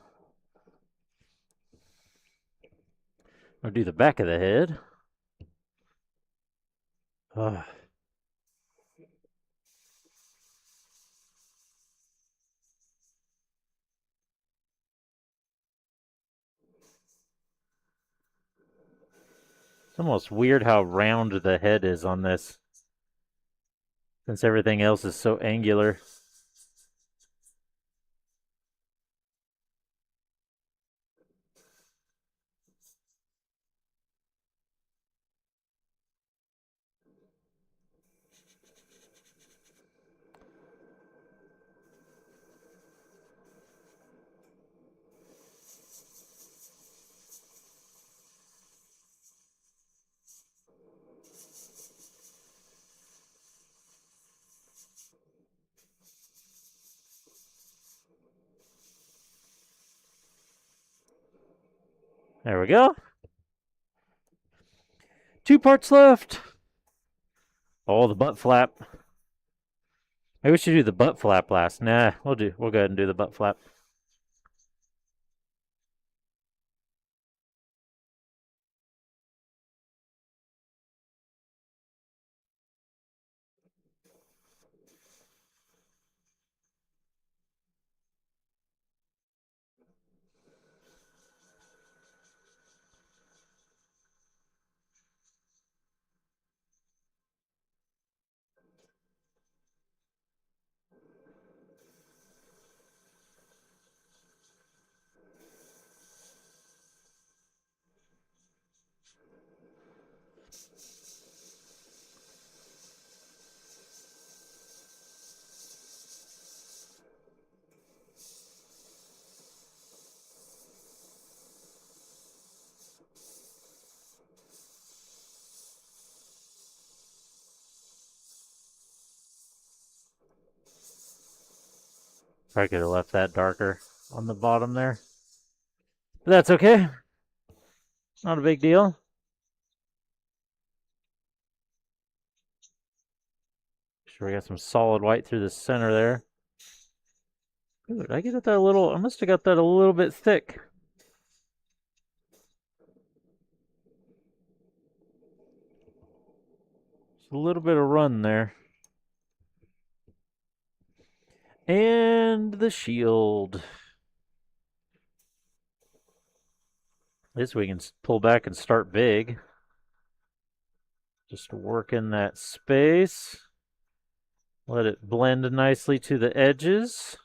[SPEAKER 1] I'll do the back of the head. Ugh. It's almost weird how round the head is on this, since everything else is so angular. There we go. 2 parts left. Oh, the butt flap. Maybe we should do the butt flap last. Nah, we'll go ahead and do the butt flap. Probably could have left that darker on the bottom there. But that's okay. Not a big deal. Sure, we got some solid white through the center there. Ooh, did I get that a little? I must have got that a little bit thick. Just a little bit of run there. And the shield. At least we can pull back and start big. Just work in that space. Let it blend nicely to the edges.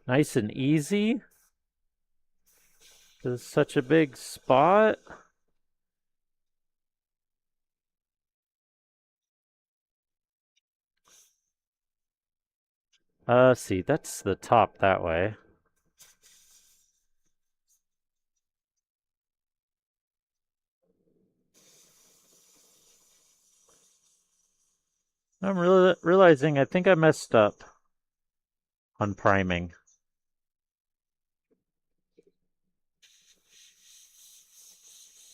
[SPEAKER 1] Nice and easy. It's such a big spot. See, that's the top that way. I'm realizing I think I messed up on priming.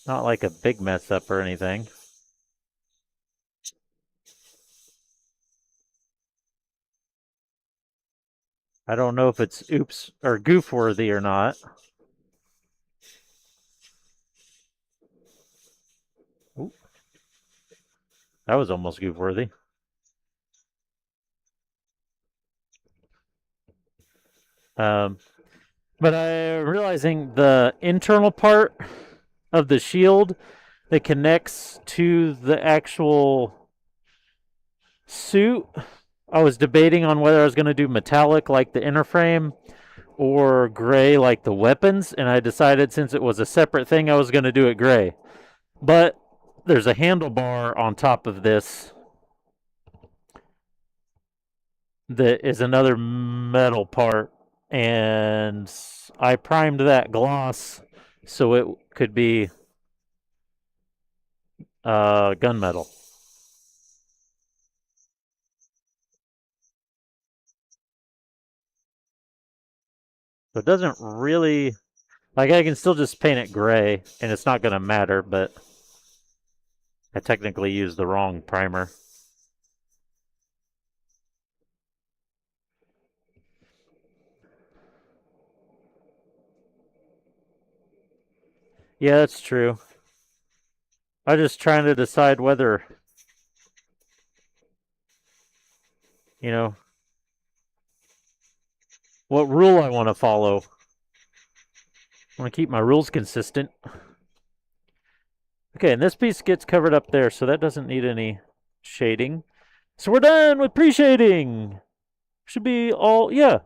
[SPEAKER 1] Not like a big mess up or anything. I don't know if it's oops or goof worthy or not. Ooh. That was almost goof worthy. But I'm realizing the internal part of the shield that connects to the actual suit, I was debating on whether I was going to do metallic like the inner frame or gray like the weapons, and I decided since it was a separate thing, I was going to do it gray. But there's a handlebar on top of this that is another metal part, and I primed that gloss so it could be gunmetal. So it doesn't really, like, I can still just paint it gray and it's not going to matter, but I technically used the wrong primer. Yeah, that's true. I'm just trying to decide whether, you know, what rule I want to follow. I want to keep my rules consistent. Okay, and this piece gets covered up there, so that doesn't need any shading. So we're done with pre-shading. Should be all, yeah,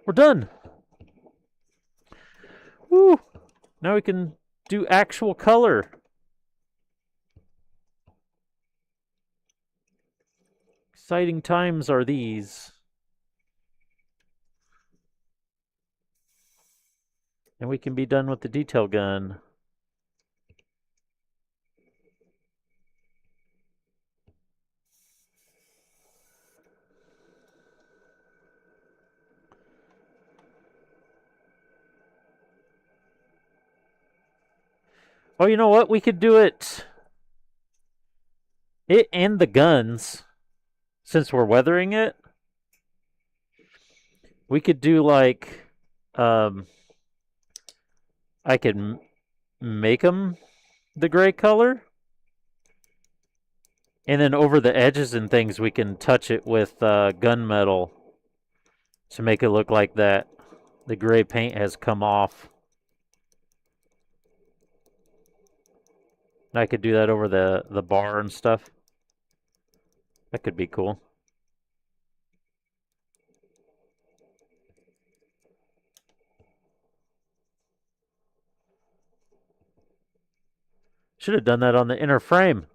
[SPEAKER 1] we're done. Woo! Now we can do actual color. Exciting times are these. And we can be done with the detail gun. Oh, you know what? We could do it and the guns, since we're weathering it. We could do like, I could make them the gray color. And then over the edges and things, we can touch it with gunmetal to make it look like that the gray paint has come off. I could do that over the bar and stuff. That could be cool. Should have done that on the inner frame.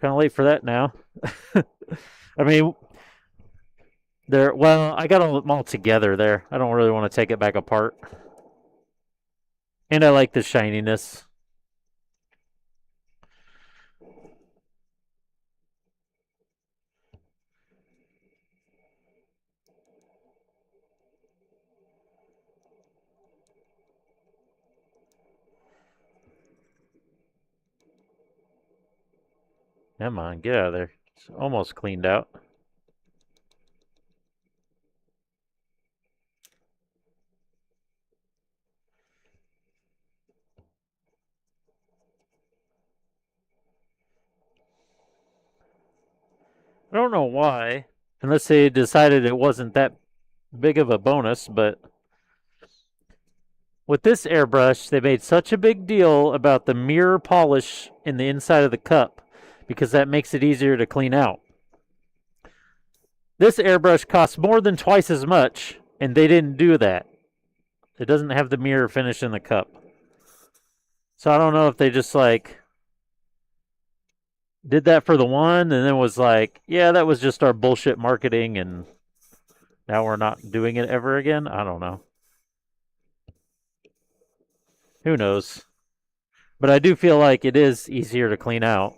[SPEAKER 1] Kind of late for that now. I mean, well, I got them all together there. I don't really want to take it back apart. And I like the shininess. Come on, get out of there. It's almost cleaned out. I don't know why, unless they decided it wasn't that big of a bonus, but with this airbrush, they made such a big deal about the mirror polish in the inside of the cup because that makes it easier to clean out. This airbrush costs more than twice as much, and they didn't do that. It doesn't have the mirror finish in the cup. So I don't know if they just like did that for the one and then was like, yeah, that was just our bullshit marketing and now we're not doing it ever again. I don't know. Who knows? But I do feel like it is easier to clean out.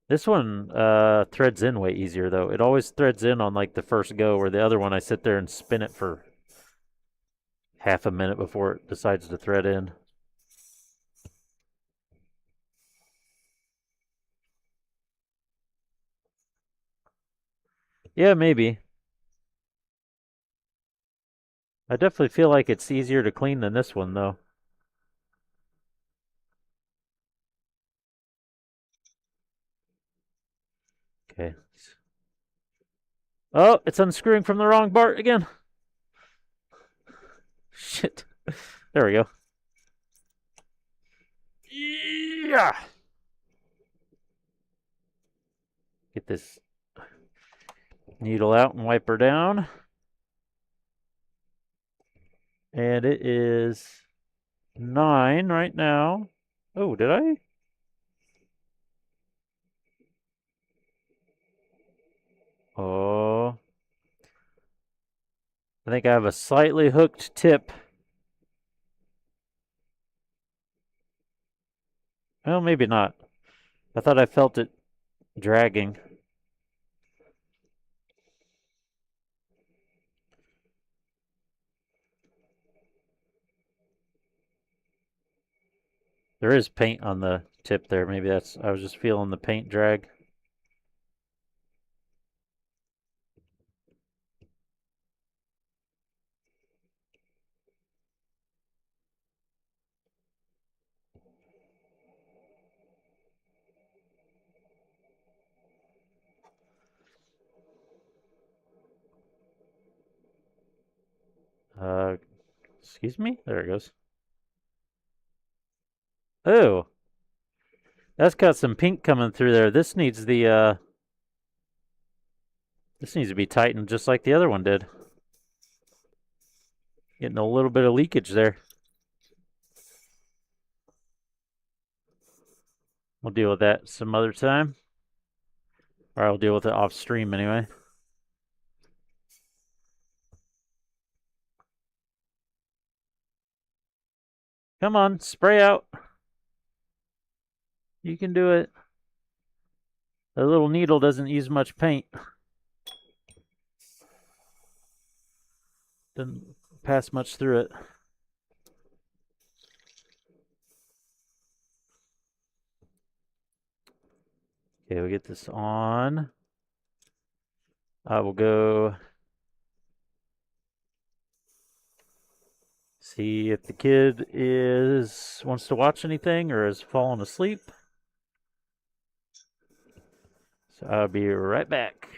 [SPEAKER 1] This one threads in way easier though. It always threads in on like the first go, where the other one I sit there and spin it for half a minute before it decides to thread in. Yeah, maybe. I definitely feel like it's easier to clean than this one though. Okay. Oh, it's unscrewing from the wrong part again. Shit. There we go. Yeah. Get this needle out and wipe her down. And it is 9 right now. Oh, did I? Oh. I think I have a slightly hooked tip. Well, maybe not. I thought I felt it dragging. There is paint on the tip there. Maybe that's, I was just feeling the paint drag. Uh, Excuse me? There it goes. Oh, that's got some pink coming through there. This needs the, this needs to be tightened just like the other one did. Getting a little bit of leakage there. We'll deal with that some other time. Or I'll deal with it off stream anyway. Come on, spray out. You can do it. The little needle doesn't use much paint. Doesn't pass much through it. Okay, we'll get this on. I will go see if the kid wants to watch anything or has fallen asleep. So I'll be right back.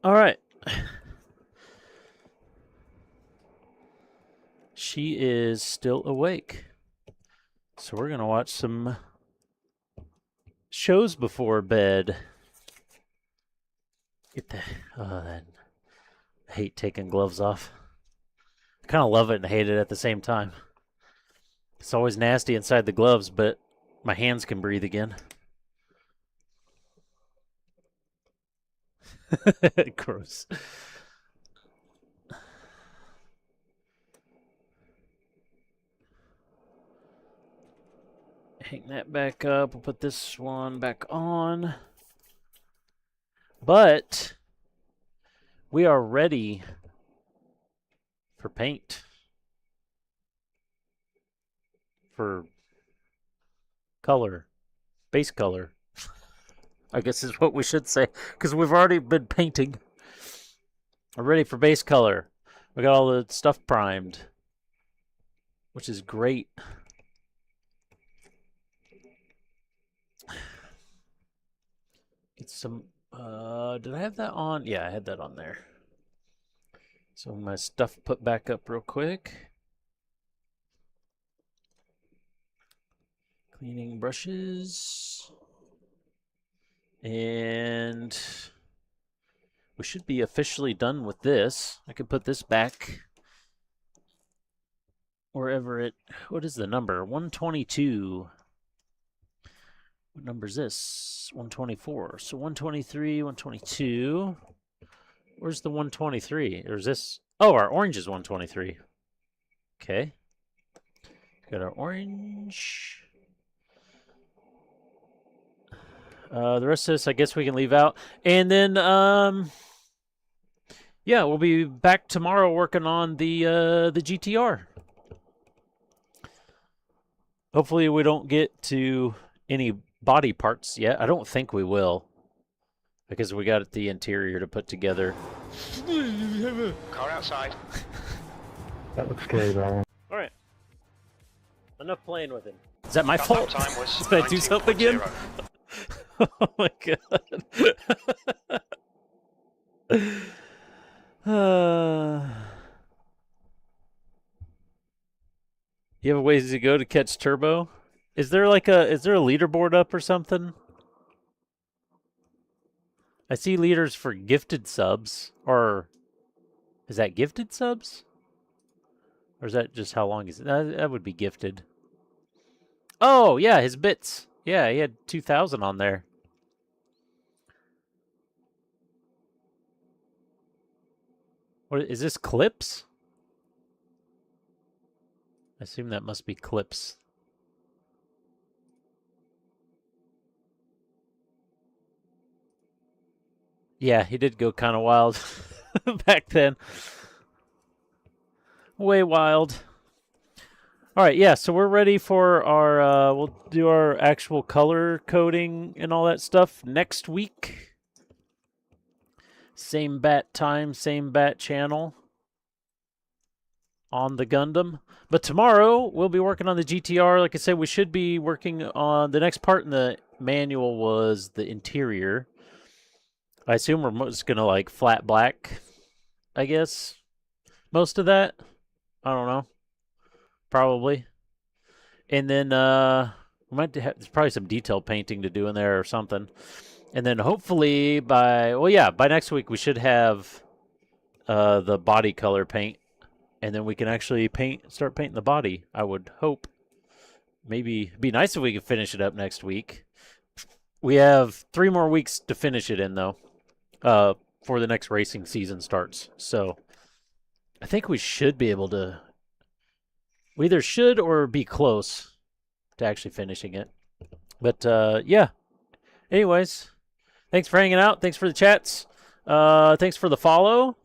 [SPEAKER 1] All right. She is still awake. So we're going to watch some shows before bed. Get the... I hate taking gloves off. I kind of love it and hate it at the same time. It's always nasty inside the gloves, but my hands can breathe again. Gross. Hang that back up. We'll put this one back on. But we are ready for paint. For color. Base color. I guess is what we should say. Because we've already been painting. We're ready for base color. We got all the stuff primed. Which is great. Get some... did I have that on? Yeah, I had that on there. So my stuff put back up real quick. Cleaning brushes. And we should be officially done with this. I could put this back wherever it... What is the number? 122. What number is this? 124. So 123, 122. Where's the 123? Or is this... Oh, our orange is 123. Okay. Got our orange. The rest of this, I guess we can leave out. And then, yeah, we'll be back tomorrow working on the GTR. Hopefully we don't get to any body parts yet. I don't think we will. Because we got the interior to put together.
[SPEAKER 4] Car outside.
[SPEAKER 5] That looks scary, though.
[SPEAKER 1] All right. Enough playing with him. Is that my fault?
[SPEAKER 4] Time was
[SPEAKER 1] Did I do something again?
[SPEAKER 4] 19.0.
[SPEAKER 1] Oh my god. You have a ways to go to catch turbo? Is there a leaderboard up or something? I see leaders for gifted subs, or is that gifted subs? Or is that just how long is it? That would be gifted. Oh, yeah, his bits. Yeah, he had 2,000 on there. What is this, clips? I assume that must be clips. Yeah, he did go kind of wild back then. Way wild. All right, yeah, so we're ready for our, we'll do our actual color coding and all that stuff next week. Same bat time, same bat channel on the Gundam. But tomorrow, we'll be working on the GTR. Like I said, we should be working on the next part in the manual was the interior. I assume we're just going to, like, flat black, I guess. Most of that. I don't know. Probably. And then we might have, there's probably some detail painting to do in there or something. And then hopefully by next week we should have the body color paint. And then we can actually start painting the body, I would hope. Maybe it'd be nice if we could finish it up next week. We have 3 more weeks to finish it in, though, before the next racing season starts. So I think we should be able to... We either should or be close to actually finishing it. But, yeah. Anyways, thanks for hanging out. Thanks for the chats. Thanks for the follow.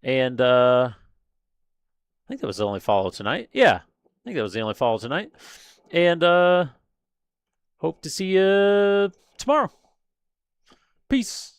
[SPEAKER 1] And, I think that was the only follow tonight. Yeah, I think that was the only follow tonight. And, hope to see you tomorrow. Peace.